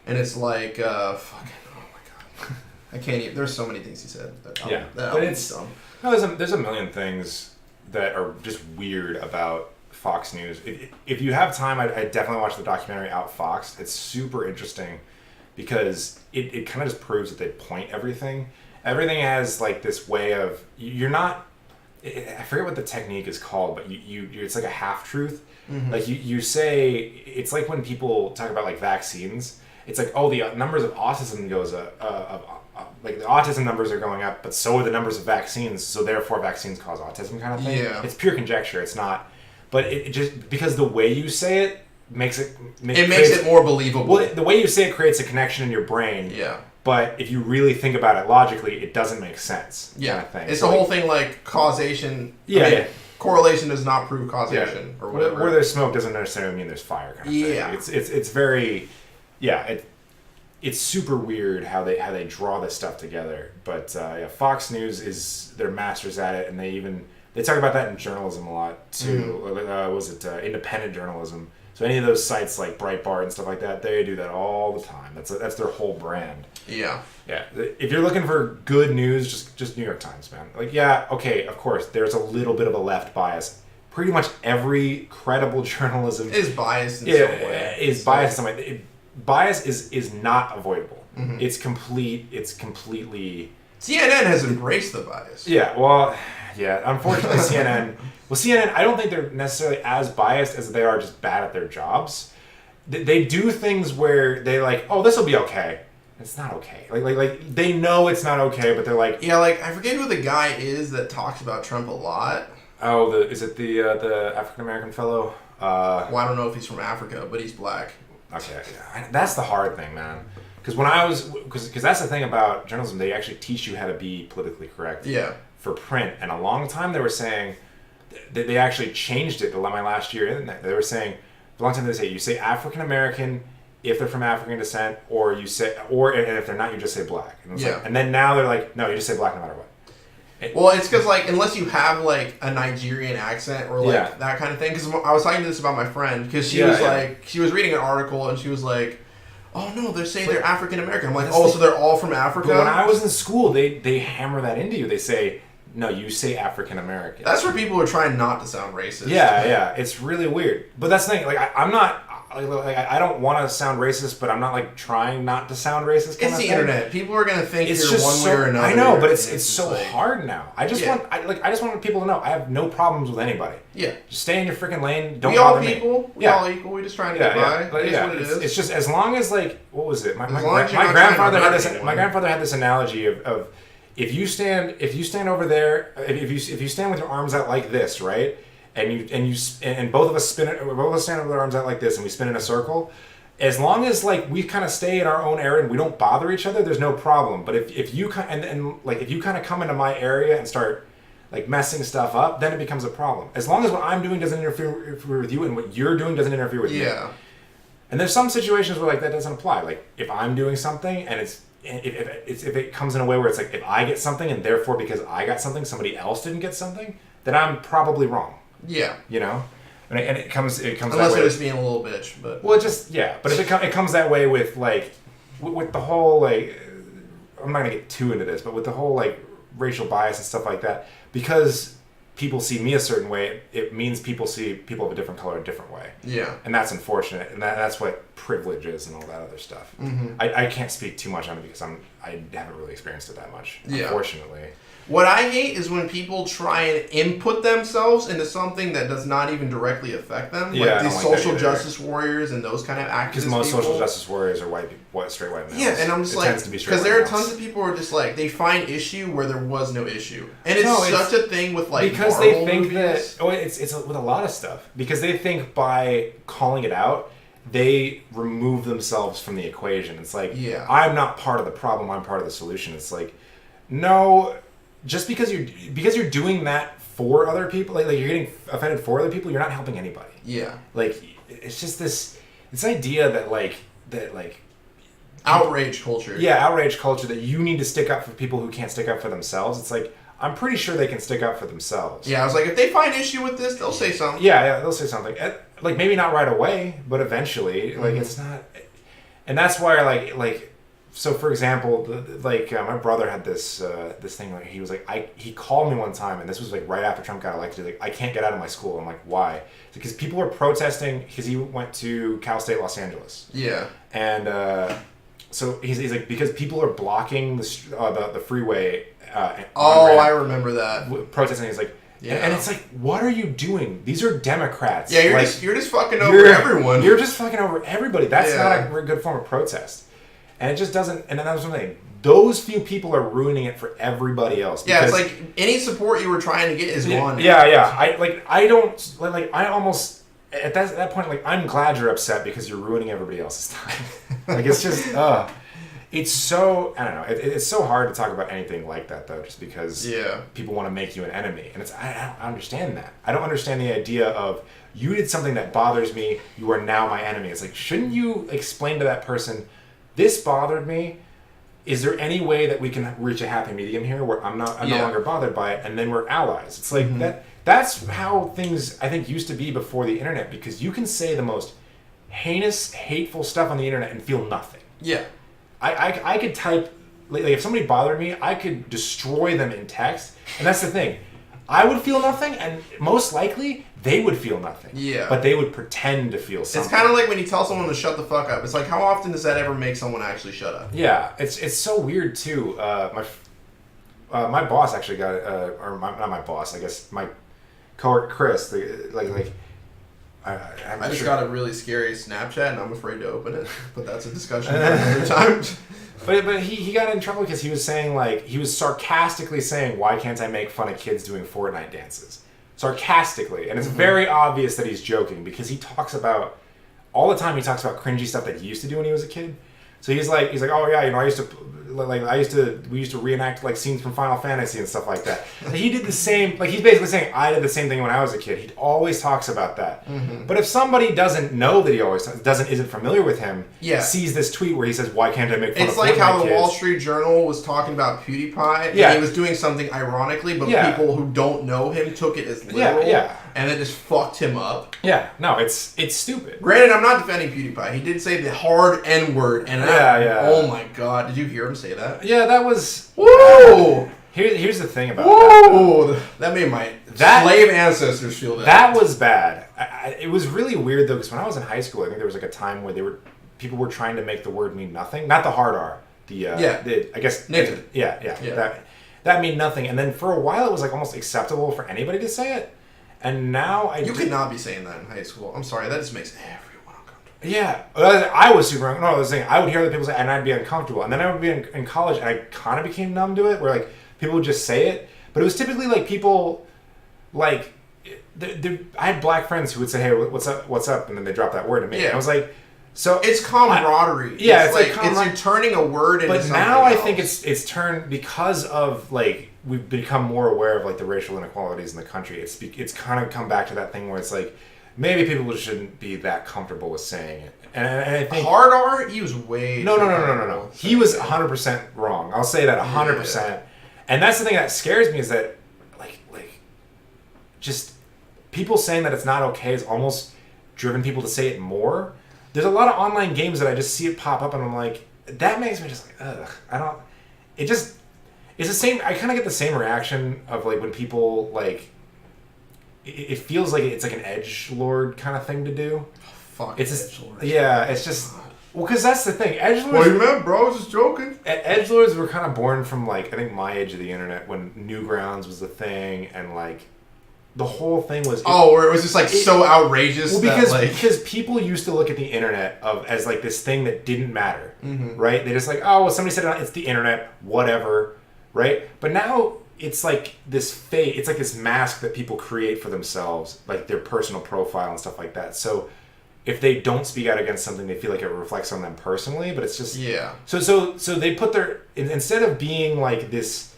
Speaker 2: and it's like, oh my god, I can't even. There's so many things he said.
Speaker 1: But it's dumb. No, there's a million things that are just weird about Fox News. If you have time, I'd definitely watch the documentary Outfoxed. It's super interesting because it kind of just proves that they point everything. Everything has like this way of you're not. I forget what the technique is called, but you it's like a half truth. Mm-hmm. Like you say, it's like when people talk about like vaccines. It's like, oh, the numbers of autism goes like the autism numbers are going up, but so are the numbers of vaccines. So therefore, vaccines cause autism, kind of thing.
Speaker 2: Yeah.
Speaker 1: It's pure conjecture. It's not. But it just because the way you say it makes it
Speaker 2: more believable.
Speaker 1: Well, the way you say it creates a connection in your brain.
Speaker 2: Yeah.
Speaker 1: But if you really think about it logically, it doesn't make sense.
Speaker 2: Yeah.
Speaker 1: Kind of thing.
Speaker 2: It's the whole thing like causation.
Speaker 1: Yeah.
Speaker 2: Correlation does not prove causation or whatever.
Speaker 1: Where there's smoke doesn't necessarily mean there's fire. Kind of thing. It's very. Yeah. It's super weird how they draw this stuff together. But Fox News they're masters at it, and they talk about that in journalism a lot too. Mm-hmm. Independent journalism? So any of those sites like Breitbart and stuff like that, they do that all the time. That's their whole brand.
Speaker 2: Yeah.
Speaker 1: Yeah. If you're looking for good news, just New York Times, man. Like, yeah, okay, of course, there's a little bit of a left bias. Pretty much every credible journalism
Speaker 2: is biased in some way.
Speaker 1: Is biased in some way. Bias is not avoidable. Mm-hmm. It's completely.
Speaker 2: CNN has embraced the bias.
Speaker 1: Yeah. Well. Yeah. Unfortunately, CNN. Well, CNN. I don't think they're necessarily as biased as they are just bad at their jobs. They do things where they like, oh, this will be okay. It's not okay. Like they know it's not okay, but they're like,
Speaker 2: yeah. Like I forget who the guy is that talks about Trump a lot.
Speaker 1: Oh, is it the African American fellow?
Speaker 2: Well, I don't know if he's from Africa, but he's black.
Speaker 1: Okay, yeah. That's the hard thing, man. Because because that's the thing about journalism, they actually teach you how to be politically correct.
Speaker 2: Yeah.
Speaker 1: For print, and a long time they were saying they actually changed it. My last year in that they were saying for a long time you say African American if they're from African descent, or you say and if they're not, you just say black. And and then now they're like, no, you just say black no matter what.
Speaker 2: Well, it's because like unless you have like a Nigerian accent or like that kind of thing. Because I was talking to this about my friend because she was like she was reading an article and she was like, oh no, they're saying they're African American. I'm like, oh, so they're all from Africa.
Speaker 1: But when I was in school, they hammer that into you. They say, no, you say African American.
Speaker 2: That's where people are trying not to sound racist.
Speaker 1: Yeah, it's really weird. But that's the thing. Like I'm not. Like I don't want to sound racist, but I'm not like trying not to sound racist.
Speaker 2: It's the internet. People are gonna think you're one way or another.
Speaker 1: I know, but it's so hard now. I just want people to know I have no problems with anybody.
Speaker 2: Yeah,
Speaker 1: just stay in your freaking lane. Don't bother me.
Speaker 2: We all equal. We just trying to get by. But
Speaker 1: yeah, what it is. It's just as long as like what was it? My grandfather had this. My grandfather had this analogy of if you stand over there, if you stand with your arms out like this, right? And both of us stand with our arms out like this, and we spin in a circle. As long as like we kind of stay in our own area and we don't bother each other, there's no problem. But if you kind of come into my area and start like messing stuff up, then it becomes a problem. As long as what I'm doing doesn't interfere with you, and what you're doing doesn't interfere with me.
Speaker 2: Yeah.
Speaker 1: And there's some situations where like that doesn't apply. Like if I'm doing something and if it comes in a way where it's like if I get something and therefore because I got something somebody else didn't get something, then I'm probably wrong.
Speaker 2: Yeah,
Speaker 1: you know, and it comes
Speaker 2: unless
Speaker 1: that way.
Speaker 2: They're just being a little bitch, but
Speaker 1: well, but if it comes that way with like with the whole like I'm not gonna get too into this, but with the whole like racial bias and stuff like that, because people see me a certain way, it means people see people of a different color a different way.
Speaker 2: Yeah,
Speaker 1: and that's unfortunate, and that's what privilege is and all that other stuff.
Speaker 2: Mm-hmm.
Speaker 1: I can't speak too much on it because I haven't really experienced it that much, unfortunately.
Speaker 2: What I hate is when people try and input themselves into something that does not even directly affect them.
Speaker 1: Yeah,
Speaker 2: like these social justice warriors and those kind of activists.
Speaker 1: Because most social justice warriors are straight white males.
Speaker 2: Yeah, and I'm just like, because there are tons of people who are just like, they find issue where there was no issue. And it's such a thing with like
Speaker 1: because
Speaker 2: Marvel
Speaker 1: they think
Speaker 2: movies.
Speaker 1: that it's with a lot of stuff. Because they think by calling it out, they remove themselves from the equation. It's like, I'm not part of the problem, I'm part of the solution. It's like, no, just because you're doing that for other people, like you're getting offended for other people, you're not helping anybody.
Speaker 2: Yeah.
Speaker 1: Like, it's just this idea that
Speaker 2: outrage culture.
Speaker 1: Yeah, outrage culture, that you need to stick up for people who can't stick up for themselves. It's like, I'm pretty sure they can stick up for themselves.
Speaker 2: Yeah, I was like, if they find issue with this, they'll say something.
Speaker 1: Yeah, they'll say something. Like, maybe not right away, but eventually. Like, it's not... And that's why, like... So, for example, my brother had this thing, like, he was like... He called me one time, and this was, like, right after Trump got elected. Like, I can't get out of my school. I'm like, why? Because people are protesting, because he went to Cal State Los Angeles.
Speaker 2: Yeah.
Speaker 1: And, so he's like, because people are blocking the freeway...
Speaker 2: I remember that.
Speaker 1: Protesting. He's like... Yeah. And it's like, what are you doing? These are Democrats.
Speaker 2: Yeah, you're just fucking over everyone.
Speaker 1: You're just fucking over everybody. That's not a good form of protest. And it just doesn't... And then that was something. Those few people are ruining it for everybody else.
Speaker 2: Yeah, it's like, any support you were trying to get is gone.
Speaker 1: Yeah. I almost... At that point, like, I'm glad you're upset because you're ruining everybody else's time. Like, it's just... It's so... I don't know. It's so hard to talk about anything like that, though, just because people want to make you an enemy. And I don't understand that. I don't understand the idea of, you did something that bothers me, you are now my enemy. It's like, shouldn't you explain to that person, this bothered me, is there any way that we can reach a happy medium here where I'm no longer bothered by it, and then we're allies? It's like, that's how things, I think, used to be before the internet, because you can say the most heinous, hateful stuff on the internet and feel nothing.
Speaker 2: Yeah.
Speaker 1: I could type, like, if somebody bothered me, I could destroy them in text. And that's the thing. I would feel nothing, and most likely, they would feel nothing.
Speaker 2: Yeah.
Speaker 1: But they would pretend to feel something.
Speaker 2: It's kind of like when you tell someone to shut the fuck up. It's like, how often does that ever make someone actually shut up?
Speaker 1: Yeah. It's so weird, too. My boss actually got, not my boss, I guess, my coworker, Chris,
Speaker 2: I just got a really scary Snapchat, and I'm afraid to open it. But that's a discussion for another time.
Speaker 1: But he got in trouble because he was saying, like, he was sarcastically saying, why can't I make fun of kids doing Fortnite dances? Sarcastically. And it's very obvious that he's joking, because he talks about, all the time he talks about cringy stuff that he used to do when he was a kid. So he's like, oh yeah, we used to reenact, like, scenes from Final Fantasy and stuff like that. And he did the same, like, he's basically saying, I did the same thing when I was a kid. He always talks about that. But if somebody doesn't know that he always isn't familiar with him, sees this tweet where he says, why can't I make fun of Fortnite kids?
Speaker 2: It's like how the Wall Street Journal was talking about PewDiePie, and he was doing something ironically, but people who don't know him took it as literal, and it just fucked him up.
Speaker 1: Yeah, no, it's stupid.
Speaker 2: Granted, I'm not defending PewDiePie. He did say the hard N-word, and oh my god, did you hear him say that?
Speaker 1: Yeah, that was...
Speaker 2: Whoa!
Speaker 1: Here's the thing about that.
Speaker 2: That made my slave ancestors feel that.
Speaker 1: That was bad. It was really weird, though, because when I was in high school, I think there was like a time where people were trying to make the word mean nothing. Not the hard R. I guess...
Speaker 2: Nigga.
Speaker 1: Yeah. That mean nothing. And then for a while, it was like almost acceptable for anybody to say it. And now
Speaker 2: You could not be saying that in high school. I'm sorry, that just makes everyone uncomfortable.
Speaker 1: Yeah. I was super uncomfortable. No, I was saying, I would hear other people say it, and I'd be uncomfortable. And then I would be in college, and I kind of became numb to it, where, like, people would just say it. But it was typically, like, people, like... I had black friends who would say, hey, what's up? And then they drop that word to me. Yeah. And I was like... So
Speaker 2: it's camaraderie.
Speaker 1: It's
Speaker 2: like you're turning a word into something else.
Speaker 1: But now I think it's turned, because of, like, we've become more aware of, like, the racial inequalities in the country. It's kind of come back to that thing where it's like, maybe people shouldn't be that comfortable with saying it. And I think
Speaker 2: hard R, he was way
Speaker 1: no. He was 100% wrong. I'll say that 100%. Yeah. And that's the thing that scares me, is that like just people saying that it's not okay has almost driven people to say it more. There's a lot of online games that I just see it pop up, and I'm like, that makes me just like, ugh. It's the same. I kind of get the same reaction of, like, when people, like, it feels like it's like an edgelord kind of thing to do.
Speaker 2: Fuck
Speaker 1: it's just, yeah, it's just, Well, because that's the thing. Edgelords.
Speaker 2: What do you meant, bro? I was just joking.
Speaker 1: Edgelords were kind of born from like I think my age of the internet when Newgrounds was the thing, and like the whole thing was.
Speaker 2: Where it was just like so outrageous.
Speaker 1: Well, because people used to look at the internet as like this thing that didn't matter, right? They just like, oh, well, somebody said it's the internet, whatever, right? But now it's like this fake. It's like this mask that people create for themselves, like their personal profile and stuff like that. So if they don't speak out against something, they feel like it reflects on them personally. But it's just So they put their instead of being like this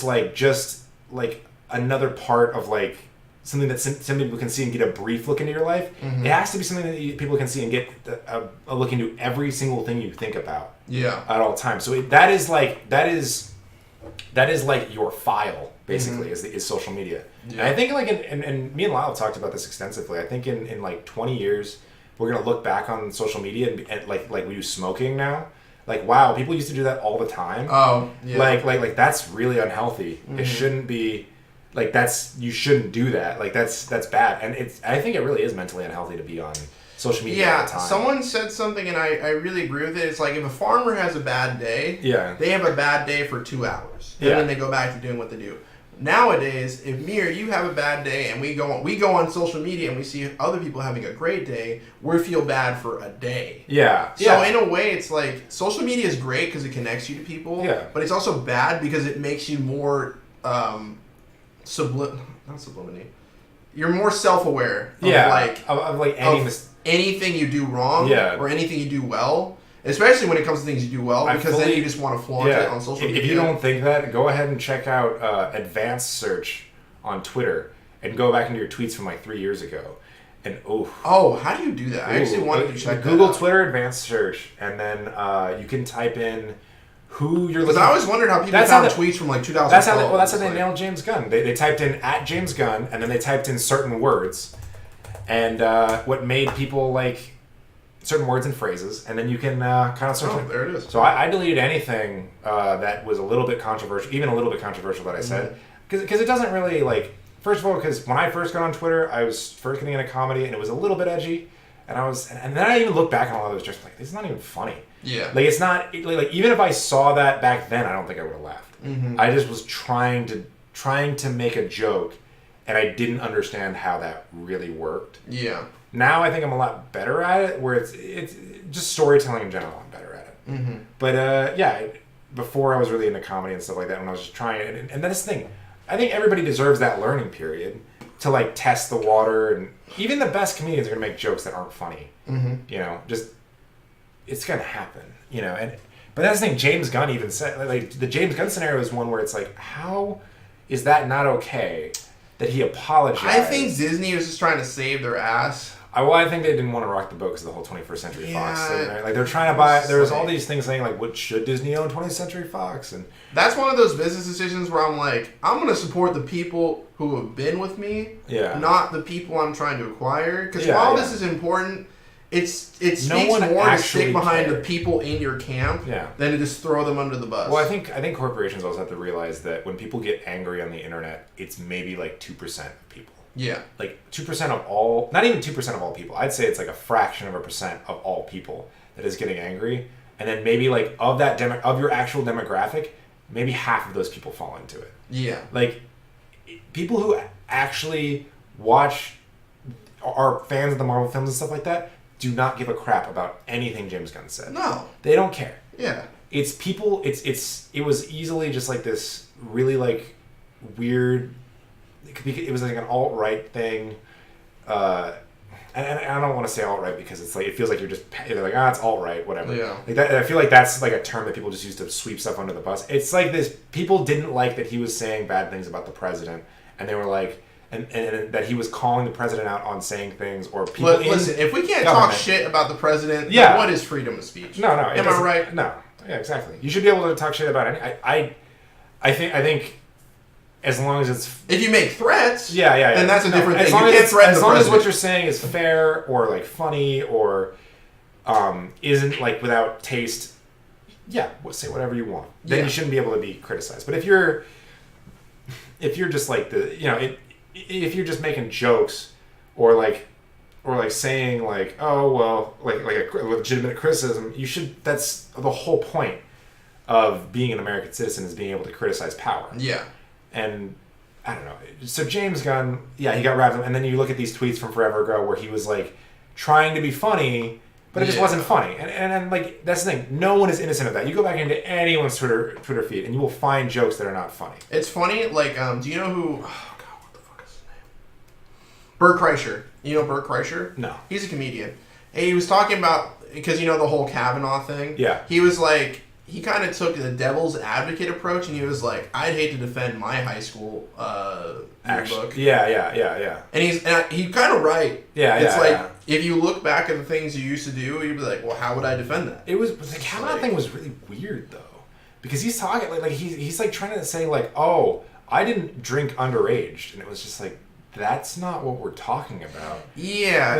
Speaker 1: like just like another part of like something that some people can see and get a brief look into your life. It has to be something that people can see and get a look into every single thing you think about. At all times. So that is like your file basically is social media. And I think like and me and Lyle talked about this extensively. I think in like 20 years we're gonna look back on social media and like we do smoking now. Like, wow, people used to do that all the time.
Speaker 2: Oh, yeah.
Speaker 1: Like that's really unhealthy. It shouldn't be. Like you shouldn't do that. Like that's bad, and I think it really is mentally unhealthy to be on social media all the time.
Speaker 2: Someone said something, and I really agree with it. It's like if a farmer has a bad day, they have a bad day for 2 hours, and then they go back to doing what they do. Nowadays, if me or you have a bad day, and we go on social media and we see other people having a great day, we feel bad for a day. So in a way, it's like social media is great because it connects you to people. But it's also bad because it makes you more. Not subliminally. You're more self-aware of anything you do wrong or anything you do well, especially when it comes to things you do well, because then you just want to flaunt it on social media.
Speaker 1: If you don't think that, go ahead and check out advanced search on Twitter and go back into your tweets from like 3 years ago. And
Speaker 2: how do you do that? I actually wanted to check
Speaker 1: Google
Speaker 2: that out.
Speaker 1: Twitter advanced search, and then you can type in who you're looking.
Speaker 2: Because I always wondered how people found tweets from like 2012.
Speaker 1: That's how they nailed James Gunn. They typed in @James Gunn, and then they typed in certain words, and what made people like certain words and phrases, and then you can kind of search.
Speaker 2: Oh, there it is.
Speaker 1: So I deleted anything that was a little bit controversial, even a little bit controversial that I said, because it doesn't really like. First of all, because when I first got on Twitter, I was first getting into comedy, and it was a little bit edgy, and then I even looked back on all those just like this is not even funny. Like it's not like even if I saw that back then, I don't think I would have laughed. I just was trying to make a joke, and I didn't understand how that really worked. Now I think I'm a lot better at it. Where it's just storytelling in general. I'm better at it. But before I was really into comedy and stuff like that, when I was just trying, and that's the thing. I think everybody deserves that learning period to like test the water, and even the best comedians are gonna make jokes that aren't funny. You know, just. It's gonna happen, you know, but that's the thing. James Gunn even said, like, the James Gunn scenario is one where it's like, how is that not okay that he apologized?
Speaker 2: I think Disney was just trying to save their ass.
Speaker 1: I think they didn't want to rock the boat because of the whole 21st Century Fox thing, right? Like they're trying to buy. There was all these things saying like, what should Disney own 20th Century Fox? And
Speaker 2: that's one of those business decisions where I'm like, I'm gonna support the people who have been with me, not the people I'm trying to acquire. Because while this is important. It speaks more to stick behind the people in your camp than to just throw them under the bus.
Speaker 1: Well, I think corporations also have to realize that when people get angry on the internet, it's maybe like 2% of people. Like 2% of all, not even 2% of all people. I'd say it's like a fraction of a percent of all people that is getting angry, and then maybe like of that of your actual demographic, maybe half of those people fall into it. Like people who actually are fans of the Marvel films and stuff like that. Do not give a crap about anything James Gunn said.
Speaker 2: No.
Speaker 1: They don't care.
Speaker 2: Yeah.
Speaker 1: It's people, it was easily just like this really like weird, it was like an alt-right thing. And I don't want to say alt-right because it's like, it feels like you're like, it's alt-right, whatever. Like that, I feel like that's like a term that people just use to sweep stuff under the bus. It's like this, people didn't like that he was saying bad things about the president, and they were like, and that he was calling the president out on saying things or people.
Speaker 2: Listen, if we can't talk shit about the president, then what is freedom of speech?
Speaker 1: No.
Speaker 2: Am I right?
Speaker 1: No. Yeah, exactly. You should be able to talk shit about any. I think as long as it's
Speaker 2: if you make threats,
Speaker 1: then
Speaker 2: that's a different thing.
Speaker 1: As long as what you're saying is fair or like funny or isn't like without taste, say whatever you want. Then you shouldn't be able to be criticized. But if you're just like if you're just making jokes or like like saying like, oh well, like a legitimate criticism, you should. That's the whole point of being an American citizen, is being able to criticize power.
Speaker 2: Yeah.
Speaker 1: And I don't know. So James Gunn, yeah, he got wrapped up, and then you look at these tweets from forever ago where he was like trying to be funny, but it just wasn't funny. And like that's the thing. No one is innocent of that. You go back into anyone's Twitter feed, and you will find jokes that are not funny.
Speaker 2: It's funny. Like, do you know who? Oh God, what the fuck is his name? Bert Kreischer. You know Bert Kreischer?
Speaker 1: No.
Speaker 2: He's a comedian. And he was talking about, because you know the whole Kavanaugh thing.
Speaker 1: Yeah.
Speaker 2: He was like, he kind of took the devil's advocate approach, and he was like, I'd hate to defend my high school book.
Speaker 1: Yeah.
Speaker 2: And he's kind of right.
Speaker 1: Yeah,
Speaker 2: it's like, if you look back at the things you used to do, you'd be like, well, how would I defend that?
Speaker 1: It was the Kavanaugh thing was really weird though, because he's talking like he's like trying to say like, oh, I didn't drink underage, and it was just like, that's not what we're talking about.
Speaker 2: Yeah.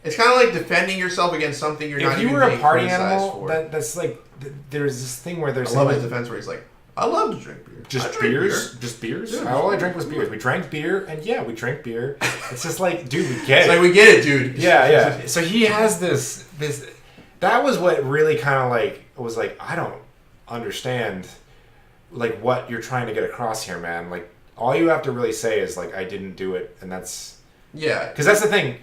Speaker 2: It's kind of like defending yourself against something you're not even being criticized for. If you were a party animal,
Speaker 1: that's like, there's this thing where there's...
Speaker 2: I love his defense where he's like, I love to drink beer.
Speaker 1: Just beers? Just beers? Yeah, all I drank was beers. We drank beer, and yeah, we drank beer. It's just like, dude, we get it.
Speaker 2: It's like, we get it, dude.
Speaker 1: Yeah. So he has this... That was what really kind of like, was like, I don't understand like what you're trying to get across here, man. Like, all you have to really say is like, I didn't do it, and that's...
Speaker 2: Yeah.
Speaker 1: Because that's the thing.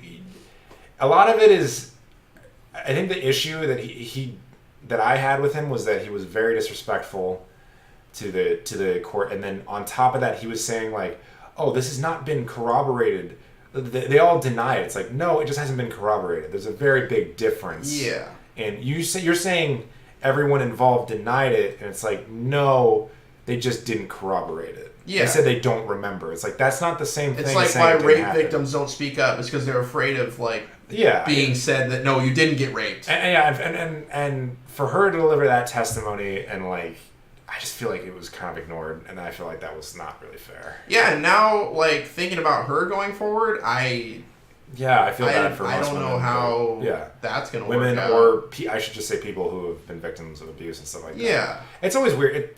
Speaker 1: A lot of it is... I think the issue that he that I had with him was that he was very disrespectful to the court, and then on top of that, he was saying like, "Oh, this has not been corroborated." They all deny it. It's like, no, it just hasn't been corroborated. There's a very big difference.
Speaker 2: Yeah.
Speaker 1: And you're saying everyone involved denied it, and it's like, no, they just didn't corroborate it. Yeah. They said they don't remember. It's like, that's not the same thing.
Speaker 2: It's like why rape victims don't speak up. It's because they're afraid of like being said that no, you didn't get raped.
Speaker 1: And for her to deliver that testimony, and like, I just feel like it was kind of ignored, and I feel like that was not really fair.
Speaker 2: Yeah, and now like thinking about her going forward, I
Speaker 1: feel bad for most women. I don't know
Speaker 2: how that's going to work out.
Speaker 1: Women, or I should just say people who have been victims of abuse and stuff like that.
Speaker 2: Yeah.
Speaker 1: It's always weird.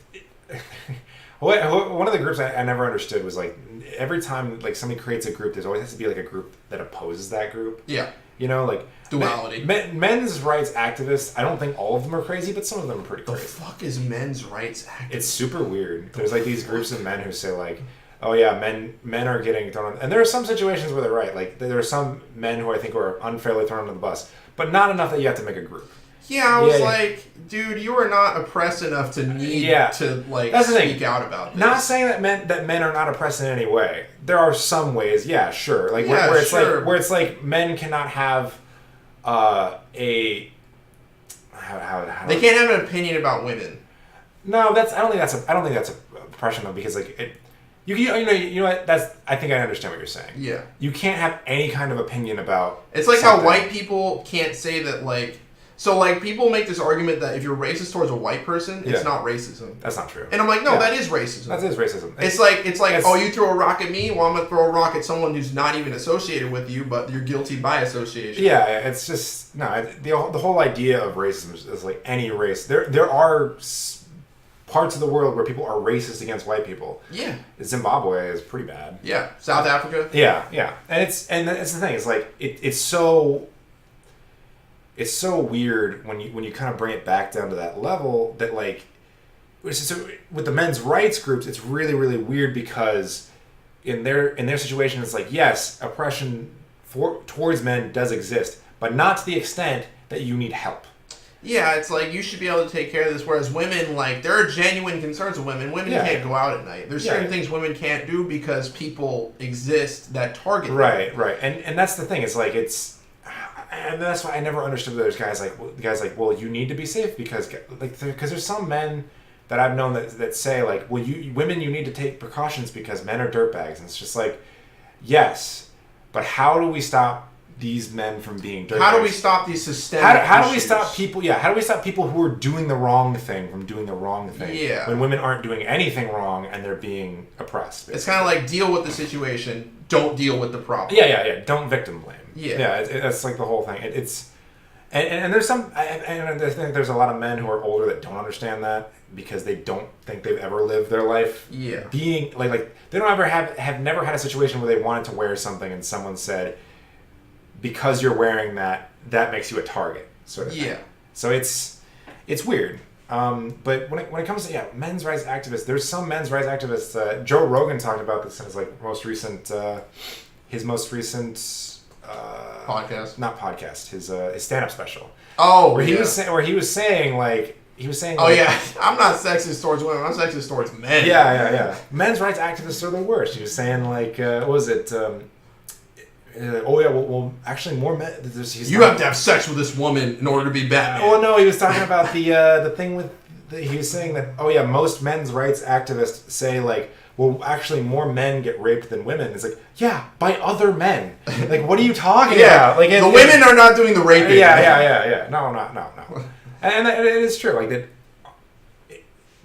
Speaker 1: One of the groups I never understood was like, every time like somebody creates a group, there's always has to be like a group that opposes that group.
Speaker 2: Yeah.
Speaker 1: You know, like
Speaker 2: duality.
Speaker 1: Men's rights activists, I don't think all of them are crazy, but some of them are pretty crazy.
Speaker 2: The fuck is men's rights activists?
Speaker 1: It's super weird. There's like these groups of men who say like, oh yeah, men are getting thrown on, and there are some situations where they're right. Like there are some men who I think are unfairly thrown under the bus, but not enough that you have to make a group.
Speaker 2: Yeah, I was like, dude, you are not oppressed enough to need to like speak out about this.
Speaker 1: Not saying that men are not oppressed in any way. There are some ways, yeah, sure. Like where it's like men cannot have they
Speaker 2: can't have an opinion about women.
Speaker 1: No, I don't think that's oppression though, because like you know what, I think I understand what you're saying.
Speaker 2: Yeah.
Speaker 1: You can't have any kind of opinion about.
Speaker 2: It's like something. How white people can't say that like. So, like, people make this argument that if you're racist towards a white person, it's not racism.
Speaker 1: That's not true.
Speaker 2: And I'm like, no, that is racism.
Speaker 1: That is racism.
Speaker 2: It's like, oh, you throw a rock at me? Well, I'm going to throw a rock at someone who's not even associated with you, but you're guilty by association.
Speaker 1: Yeah, it's just, no, the whole idea of racism is like any race. There are parts of the world where people are racist against white people.
Speaker 2: Yeah.
Speaker 1: Zimbabwe is pretty bad.
Speaker 2: Yeah. South Africa.
Speaker 1: Yeah. And it's the thing. It's like, it's so weird when you kind of bring it back down to that level that like, so with the men's rights groups, it's really, really weird because in their situation, it's like, yes, oppression towards men does exist, but not to the extent that you need help.
Speaker 2: Yeah, it's like you should be able to take care of this, whereas women, like, there are genuine concerns of women. Women can't go out at night. There's certain things women can't do because people exist that target them.
Speaker 1: Right. And that's the thing. It's like, and that's why I never understood those guys like, well, you need to be safe because there's some men that I've known that say like, well, women, you need to take precautions because men are dirtbags. And it's just like, yes, but how do we stop these men from being dirtbags?
Speaker 2: How do we stop these systemic
Speaker 1: How do we stop people? Yeah, how do we stop people who are doing the wrong thing from doing the wrong thing?
Speaker 2: Yeah.
Speaker 1: When women aren't doing anything wrong and they're being oppressed. Basically.
Speaker 2: It's kind of like deal with the situation, don't deal with the problem.
Speaker 1: Yeah. Don't victim blame.
Speaker 2: Yeah.
Speaker 1: That's like the whole thing. And there's some, and I think there's a lot of men who are older that don't understand that because they don't think they've ever lived their life.
Speaker 2: Yeah.
Speaker 1: Being like they don't ever have never had a situation where they wanted to wear something and someone said, because you're wearing that makes you a target, sort of thing. So it's weird. But when it comes to men's rights activists, there's some men's rights activists. Joe Rogan talked about this in his most recent
Speaker 2: podcast,
Speaker 1: not podcast, his stand-up special.
Speaker 2: Oh,
Speaker 1: where he was saying
Speaker 2: oh yeah, I'm not sexist towards women. I'm sexist towards men.
Speaker 1: Yeah. Men's rights activists are the worst. He was saying what was it? Well, actually, more men.
Speaker 2: You have to have sex with this woman in order to be Batman.
Speaker 1: Oh no, he was talking about the thing with. He was saying that most men's rights activists say well, actually, more men get raped than women. It's by other men. What are you talking about?
Speaker 2: The women are not doing the raping.
Speaker 1: Yeah. No. And it is true.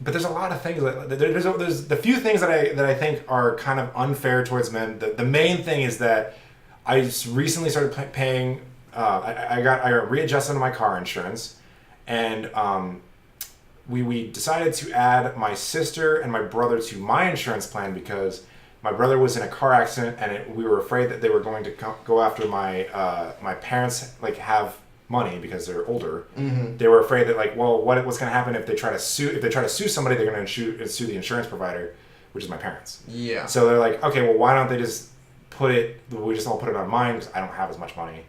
Speaker 1: But there's a lot of things. There's the few things that I think are kind of unfair towards men. The main thing is that I just recently started paying. I readjusted my car insurance, and we decided to add my sister and my brother to my insurance plan because my brother was in a car accident, and we were afraid that they were going to go after my parents have money because they're older. Mm-hmm. They were afraid that what's going to happen if they try to sue somebody, they're going to sue the insurance provider, which is my parents. Yeah. So they're like, okay, well, why don't they just we just all put it on mine because I don't have as much money.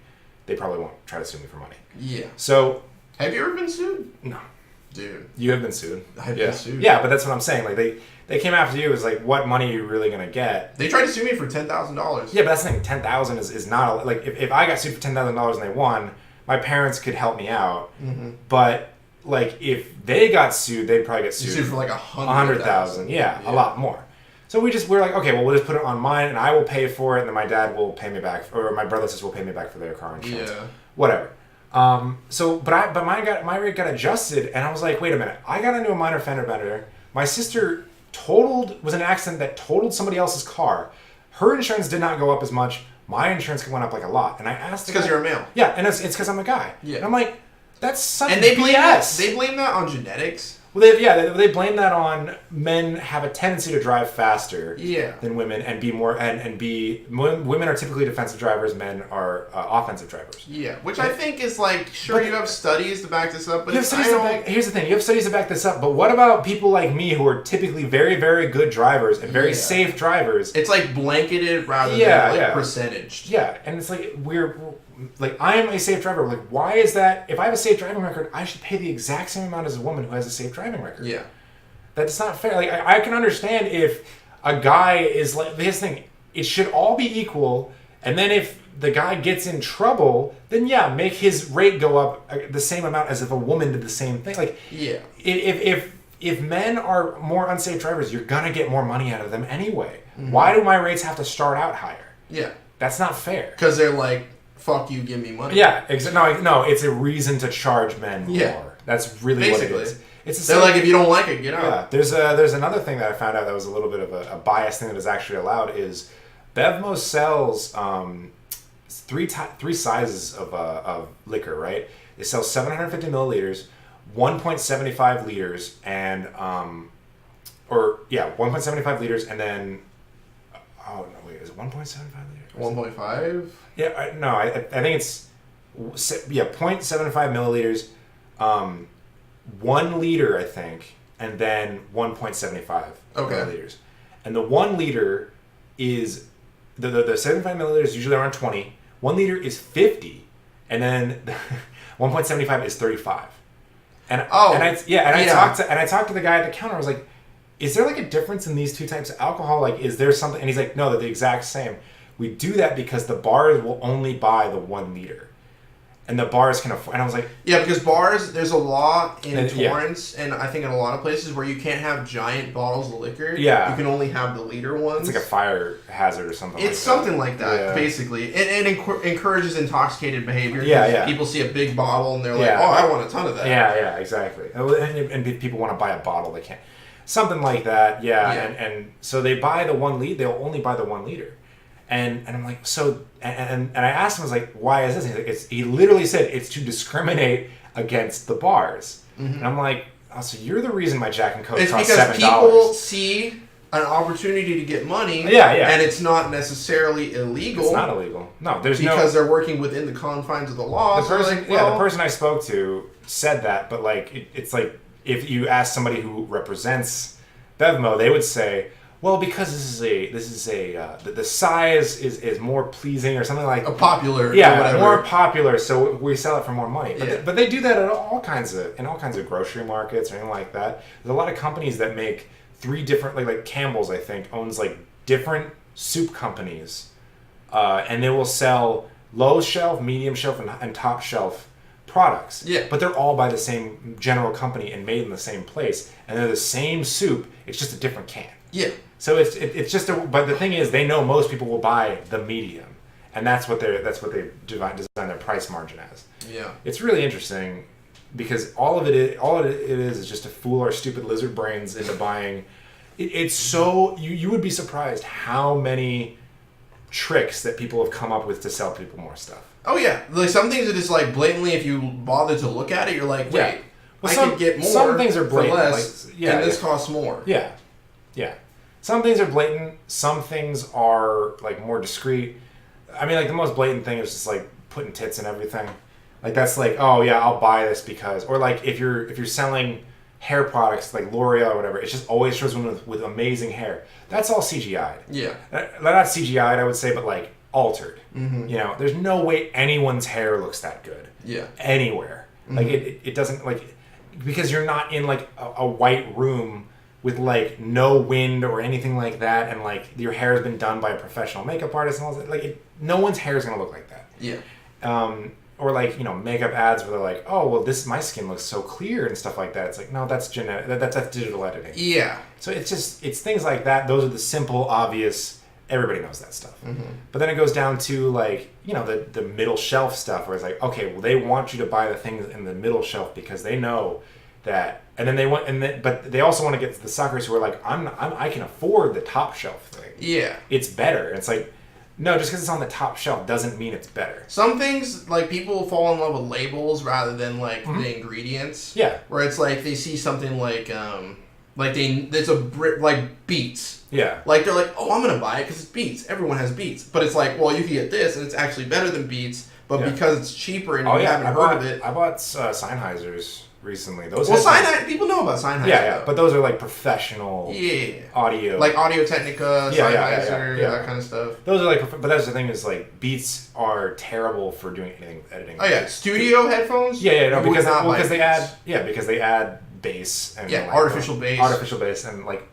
Speaker 1: They probably won't try to sue me for money. Yeah. So
Speaker 2: have you ever been sued?
Speaker 1: No.
Speaker 2: Dude.
Speaker 1: You have been sued.
Speaker 2: I've been sued.
Speaker 1: Yeah, but that's what I'm saying. They came after you. It's what money are you really going to get?
Speaker 2: They tried to sue me for $10,000.
Speaker 1: Yeah, but that's the thing. $10,000 is not if I got sued for $10,000 and they won, my parents could help me out. Mm-hmm. But if they got sued, they'd probably get sued
Speaker 2: for
Speaker 1: $100,000. Yeah, a lot more. So we're like, okay, well, we'll just put it on mine, and I will pay for it, and then my dad will pay me back, or my brother and sister will pay me back for their car insurance. Yeah. Whatever. But my rate got adjusted, and I was like, wait a minute, I got into a minor fender bender. My sister was in an accident that totaled somebody else's car. Her insurance did not go up as much. My insurance went up a lot, and I asked.
Speaker 2: It's because you're a male.
Speaker 1: Yeah, and it's because I'm a guy. Yeah. And I'm like, that's such
Speaker 2: BS. They blame that on genetics.
Speaker 1: Well, they blame that on men have a tendency to drive faster than women and be more women are typically defensive drivers, men are offensive drivers.
Speaker 2: Yeah, which I think is you have studies to back this up, but
Speaker 1: here's the thing: you have studies to back this up. But what about people like me who are typically very, very good drivers and very safe drivers?
Speaker 2: It's blanketed rather than percentaged.
Speaker 1: Yeah, and it's we're. I am a safe driver. Why is that? If I have a safe driving record, I should pay the exact same amount as a woman who has a safe driving record. Yeah. That's not fair. I can understand if a guy is his thing. It should all be equal. And then if the guy gets in trouble, then make his rate go up the same amount as if a woman did the same thing. If men are more unsafe drivers, you're gonna get more money out of them anyway. Mm-hmm. Why do my rates have to start out higher? Yeah. That's not fair.
Speaker 2: Because they're fuck you, give me money.
Speaker 1: Yeah, no, it's a reason to charge men more. Yeah. That's really
Speaker 2: basically
Speaker 1: what it is. It's
Speaker 2: they're if you don't like it, get out.
Speaker 1: Yeah, there's another thing that I found out that was a little bit of a biased thing that is actually allowed is Bevmo sells three sizes of liquor, right? It sells 750 milliliters, 1.75 liters, and 1.75 liters, and then is it 1.75 liters?
Speaker 2: 1.5?
Speaker 1: Yeah, no, I think it's 0.75 milliliters, 1 liter, I think, and then 1.75 milliliters. And the 1 liter is the 75 milliliters is usually around 20. 1 liter is 50, and then 1.75 is 35. I talked to the guy at the counter. I was like, is there a difference in these two types of alcohol? Is there something? And he's like, no, they're the exact same. We do that because the bars will only buy the 1 liter. And the bars can afford... And I was like...
Speaker 2: Yeah, because bars, there's a law in Torrance, and I think in a lot of places where you can't have giant bottles of liquor. Yeah. You can only have the liter ones.
Speaker 1: It's a fire hazard or something
Speaker 2: It's something like that, basically. And it encourages intoxicated behavior. Yeah. People see a big bottle and they're I want a ton of that.
Speaker 1: Yeah, exactly. And people want to buy a bottle, they can't. Something like that, And so they buy the 1 liter. They'll only buy the 1 liter. And I'm like, so, and I asked him, I was like, why is this? And he's like, he literally said it's to discriminate against the bars. Mm-hmm. And I'm like, oh, so you're the reason my Jack and Coke cost $7.
Speaker 2: It's because people see an opportunity to get money.
Speaker 1: Yeah, yeah.
Speaker 2: And it's not necessarily illegal.
Speaker 1: It's not illegal. No,
Speaker 2: because they're working within the confines of the law.
Speaker 1: The person I spoke to said that, but like it's like if you ask somebody who represents Bevmo, they would say, well, because this is the size is more pleasing or something like
Speaker 2: popular.
Speaker 1: Yeah,
Speaker 2: or whatever.
Speaker 1: more popular, so we sell it for more money. But they do that at all kinds of grocery markets or anything like that. There's a lot of companies that make 3 different like Campbell's, I think, owns like different soup companies, and they will sell low shelf, medium shelf, and top shelf products.
Speaker 2: Yeah.
Speaker 1: But they're all by the same general company and made in the same place, and they're the same soup. It's just a different can.
Speaker 2: Yeah.
Speaker 1: So it's just but the thing is, they know most people will buy the medium, and that's what they design their price margin as.
Speaker 2: Yeah.
Speaker 1: It's really interesting because all it is just to fool our stupid lizard brains into buying. It's so you would be surprised how many tricks that people have come up with to sell people more stuff.
Speaker 2: Oh yeah, like some things are just like blatantly. If you bother to look at it, you're like, wait, I could get more.
Speaker 1: Some things are blatant,
Speaker 2: for less, and this costs more.
Speaker 1: Yeah, yeah. Some things are blatant. Some things are like more discreet. I mean, like the most blatant thing is just like putting tits in everything. Like that's like, oh yeah, I'll buy this because, or like if you're selling hair products like L'Oreal or whatever, it just always shows women with amazing hair. That's all CGI'd.
Speaker 2: Yeah.
Speaker 1: Not CGI'd, I would say, but like altered.
Speaker 2: Mm-hmm.
Speaker 1: You know, there's no way anyone's hair looks that good.
Speaker 2: Yeah.
Speaker 1: Anywhere. Mm-hmm. Like it doesn't like, because you're not in like a white room with like no wind or anything like that, and like your hair has been done by a professional makeup artist and all that. Like no one's hair is gonna look like that.
Speaker 2: Yeah.
Speaker 1: Or like, you know, makeup ads where they're like, oh well, my skin looks so clear and stuff like that. It's like, no, that's genetic. That's digital editing.
Speaker 2: Yeah.
Speaker 1: So it's things like that. Those are the simple, obvious. Everybody knows that stuff.
Speaker 2: Mm-hmm.
Speaker 1: But then it goes down to like, you know, the middle shelf stuff where it's like, okay, well they want you to buy the things in the middle shelf because they know that, and then but they also want to get to the suckers who are like, I can afford the top shelf thing.
Speaker 2: Yeah.
Speaker 1: It's better. And it's like, no, just because it's on the top shelf doesn't mean it's better.
Speaker 2: Some things, like, people fall in love with labels rather than, like, the ingredients.
Speaker 1: Yeah.
Speaker 2: Where it's like, they see something like like Beets.
Speaker 1: Yeah.
Speaker 2: Like, they're like, oh, I'm going to buy it because it's Beets. Everyone has Beets. But it's like, well, you can get this, and it's actually better than Beets, but because it's cheaper and you haven't heard of it.
Speaker 1: I bought Sennheisers recently.
Speaker 2: People know about Sennheiser.
Speaker 1: Yeah, but those are like professional audio.
Speaker 2: Like Audio-Technica, Sennheiser, that kind of stuff.
Speaker 1: Those are like, but that's the thing is like Beats are terrible for doing anything with editing.
Speaker 2: Oh yeah, studio headphones?
Speaker 1: Because they add bass and
Speaker 2: artificial
Speaker 1: bass and like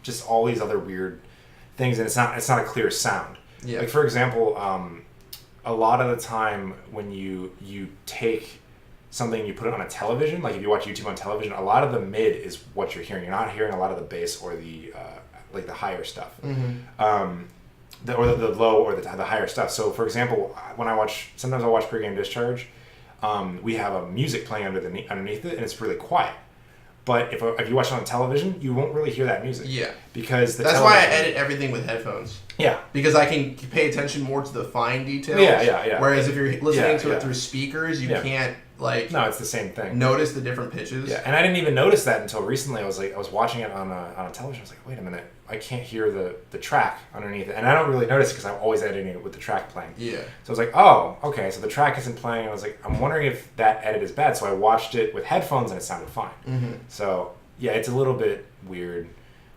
Speaker 1: just all these other weird things, and it's not a clear sound.
Speaker 2: Yeah.
Speaker 1: Like for example, a lot of the time when you take something, you put it on a television, like if you watch YouTube on television, a lot of the mid is what you're hearing. You're not hearing a lot of the bass or the like the higher stuff, or the low or the higher stuff. So for example, sometimes I'll watch Pregame Discharge. We have a music playing underneath it, and it's really quiet. But if you watch it on television, you won't really hear that music.
Speaker 2: Yeah.
Speaker 1: Because
Speaker 2: that's why I edit everything with headphones.
Speaker 1: Yeah.
Speaker 2: Because I can pay attention more to the fine details.
Speaker 1: Yeah.
Speaker 2: Whereas if you're listening to it through speakers, you can't
Speaker 1: no, it's the same thing.
Speaker 2: Notice the different pitches.
Speaker 1: Yeah, and I didn't even notice that until recently. I was watching it on a television. I was like, wait a minute, I can't hear the track underneath it, and I don't really notice because I'm always editing it with the track playing.
Speaker 2: Yeah.
Speaker 1: So I was like, oh, okay, so the track isn't playing. I was like, I'm wondering if that edit is bad. So I watched it with headphones, and it sounded fine. Mm-hmm. So yeah, it's a little bit weird.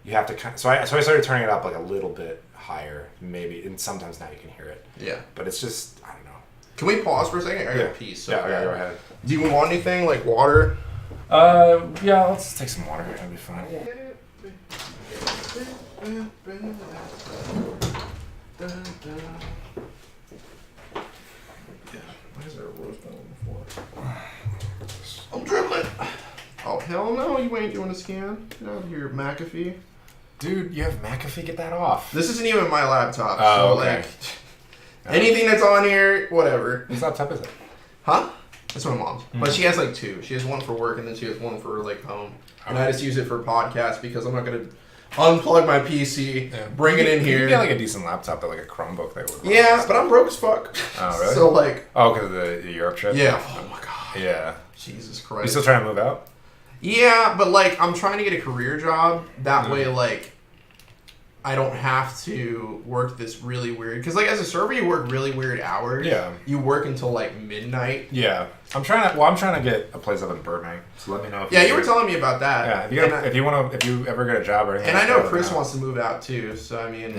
Speaker 1: You have to so I started turning it up like a little bit higher, maybe, and sometimes now you can hear it.
Speaker 2: Yeah.
Speaker 1: But it's just, I don't know.
Speaker 2: Can we pause for a second? I got a piece. So
Speaker 1: go ahead.
Speaker 2: Do you want anything like water?
Speaker 1: Yeah, let's take some water. That'll be fine.
Speaker 2: Yeah.
Speaker 1: Why is there a rose petal on the floor?
Speaker 2: I'm dribbling. Oh hell no! You ain't doing a scan. Get out of here, McAfee.
Speaker 1: Dude, you have McAfee. Get that off.
Speaker 2: This isn't even my laptop.
Speaker 1: Oh, so okay.
Speaker 2: Anything that's on here, whatever.
Speaker 1: Whose laptop is it?
Speaker 2: Huh? That's my mom's. Mm-hmm. But she has like two. She has one for work and then she has one for like home. And I just use it for podcasts because I'm not going to unplug my PC, bring it in here.
Speaker 1: You get like a decent laptop, but like a Chromebook that would.
Speaker 2: Yeah, but I'm broke as fuck.
Speaker 1: Oh, really?
Speaker 2: So like.
Speaker 1: Oh, because of the Europe trip?
Speaker 2: Yeah. Oh my god.
Speaker 1: Yeah.
Speaker 2: Jesus Christ.
Speaker 1: You still trying to move out?
Speaker 2: Yeah, but like I'm trying to get a career job. That way, like, I don't have to work this really weird. Because, like, as a server, you work really weird hours.
Speaker 1: Yeah.
Speaker 2: You work until, like, midnight.
Speaker 1: Yeah. I'm trying to get a place up in Burbank. So let me know if
Speaker 2: you were telling me about that.
Speaker 1: Yeah. If you ever get a job or anything.
Speaker 2: And I know Chris wants to move out, too. So, I mean,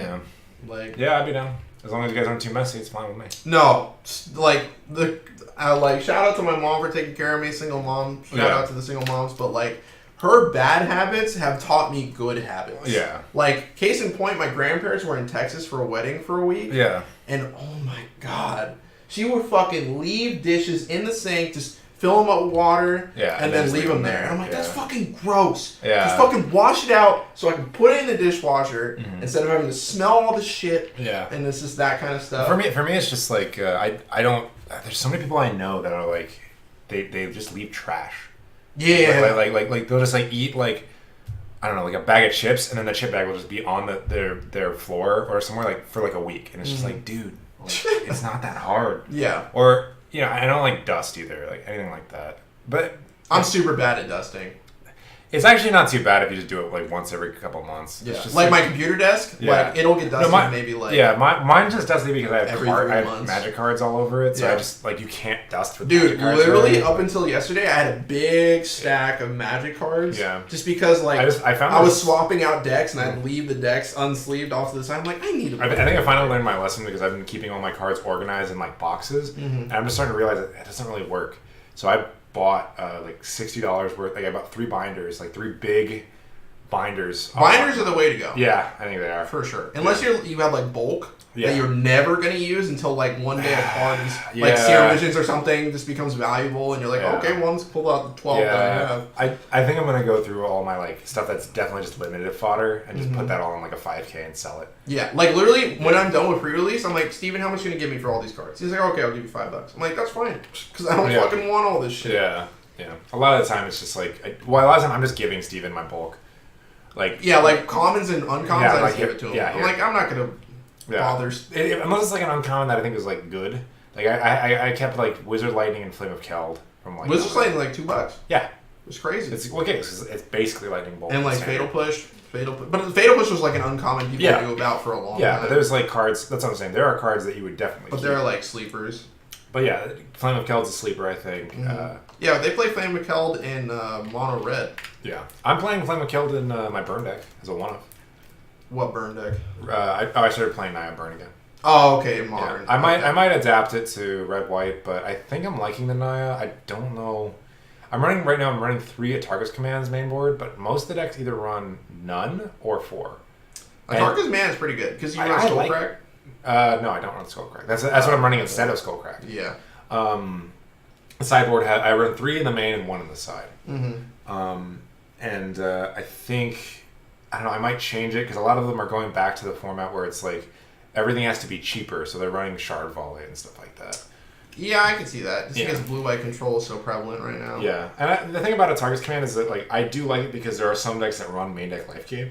Speaker 1: yeah, I'd be down. As long as you guys aren't too messy, it's fine with me.
Speaker 2: No. Like, shout out to my mom for taking care of me, single mom. Shout out to the single moms. But, like, her bad habits have taught me good habits.
Speaker 1: Yeah.
Speaker 2: Like, case in point, my grandparents were in Texas for a wedding for a week.
Speaker 1: Yeah.
Speaker 2: And, oh my God. She would fucking leave dishes in the sink, just fill them up with water, and then leave them there. And I'm like, that's fucking gross.
Speaker 1: Yeah.
Speaker 2: Just fucking wash it out so I can put it in the dishwasher instead of having to smell all the shit.
Speaker 1: Yeah.
Speaker 2: And it's just that kind of stuff.
Speaker 1: For me, it's just like, I don't, there's so many people I know that are like, they just leave trash.
Speaker 2: Yeah.
Speaker 1: Like they'll just like eat like, I don't know, like a bag of chips, and then the chip bag will just be on their floor or somewhere like for like a week, and it's just like, dude, like, it's not that hard.
Speaker 2: Yeah.
Speaker 1: Or I don't like dust either, like anything like that. But
Speaker 2: I'm super bad at dusting.
Speaker 1: It's actually not too bad if you just do it like once every couple months.
Speaker 2: Yeah. Just like my computer desk, like it'll get dusty maybe like...
Speaker 1: Yeah, mine's just dusty because I have
Speaker 2: months.
Speaker 1: magic cards all over it, so I just, like, you can't dust with
Speaker 2: Dude,
Speaker 1: magic cards.
Speaker 2: literally up until yesterday, I had a big stack of magic cards.
Speaker 1: Yeah.
Speaker 2: Just because, like,
Speaker 1: I
Speaker 2: was swapping out decks and I'd leave the decks unsleeved off to the side. I'm like, I need to...
Speaker 1: I think I finally learned my lesson because I've been keeping all my cards organized in, like, boxes, and I'm just starting to realize that it doesn't really work. So I bought like $60 worth. Like I bought 3 binders, like 3 big binders.
Speaker 2: Binders are the way to go.
Speaker 1: Yeah, I think they are
Speaker 2: for sure. Unless you have like bulk that you're never gonna use until like one day of parties, like Serum Visions or something, just becomes valuable, and you're like, okay, well, let's pull out the 12 that I have.
Speaker 1: I think I'm gonna go through all my like stuff that's definitely just limited fodder and just put that all in like a 5K and sell it.
Speaker 2: Yeah, like literally when I'm done with pre-release, I'm like, Steven, how much are you gonna give me for all these cards? He's like, okay, I'll give you $5. I'm like, that's fine, because I don't fucking want all this shit.
Speaker 1: Yeah. Yeah. A lot of the time it's just like, a lot of the time I'm just giving Steven my bulk. Like,
Speaker 2: like commons and uncommons, I just give it to him.
Speaker 1: Yeah,
Speaker 2: I'm like, I'm not gonna bother.
Speaker 1: Unless it's like an uncommon that I think is like good. Like I kept like Wizard Lightning and Flame of Keld from like
Speaker 2: Wizard Lightning like $2.
Speaker 1: Yeah,
Speaker 2: it's crazy.
Speaker 1: It's okay. It's basically Lightning Bolt
Speaker 2: and like Fatal Push, but the Fatal Push was like an uncommon people knew about for a long time.
Speaker 1: Yeah, but there's like cards. That's what I'm saying. There are cards that you would definitely.
Speaker 2: But there are like sleepers.
Speaker 1: But yeah, Flame of Keld's a sleeper, I think.
Speaker 2: Yeah, they play Flame of Keld in mono red.
Speaker 1: Yeah, I'm playing Flame of Keld in my burn deck as a one-off.
Speaker 2: What burn deck?
Speaker 1: I started playing Naya Burn again.
Speaker 2: Oh, okay, modern.
Speaker 1: Yeah. I might adapt it to red white, but I think I'm liking the Naya. I don't know. I'm running 3 Atargus commands main board, but most of the decks either run none or 4.
Speaker 2: Atargus command is pretty good because you run Skullcrack.
Speaker 1: No, I don't run Skullcrack. That's what I'm running instead of Skullcrack.
Speaker 2: Yeah.
Speaker 1: The sideboard I run 3 in the main and 1 in the side. And I think, I don't know, I might change it because a lot of them are going back to the format where it's like everything has to be cheaper, so they're running Shard Volley and stuff like that.
Speaker 2: Yeah, I can see that. Just because blue-white control is so prevalent right now.
Speaker 1: Yeah, and the thing about Atargus command is that like I do like it because there are some decks that run main deck life gain.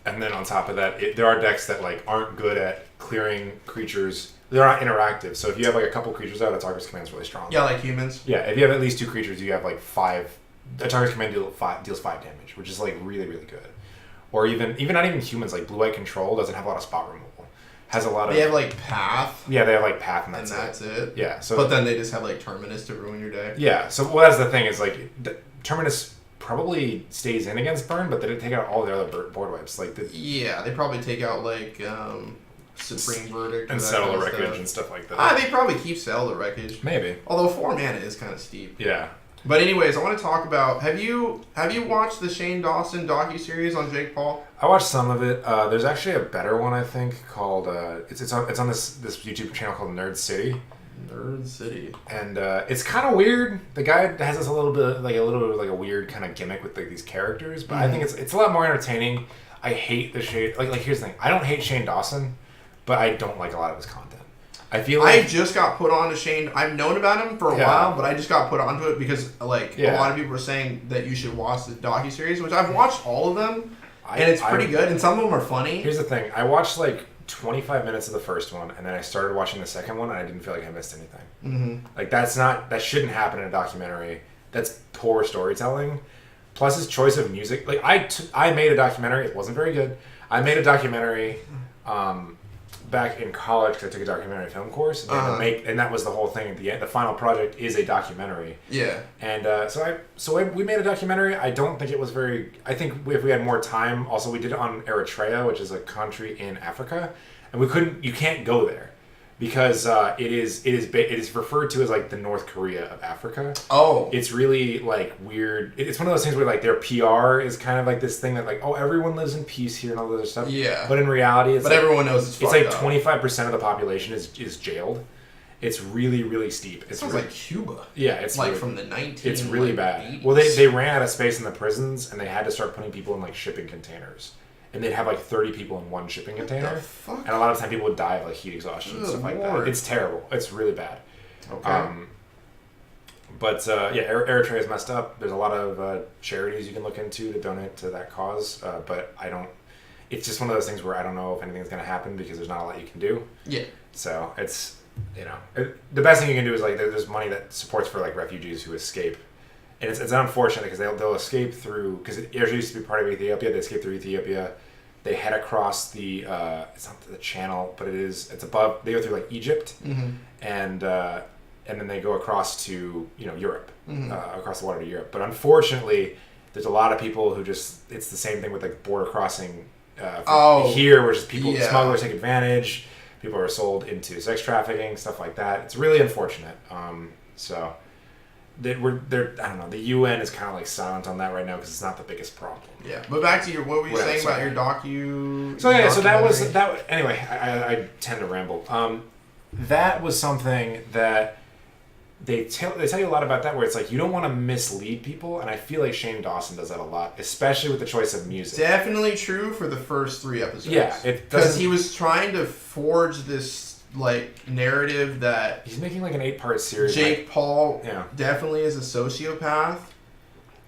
Speaker 1: And then on top of that, there are decks that like aren't good at clearing creatures. They're not interactive. So if you have like a couple creatures out, Atargus command is really strong.
Speaker 2: Yeah, like humans.
Speaker 1: Yeah, if you have at least 2 creatures, you have like 5. Atargus command deals 5 damage, which is like really, really good. Or even not even humans, like blue-white control doesn't have a lot of spot removal. Has a lot of.
Speaker 2: They have like path.
Speaker 1: Yeah, they have like path, and
Speaker 2: that's it.
Speaker 1: Yeah. So.
Speaker 2: But then they just have like Terminus to ruin your day.
Speaker 1: Yeah. So that's the thing is like Terminus probably stays in against burn, but they didn't take out all the other board wipes. Like
Speaker 2: yeah, they probably take out like Supreme Verdict
Speaker 1: and Settle the Wreckage and stuff like that.
Speaker 2: They probably keep Settle the Wreckage.
Speaker 1: Maybe.
Speaker 2: Although 4 mana is kind of steep.
Speaker 1: Yeah.
Speaker 2: But anyways, I want to talk about have you watched the Shane Dawson docuseries on Jake Paul?
Speaker 1: I watched some of it. There's actually a better one I think called it's on this YouTube channel called Nerd City.
Speaker 2: Nerd City.
Speaker 1: And it's kind of weird. The guy has this a little bit like a weird kind of gimmick with like these characters, but I think it's a lot more entertaining. I hate the Shane like here's the thing. I don't hate Shane Dawson, but I don't like a lot of his content. I feel like
Speaker 2: I just got put on to Shane. I've known about him for a while, but I just got put onto it because a lot of people were saying that you should watch the docuseries, which I've watched all of them, and it's pretty good, and some of them are funny.
Speaker 1: Here's the thing. I watched like 25 minutes of the first one, and then I started watching the second one, and I didn't feel like I missed anything. Like that shouldn't happen in a documentary. That's poor storytelling. Plus his choice of music. Like I made a documentary. It wasn't very good. I made a documentary back in college because I took a documentary film course, and that was the whole thing at the end. The final project is a documentary.
Speaker 2: Yeah.
Speaker 1: And we made a documentary. I don't think it was very. I think if we had more time, also we did it on Eritrea, which is a country in Africa, and we couldn't. You can't go there. Because it is referred to as like the North Korea of Africa. Oh, it's really like weird. It's one of those things where like their PR is kind of like this thing that like, oh, everyone lives in peace here and all this other stuff.
Speaker 2: Yeah.
Speaker 1: But in reality, it's
Speaker 2: everyone knows
Speaker 1: it's like 25% of the population is jailed. It's really, really steep. It
Speaker 2: sounds like Cuba.
Speaker 1: Yeah, it's
Speaker 2: like
Speaker 1: really,
Speaker 2: from the 19.
Speaker 1: It's really bad. Well, they ran out of space in the prisons and they had to start putting people in like shipping containers. And they'd have like 30 people in one shipping container.
Speaker 2: What the fuck?
Speaker 1: And a lot of time people would die of like heat exhaustion and stuff like that. It's terrible. It's really bad. Okay. Eritrea is messed up. There's a lot of charities you can look into to donate to that cause. But I don't... It's just one of those things where I don't know if anything's going to happen because there's not a lot you can do.
Speaker 2: Yeah.
Speaker 1: So it's, the best thing you can do is like there's money that supports for like refugees who escape. And it's unfortunate because they'll escape through, because Eritrea used to be part of Ethiopia. They escape through Ethiopia. They head across the it's not the channel, but it's above. They go through like Egypt, and then they go across to Europe, across the water to Europe. But unfortunately, there's a lot of people who just it's the same thing with like border crossing here, where just people smugglers take advantage. People are sold into sex trafficking, stuff like that. It's really unfortunate. I don't know. The UN is kind of like silent on that right now because it's not the biggest problem.
Speaker 2: Yeah, but back to what were you saying about your docu?
Speaker 1: So that was. Anyway, I tend to ramble. That was something that they tell you a lot about that, where it's like you don't want to mislead people, and I feel like Shane Dawson does that a lot, especially with the choice of music.
Speaker 2: Definitely true for the first 3 episodes.
Speaker 1: Yeah,
Speaker 2: because he was trying to forge this like narrative that
Speaker 1: he's making like an 8-part series.
Speaker 2: Jake Paul definitely is a sociopath,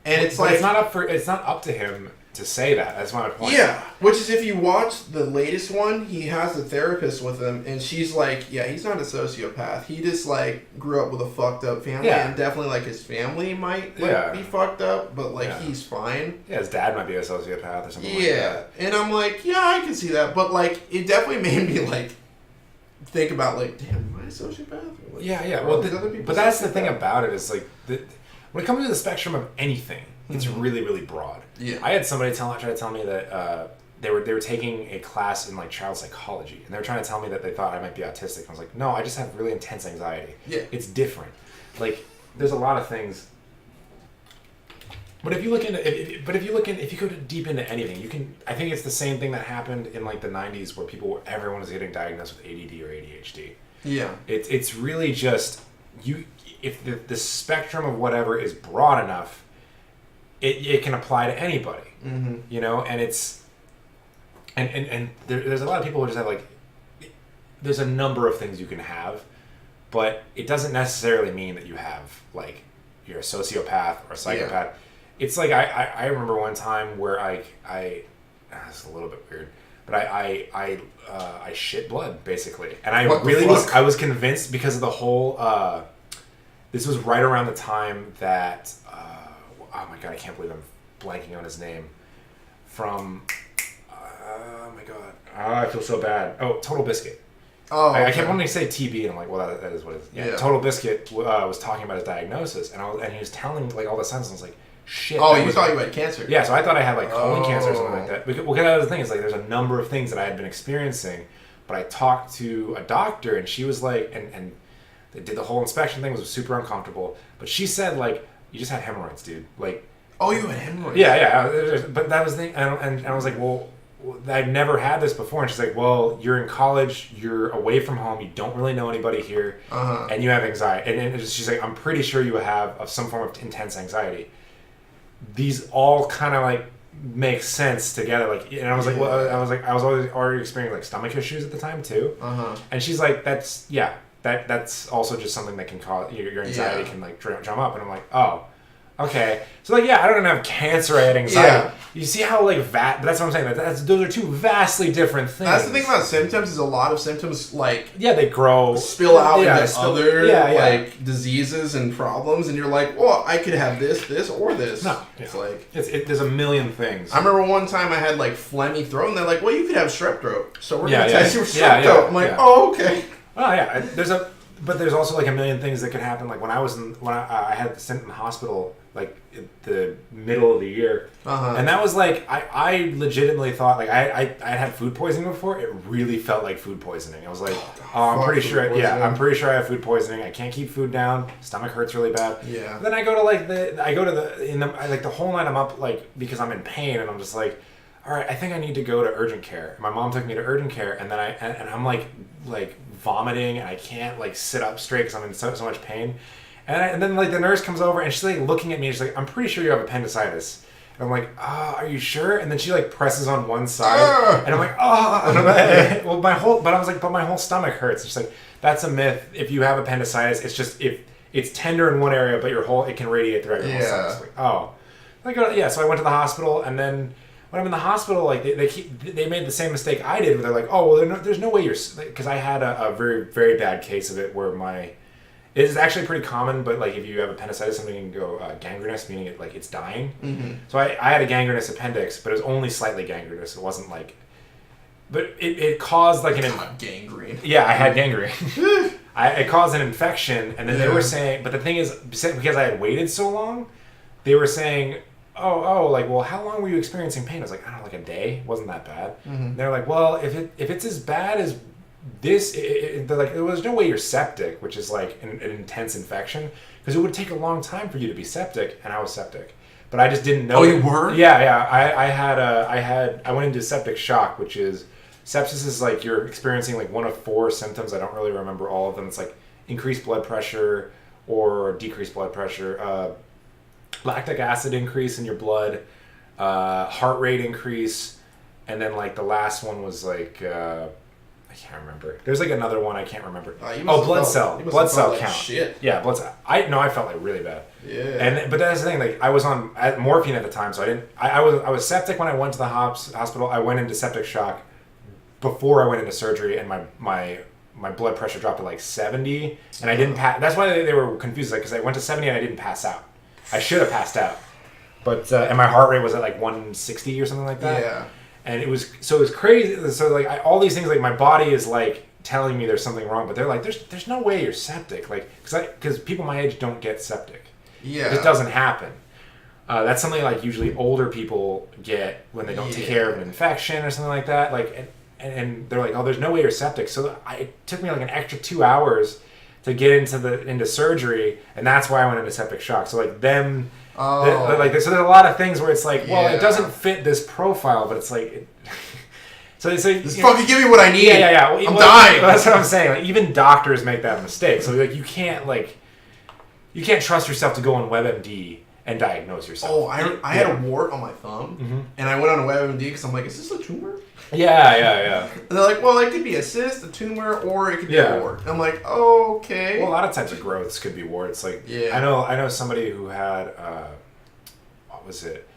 Speaker 2: and it's like
Speaker 1: it's not up to him to say that. That's my point.
Speaker 2: Yeah, which is if you watch the latest one, he has a therapist with him, and she's like, yeah, he's not a sociopath. He just like grew up with a fucked up family, and definitely like his family might be fucked up, but like he's fine.
Speaker 1: Yeah, his dad might be a sociopath or something. like that.
Speaker 2: And I'm like, yeah, I can see that, but like it definitely made me like think about like, damn, am I a sociopath? Like,
Speaker 1: well, but that's the thing about it is like when it comes to the spectrum of anything, it's really, really broad.
Speaker 2: Yeah,
Speaker 1: I had somebody try to tell me that they were taking a class in like child psychology, and they were trying to tell me that they thought I might be autistic. And I was like, no, I just have really intense anxiety.
Speaker 2: Yeah,
Speaker 1: it's different. Like there's a lot of things. But if you go deep into anything, you can. I think it's the same thing that happened in like the '90s, where everyone was getting diagnosed with ADD or ADHD.
Speaker 2: Yeah,
Speaker 1: it's really just you. If the spectrum of whatever is broad enough, it can apply to anybody.
Speaker 2: Mm-hmm.
Speaker 1: And it's and there's a lot of people who just have like. There's a number of things you can have, but it doesn't necessarily mean that you have like you're a sociopath or a psychopath. Yeah. It's like I remember one time where it's a little bit weird, but I shit blood basically, and I was convinced because of the whole. This was right around the time that oh my god, I can't believe I'm blanking on his name. From oh my god, I feel so bad. Oh, Total Biscuit.
Speaker 2: Oh, okay.
Speaker 1: I kept wanting to say TB, and I'm like, well, that is what it is. Yeah. Total Biscuit was talking about his diagnosis, and he was telling like all the signs, and I was like. Shit.
Speaker 2: Oh, you thought you had cancer?
Speaker 1: Yeah, so I thought I had like colon cancer or something like that. Because that was the thing is like there's a number of things that I had been experiencing, but I talked to a doctor and she was like, and they did the whole inspection thing, was super uncomfortable. But she said like, you just had hemorrhoids, dude. Like,
Speaker 2: oh, you had hemorrhoids?
Speaker 1: Yeah. But that was the thing, and I was like, well, I've never had this before. And she's like, well, you're in college, you're away from home, you don't really know anybody here, and you have anxiety. And she's like, I'm pretty sure you have some form of intense anxiety. These all kind of like make sense together. Like, and I was like, well, I was already experiencing like stomach issues at the time too. And she's like, that's also just something that can cause your anxiety can like drum up. And I'm like, oh, Okay. So, like, yeah, I don't have cancer, I had anxiety. Yeah. You see how, like, that's what I'm saying. Those are two vastly different things.
Speaker 2: That's the thing about symptoms is a lot of symptoms, like...
Speaker 1: Yeah, they grow.
Speaker 2: Spill out into other, like, diseases and problems. And you're like, well, I could have this, or this.
Speaker 1: No.
Speaker 2: It's like...
Speaker 1: There's a million things.
Speaker 2: I remember one time I had, like, phlegmy throat. And they're like, well, you could have strep throat. So we're going to test you for strep throat. I'm like, oh, okay.
Speaker 1: Oh, yeah. But there's also, like, a million things that could happen. Like, when I had sent in the hospital... like at the middle of the year, and that was like I legitimately thought like I had food poisoning before. It really felt like food poisoning. I was like, I'm pretty sure I have food poisoning. I can't keep food down. Stomach hurts really bad.
Speaker 2: Yeah.
Speaker 1: Then I go to the whole night I'm up like because I'm in pain and I'm just like, all right, I think I need to go to urgent care. My mom took me to urgent care and then I'm like vomiting and I can't like sit up straight because I'm in so much pain. And then, like, the nurse comes over, and she's, like, looking at me, and she's like, I'm pretty sure you have appendicitis. And I'm like, are you sure? And then she, like, presses on one side, and I'm like, And I'm like, well, my whole stomach hurts. And she's like, that's a myth. If you have appendicitis, it's just, if it's tender in one area, but it can radiate throughout your whole stomach. Like, so I went to the hospital, and then when I'm in the hospital, like, they made the same mistake I did, where they're like, oh, well, there's no way you're, because I had a very, very bad case of it, where it is actually pretty common, but like if you have appendicitis, something can go gangrenous, meaning it's dying. Mm-hmm. So I had a gangrenous appendix, but it was only slightly gangrenous. It wasn't like, but it caused like
Speaker 2: gangrene.
Speaker 1: Yeah, I had gangrene. It caused an infection, and then they were saying, but the thing is, because I had waited so long, they were saying, like, well, how long were you experiencing pain? I was like, I don't know, like a day. It wasn't that bad. Mm-hmm. They're like, well, if it's as bad as this, they're like, there's no way you're septic, which is like an intense infection, because it would take a long time for you to be septic, and I was septic, but I just didn't know.
Speaker 2: Oh, you were?
Speaker 1: Yeah. I went into septic shock, which is sepsis is like you're experiencing like one of 4 symptoms. I don't really remember all of them. It's like increased blood pressure or decreased blood pressure, lactic acid increase in your blood, heart rate increase, and then like the last one was like. I can't remember. There's like another one I can't remember. Blood cell count.
Speaker 2: Shit.
Speaker 1: Yeah, blood cell. I felt like really bad.
Speaker 2: Yeah.
Speaker 1: But that's the thing. Like I was on morphine at the time, so I didn't. I was septic when I went to the hospital. I went into septic shock before I went into surgery, and my blood pressure dropped to like 70, and I didn't pass. That's why they were confused, like because I went to 70 and I didn't pass out. I should have passed out, but and my heart rate was at like 160 or something like that.
Speaker 2: Yeah.
Speaker 1: And it was crazy. So like all these things, like my body is like telling me there's something wrong, but they're like, there's no way you're septic, like because people my age don't get septic.
Speaker 2: Yeah,
Speaker 1: it doesn't happen. That's something like usually older people get when they don't take care of an infection or something like that. Like and they're like, oh, there's no way you're septic. So it took me like an extra 2 hours to get into surgery, and that's why I went into septic shock. So like them. So there's a lot of things where it's like, well, it doesn't fit this profile, but it's like,
Speaker 2: just fucking give me what I need.
Speaker 1: Yeah. Well,
Speaker 2: I'm dying.
Speaker 1: That's what I'm saying. Like, even doctors make that mistake. So like, you can't trust yourself to go on WebMD and diagnose yourself.
Speaker 2: Oh, I had a wart on my thumb, and I went on a WebMD because I'm like, is this a tumor?
Speaker 1: Yeah.
Speaker 2: And they're like, well, it could be a cyst, a tumor, or it could be a wart. And I'm like, okay.
Speaker 1: Well, a lot of types of growths could be warts. Like, I know somebody who had, what was it?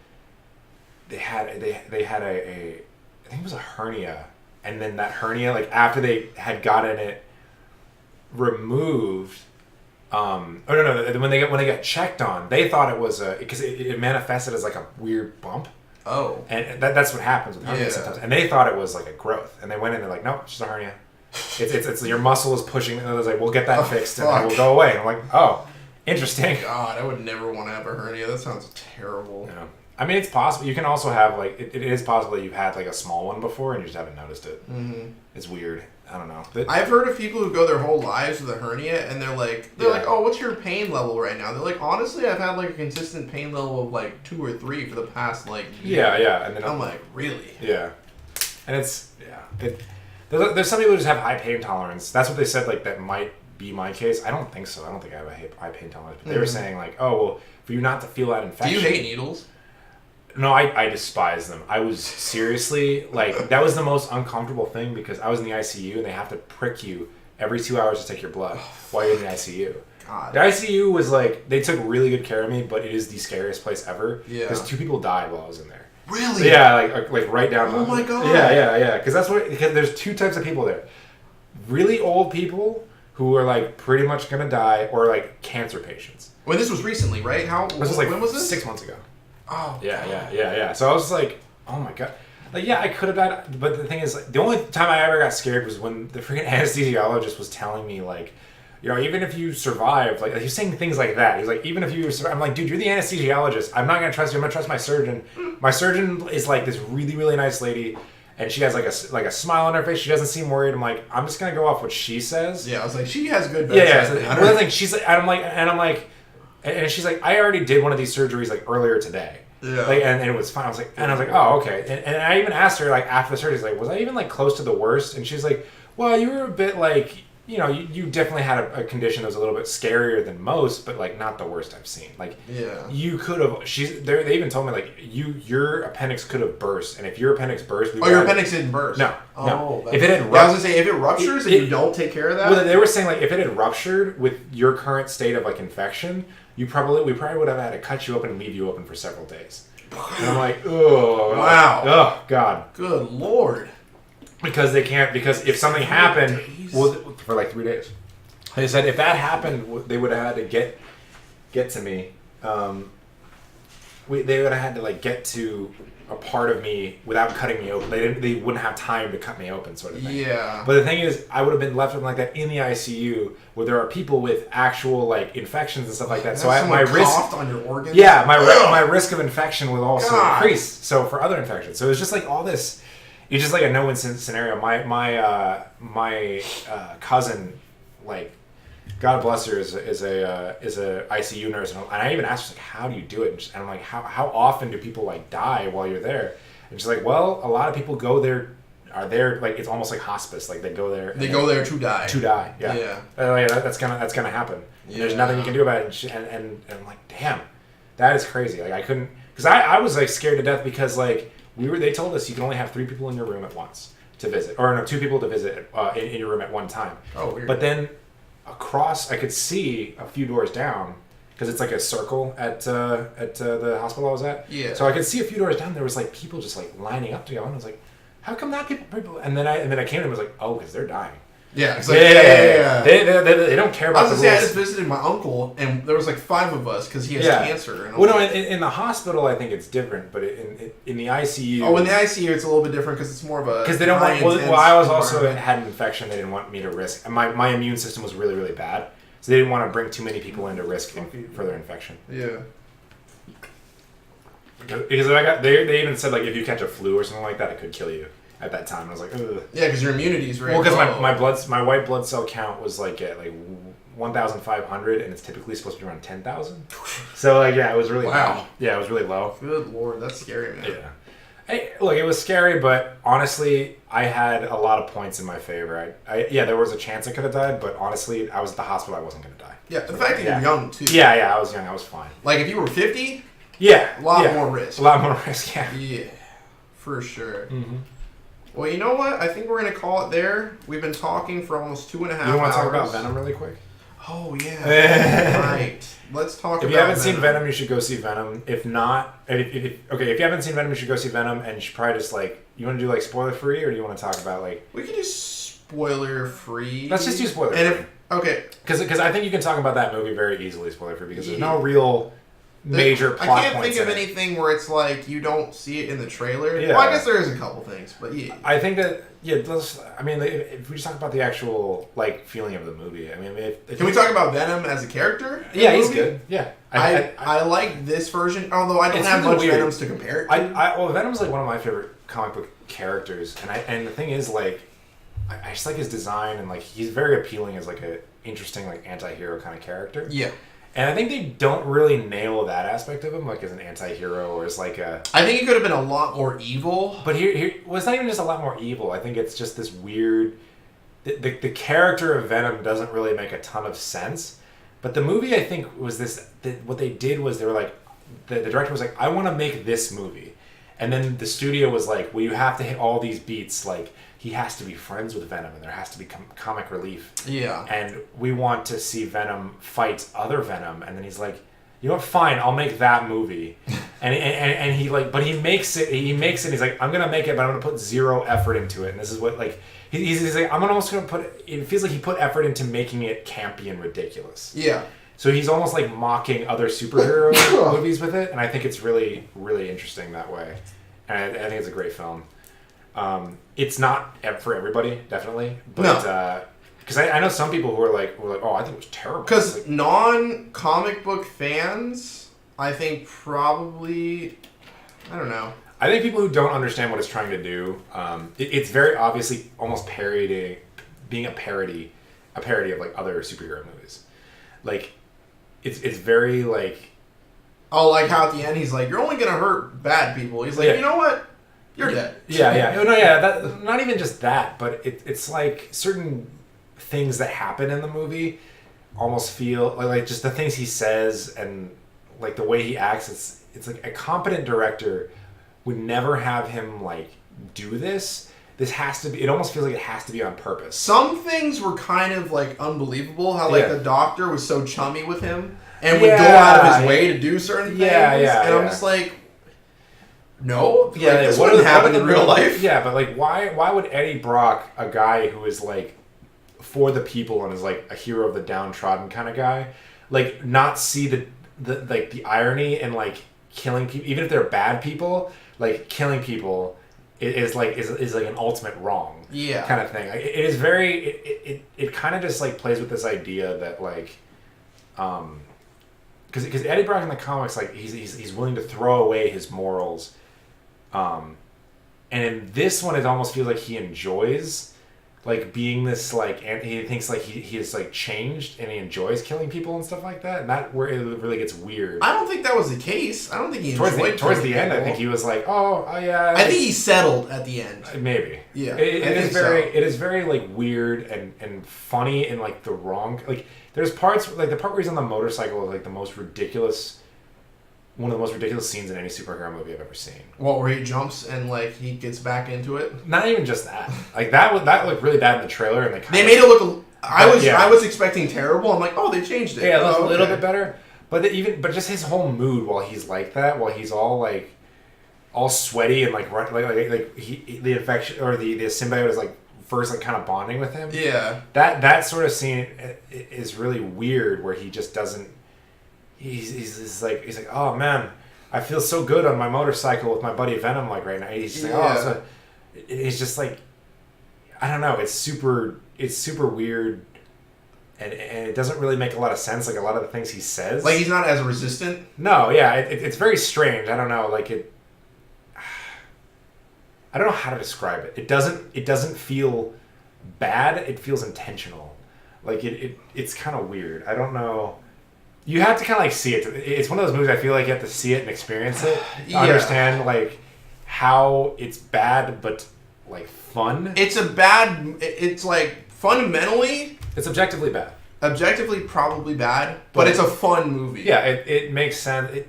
Speaker 1: They had a I think it was a hernia, and then that hernia, like after they had gotten it removed. No. When they got checked on, they thought it was because it manifested as like a weird bump.
Speaker 2: Oh.
Speaker 1: And that's what happens with hernia sometimes. And they thought it was like a growth. And they went in and they're like, nope, it's just a hernia. It's your muscle is pushing. And I was like, we'll get that fixed and it will go away. And I'm like, oh, interesting.
Speaker 2: God, I would never want to have a hernia. That sounds terrible.
Speaker 1: Yeah. I mean, it's possible. You can also have like, it is possible that you've had like a small one before and you just haven't noticed it. Mm-hmm. It's weird. I don't know.
Speaker 2: I've heard of people who go their whole lives with a hernia, and they're like, oh, what's your pain level right now? They're like, honestly, I've had like a consistent pain level of like 2 or 3 for the past like year.
Speaker 1: Yeah. And then
Speaker 2: I'm like, really?
Speaker 1: Yeah. And it's there's some people who just have high pain tolerance. That's what they said. Like that might be my case. I don't think so. I don't think I have a high pain tolerance. But they were saying like, oh well, for you not to feel that infection.
Speaker 2: Do you hate needles?
Speaker 1: No, I despise them. I was seriously, like, that was the most uncomfortable thing because I was in the ICU and they have to prick you every 2 hours to take your blood while you're in the ICU.
Speaker 2: God.
Speaker 1: The ICU was like, they took really good care of me, but it is the scariest place ever.
Speaker 2: Yeah.
Speaker 1: Because 2 people died while I was in there.
Speaker 2: Really?
Speaker 1: Yeah, like right down.
Speaker 2: Oh my God.
Speaker 1: Yeah. Because there's 2 types of people there. Really old people who are like pretty much gonna die, or like cancer patients.
Speaker 2: Well, this was recently, right?
Speaker 1: When
Speaker 2: was this?
Speaker 1: 6 months ago.
Speaker 2: Oh.
Speaker 1: Yeah. So I was like, oh my God. Like, yeah, I could have died, but the thing is, like, the only time I ever got scared was when the freaking anesthesiologist was telling me, like, you know, even if you survive, like he's saying things like that. He's like, even if you survive, I'm like, dude, you're the anesthesiologist. I'm not gonna trust you. I'm gonna trust my surgeon. My surgeon is like this really, really nice lady, and she has like a smile on her face. She doesn't seem worried. I'm like, I'm just gonna go off what she says.
Speaker 2: Yeah, I was like, she has good.
Speaker 1: Yeah. Well, like, she's like, I'm like, and she's like, I already did one of these surgeries like earlier today.
Speaker 2: Yeah.
Speaker 1: Like, and it was fine. I was like, oh, okay. And I even asked her, like, after the surgery, like, was I even, like, close to the worst? And she's like, well, you were a bit, like, you know, you definitely had a condition that was a little bit scarier than most, but, like, not the worst I've seen. Like,
Speaker 2: yeah.
Speaker 1: You could have, they even told me, like, your appendix could have burst. And if your appendix burst...
Speaker 2: your appendix didn't burst?
Speaker 1: No. If it had
Speaker 2: I was going to say, if it ruptures and you don't take care of that...
Speaker 1: Well, they were saying, like, if it had ruptured with your current state of, like, infection, we probably would have had to cut you open and leave you open for several days. And I'm like, oh,
Speaker 2: wow,
Speaker 1: oh God,
Speaker 2: good Lord,
Speaker 1: because if something happened, for like 3 days, they said if that happened, they would have had to get to me. They would have had to like get to a part of me without cutting me open. They wouldn't have time to cut me open, sort of thing.
Speaker 2: Yeah.
Speaker 1: But the thing is, I would have been left like that in the ICU, where there are people with actual like infections and stuff like that. So my risk
Speaker 2: on your organs.
Speaker 1: Yeah, my risk of infection would also increase. So for other infections, so it's just like all this. It's just like a no-win scenario. My cousin, like, God bless her, is a ICU nurse, and I even asked her, like, how do you do it? And I'm like, how often do people like die while you're there? And she's like, well, a lot of people go there, are there, like, it's almost like hospice, like they go there.
Speaker 2: They go there to die.
Speaker 1: To die, yeah.
Speaker 2: Yeah.
Speaker 1: That's gonna happen. Yeah. There's nothing you can do about it. And I'm like, damn, that is crazy. Like I couldn't, because I was like scared to death because like they told us you can only have 3 people in your room at once to visit, or no, 2 people to visit in your room at one time.
Speaker 2: Oh, weird.
Speaker 1: But then across, I could see a few doors down, because it's like a circle at the hospital I was at.
Speaker 2: Yeah.
Speaker 1: So I could see a few doors down. There was like people just like lining up to go, and I was like, how come that people? And then I came to them and was like, oh, because they're dying.
Speaker 2: Yeah.
Speaker 1: It's like, yeah. They don't care about the rules.
Speaker 2: I just visited my uncle, and there was like 5 of us because he has cancer. And
Speaker 1: well, no, in the hospital, I think it's different, but in the ICU...
Speaker 2: Oh, in the ICU, it's a little bit different because it's more of a...
Speaker 1: Because they don't want... Well, I was also had an infection they didn't want me to risk. And my immune system was really, really bad. So they didn't want to bring too many people into risk further infection.
Speaker 2: Yeah.
Speaker 1: Because they even said, like, if you catch a flu or something like that, it could kill you. At that time, I was like, ugh.
Speaker 2: Yeah, because your immunity is very
Speaker 1: low. Well, because my white blood cell count was like at like 1,500, and it's typically supposed to be around 10,000. So like, yeah, it was really low. Yeah, it was really low.
Speaker 2: Good Lord, that's scary, man.
Speaker 1: Yeah. Hey, look, it was scary, but honestly, I had a lot of points in my favor. There was a chance I could have died, but honestly, I was at the hospital. I wasn't going to die.
Speaker 2: Yeah, the fact that you're young too.
Speaker 1: Yeah, I was young. I was fine.
Speaker 2: Like if you were 50.
Speaker 1: Yeah,
Speaker 2: a lot more risk.
Speaker 1: A lot more risk. Yeah.
Speaker 2: Yeah, for sure.
Speaker 1: Mm-hmm.
Speaker 2: Well, you know what? I think we're going to call it there. We've been talking for almost 2.5 hours.
Speaker 1: You want to talk about Venom really quick?
Speaker 2: Oh, yeah. Right. Let's talk about
Speaker 1: If you haven't seen Venom, you should go see Venom. If not, if you haven't seen Venom, you should go see Venom, and you should probably just, like, you want to do, like, spoiler-free, or do you want to talk about, like...
Speaker 2: We could do spoiler-free.
Speaker 1: Let's just do spoiler-free.
Speaker 2: Okay.
Speaker 1: Because I think you can talk about that movie very easily, spoiler-free, because there's no real... major plot
Speaker 2: I can't think of anything where it's like you don't see it in the trailer.
Speaker 1: Yeah.
Speaker 2: Well, I guess there is a couple things, but yeah.
Speaker 1: I think that if we just talk about the actual like feeling of the movie, I mean,
Speaker 2: can we talk about Venom as a character?
Speaker 1: Yeah, he's good. Yeah,
Speaker 2: I like this version, although I don't have much Venoms to compare it to.
Speaker 1: Well, Venom's like one of my favorite comic book characters, and the thing is like, I just like his design, and like he's very appealing as like a interesting like anti-hero kind of character.
Speaker 2: Yeah.
Speaker 1: And I think they don't really nail that aspect of him, like as an anti-hero or as like a...
Speaker 2: I think he could have been a lot more evil.
Speaker 1: But here well, it's not even just a lot more evil. I think it's just this weird... The character of Venom doesn't really make a ton of sense. But the movie, I think, was this... what they did was they were like... The director was like, I want to make this movie.
Speaker 3: And then the studio was like, well, you have to hit all these beats. Like, he has to be friends with Venom, and there has to be comic relief.
Speaker 2: Yeah.
Speaker 3: And we want to see Venom fight other Venom. And then he's like, you know what? Fine, I'll make that movie. and he like, but he makes it. He's like, I'm gonna make it, but I'm gonna put zero effort into it. And this is what like he's like, I'm almost gonna put. It feels like he put effort into making it campy and ridiculous.
Speaker 2: Yeah.
Speaker 3: So he's almost like mocking other superhero movies with it, and I think it's really, really interesting that way. And I think it's a great film. It's not for everybody, definitely, but because I know some people who were like, oh, I think it was terrible.
Speaker 2: Because
Speaker 3: like,
Speaker 2: non-comic book fans, I think probably, I don't know.
Speaker 3: I think people who don't understand what it's trying to do, it's very obviously almost being a parody of like other superhero movies. Like, it's very like...
Speaker 2: Oh, like how at the end he's like, you're only going to hurt bad people. He's like, you know what? You're dead.
Speaker 3: Yeah. No, yeah. Not even just that, but it's like certain things that happen in the movie almost feel like just the things he says and like the way he acts. It's like a competent director would never have him like do this. This has to be. It almost feels like it has to be on purpose.
Speaker 2: Some things were kind of like unbelievable. How like the doctor was so chummy with him and would go out of his way to do certain things. And I'm just like, no, this wouldn't happen in real life.
Speaker 3: Yeah, but like, why would Eddie Brock, a guy who is like for the people and is like a hero of the downtrodden kind of guy, like not see the irony in like killing people, even if they're bad people, like killing people is like an ultimate wrong kind of thing. It is very it kind of just like plays with this idea that like because Eddie Brock in the comics, like he's willing to throw away his morals, and in this one it almost feels like he enjoys like being this like, and he thinks like he is like changed and he enjoys killing people and stuff like that, and that where it really gets weird.
Speaker 2: I don't think that was the case. I don't think he enjoyed
Speaker 3: towards the end. I think he was like, oh yeah.
Speaker 2: I think he settled at the end.
Speaker 3: Maybe.
Speaker 2: Yeah.
Speaker 3: It is very like weird and funny and like the wrong, like there's parts like the part where he's on the motorcycle is like one of the most ridiculous scenes in any superhero movie I've ever seen.
Speaker 2: What, where he jumps and like he gets back into it?
Speaker 3: Not even just that. Like that looked really bad in the trailer, and
Speaker 2: they made it look. I was expecting terrible. I'm like, oh, they changed it.
Speaker 3: Yeah, it looks a little bit better. But just his whole mood while he's like that, while he's all sweaty and like the infection or the symbiote is like first like kind of bonding with him.
Speaker 2: Yeah.
Speaker 3: That sort of scene is really weird, where he just doesn't. He's like, oh man, I feel so good on my motorcycle with my buddy Venom like right now. He's just like, it's just like, I don't know. It's super weird, and it doesn't really make a lot of sense. Like a lot of the things he says,
Speaker 2: like he's not as resistant.
Speaker 3: No, yeah, it's very strange. I don't know, like it. I don't know how to describe it. It doesn't feel bad. It feels intentional. Like it's kind of weird. I don't know. You have to kind of like see it. It's one of those movies I feel like you have to see it and experience it to understand like how it's bad but like fun.
Speaker 2: It's like fundamentally
Speaker 3: it's objectively bad.
Speaker 2: Objectively probably bad, but it's a fun movie.
Speaker 3: Yeah, it makes sense.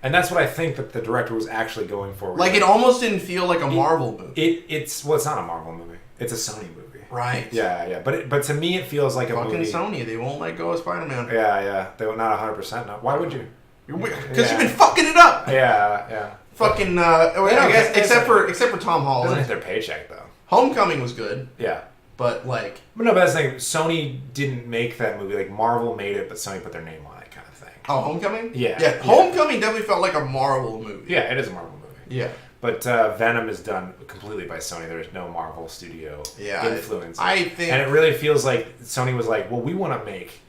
Speaker 3: And that's what I think that the director was actually going for.
Speaker 2: Like it almost didn't feel like a Marvel movie.
Speaker 3: It's not a Marvel movie. It's a Sony movie.
Speaker 2: Right.
Speaker 3: Yeah. But to me, it feels like a movie.
Speaker 2: Fucking Sony, they won't let go of Spider-Man.
Speaker 3: Yeah. They were not 100%. No. Why would you?
Speaker 2: Because you've been fucking it up.
Speaker 3: Yeah.
Speaker 2: Fucking. I guess except for Tom Holland.
Speaker 3: Doesn't hit their paycheck though.
Speaker 2: Homecoming was good.
Speaker 3: Yeah.
Speaker 2: But like.
Speaker 3: But no, but that's the thing. Sony didn't make that movie. Like Marvel made it, but Sony put their name on it, kind of thing.
Speaker 2: Oh, Homecoming?
Speaker 3: Yeah.
Speaker 2: Homecoming definitely felt like a Marvel movie.
Speaker 3: Yeah, it is a Marvel movie.
Speaker 2: Yeah.
Speaker 3: But Venom is done completely by Sony. There's no Marvel studio influence.
Speaker 2: I think...
Speaker 3: And it really feels like Sony was like, well, we want to make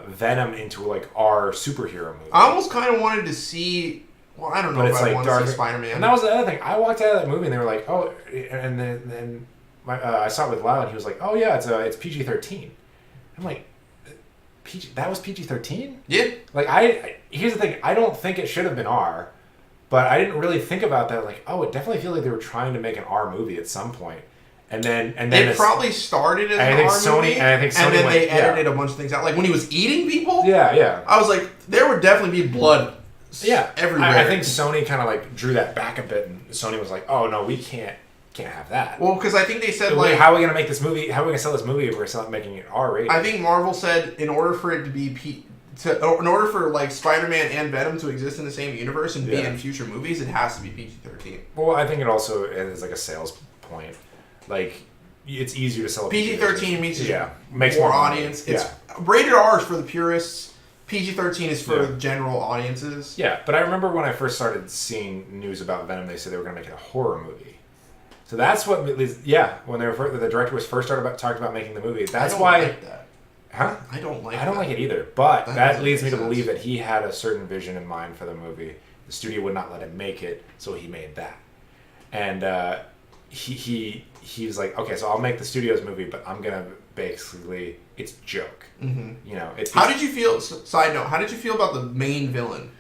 Speaker 3: Venom into like our superhero movie.
Speaker 2: I almost kind of wanted to see... Well, I don't know if I want to see Spider-Man.
Speaker 3: And that was the other thing. I walked out of that movie and they were like, oh... And then I saw it with Lyle and he was like, oh yeah, it's PG-13. I'm like... That was PG-13?
Speaker 2: Yeah.
Speaker 3: Like, here's the thing. I don't think it should have been R. But I didn't really think about that. Like, oh, it definitely feels like they were trying to make an R movie at some point, and then
Speaker 2: it probably started as an R movie,
Speaker 3: and then
Speaker 2: they edited a bunch of things out. Like when he was eating people.
Speaker 3: Yeah.
Speaker 2: I was like, there would definitely be blood everywhere.
Speaker 3: I think Sony kind of like drew that back a bit, and Sony was like, "Oh no, we can't have that."
Speaker 2: Well, because I think they said
Speaker 3: how are we gonna make this movie? How are we gonna sell this movie if we're making it R-rated?
Speaker 2: I think Marvel said in order for it to be in order for like Spider-Man and Venom to exist in the same universe and be in future movies, it has to be PG-13.
Speaker 3: Well, I think it also is like a sales point. Like, it's easier to sell a
Speaker 2: PG-13 means
Speaker 3: makes
Speaker 2: more audience. It's rated R is for the purists. PG-13 is for general audiences.
Speaker 3: Yeah, but I remember when I first started seeing news about Venom, they said they were going to make it a horror movie. So that's what, when the director was first talked about making the movie. That's why.
Speaker 2: Like that.
Speaker 3: Huh?
Speaker 2: I don't like
Speaker 3: it either. But that leads me to believe that he had a certain vision in mind for the movie. The studio would not let him make it, so he made that. And he was like, okay, so I'll make the studio's movie, but I'm gonna basically it's a joke.
Speaker 2: Mm-hmm.
Speaker 3: You know,
Speaker 2: how did you feel? Side note: how did you feel about the main villain?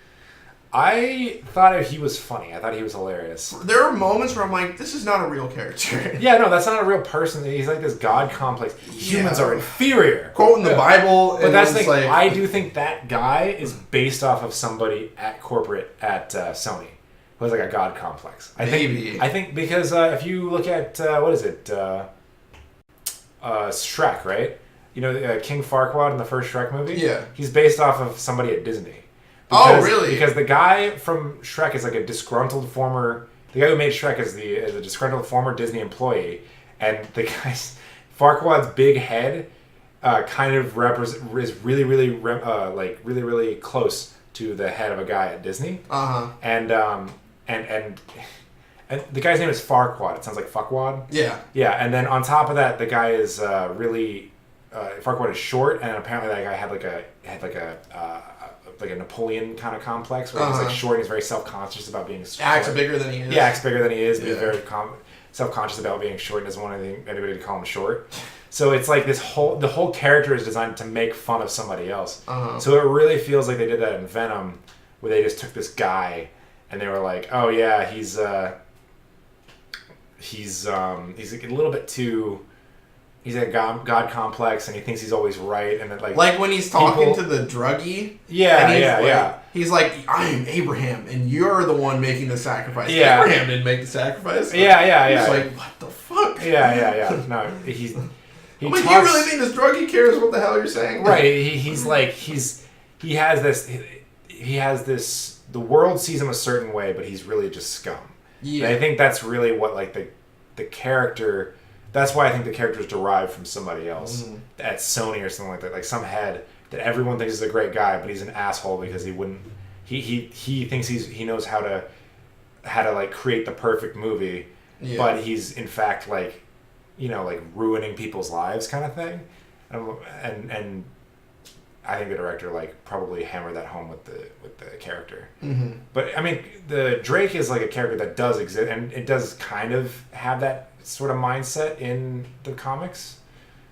Speaker 3: I thought he was funny. I thought he was hilarious.
Speaker 2: There are moments where I'm like, this is not a real character.
Speaker 3: Yeah, no, that's not a real person. He's like this god complex. Humans are inferior.
Speaker 2: Quoting the Bible.
Speaker 3: But that's the thing. Like, I do think that guy is based off of somebody at corporate at Sony who has like a god complex. I think because if you look at, what is it? Shrek, right? You know, King Farquaad in the first Shrek movie?
Speaker 2: Yeah.
Speaker 3: He's based off of somebody at Disney.
Speaker 2: Really?
Speaker 3: Because the guy from Shrek is like a disgruntled former... The guy who made Shrek is a disgruntled former Disney employee. And the guy's... Farquaad's big head kind of is really, really close to the head of a guy at Disney.
Speaker 2: Uh-huh.
Speaker 3: And the guy's name is Farquaad. It sounds like fuckwad.
Speaker 2: Yeah.
Speaker 3: Yeah, and then on top of that, the guy is really... Farquaad is short, and apparently that guy had like a Napoleon kind of complex where he's like short and he's very self-conscious about being short.
Speaker 2: Acts bigger than he is.
Speaker 3: Yeah, acts bigger than he is, but he's very self-conscious about being short and doesn't want anybody to call him short. So it's like the whole character is designed to make fun of somebody else.
Speaker 2: Uh-huh.
Speaker 3: So it really feels like they did that in Venom, where they just took this guy and they were like, oh yeah, he's a little bit too... He's a god complex, and he thinks he's always right, and then
Speaker 2: like when he's talking to the druggie.
Speaker 3: Yeah,
Speaker 2: He's like, I am Abraham, and you're the one making the sacrifice.
Speaker 3: Yeah.
Speaker 2: Abraham didn't make the sacrifice.
Speaker 3: Yeah.
Speaker 2: He's like, what the fuck?
Speaker 3: Yeah. No, he
Speaker 2: talks... you really think this druggie cares what the hell you're saying?
Speaker 3: Right. He has this. The world sees him a certain way, but he's really just scum. Yeah. And I think that's really what the character. That's why I think the character is derived from somebody else at Sony or something like that. Like some head that everyone thinks is a great guy, but he's an asshole because he wouldn't. He thinks he knows how to like create the perfect movie, but he's in fact like ruining people's lives kind of thing. And I think the director like probably hammered that home with the character.
Speaker 2: Mm-hmm.
Speaker 3: But I mean, the Drake is like a character that does exist, and it does kind of have that sort of mindset in the comics,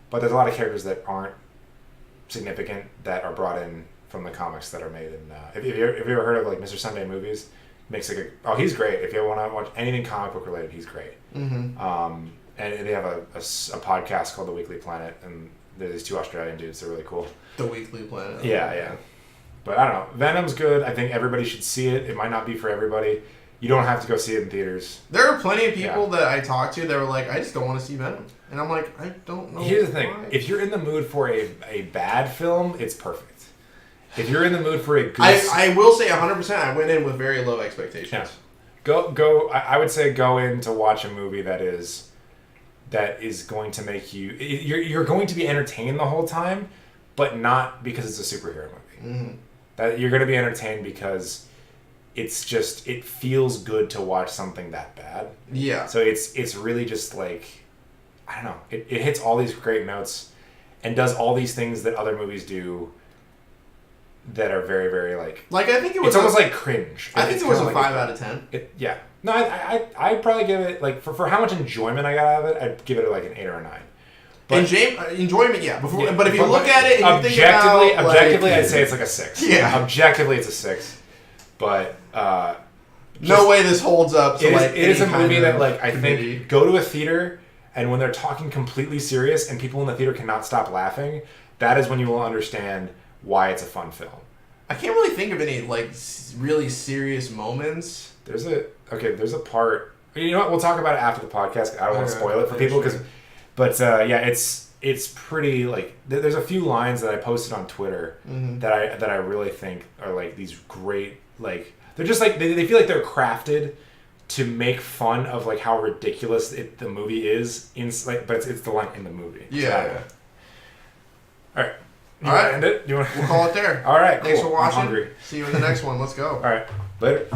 Speaker 3: but there's a lot of characters that aren't significant that are brought in from the comics that are made in. Have you ever heard of like Mr. Sunday Movies? Makes like he's great. If you want to watch anything comic book related, he's great.
Speaker 2: Mm-hmm.
Speaker 3: And they have a podcast called The Weekly Planet, and they're these two Australian dudes. They're really cool.
Speaker 2: The Weekly Planet.
Speaker 3: Yeah. But I don't know. Venom's good. I think everybody should see it. It might not be for everybody. You don't have to go see it in theaters.
Speaker 2: There are plenty of people that I talk to that were like, I just don't want to see Venom. And I'm like, I don't know.
Speaker 3: Here's the thing. If you're in the mood for a bad film, it's perfect. If you're in the mood for a good...
Speaker 2: I will say 100%, I went in with very low expectations.
Speaker 3: Yeah. Go. I would say go in to watch a movie that is going to make you... You're going to be entertained the whole time, but not because it's a superhero movie.
Speaker 2: Mm-hmm.
Speaker 3: That you're going to be entertained because... It's just, it feels good to watch something that bad.
Speaker 2: Yeah.
Speaker 3: So it's really just like, I don't know, it hits all these great notes and does all these things that other movies do that are very, very like
Speaker 2: I think it was...
Speaker 3: It's almost like cringe.
Speaker 2: I think it was a 5 out of 10.
Speaker 3: Yeah. No, I'd probably give it, like, for how much enjoyment I got out of it, I'd give it like an 8 or a 9.
Speaker 2: But enjoyment, yeah. But if you look at it and you think about...
Speaker 3: Objectively, I'd say it's like a 6.
Speaker 2: Yeah.
Speaker 3: Objectively, it's a 6. But
Speaker 2: no way this holds up to
Speaker 3: it is a movie that like I think go to a theater and when they're talking completely serious and people in the theater cannot stop laughing, that is when you will understand why it's a fun film.
Speaker 2: I can't really think of any like really serious moments.
Speaker 3: There's a part. You know what? We'll talk about it after the podcast. I don't want to spoil it for people it's pretty like there's a few lines that I posted on Twitter that I really think are like these great like they're just like they feel like they're crafted to make fun of like how ridiculous the movie is but it's the line in the movie.
Speaker 2: Yeah.
Speaker 3: All right. You want to end it?
Speaker 2: We'll call it there.
Speaker 3: All right.
Speaker 2: Thanks
Speaker 3: cool.
Speaker 2: for watching.
Speaker 3: I'm hungry.
Speaker 2: See you in the next one. Let's go.
Speaker 3: All right. Later.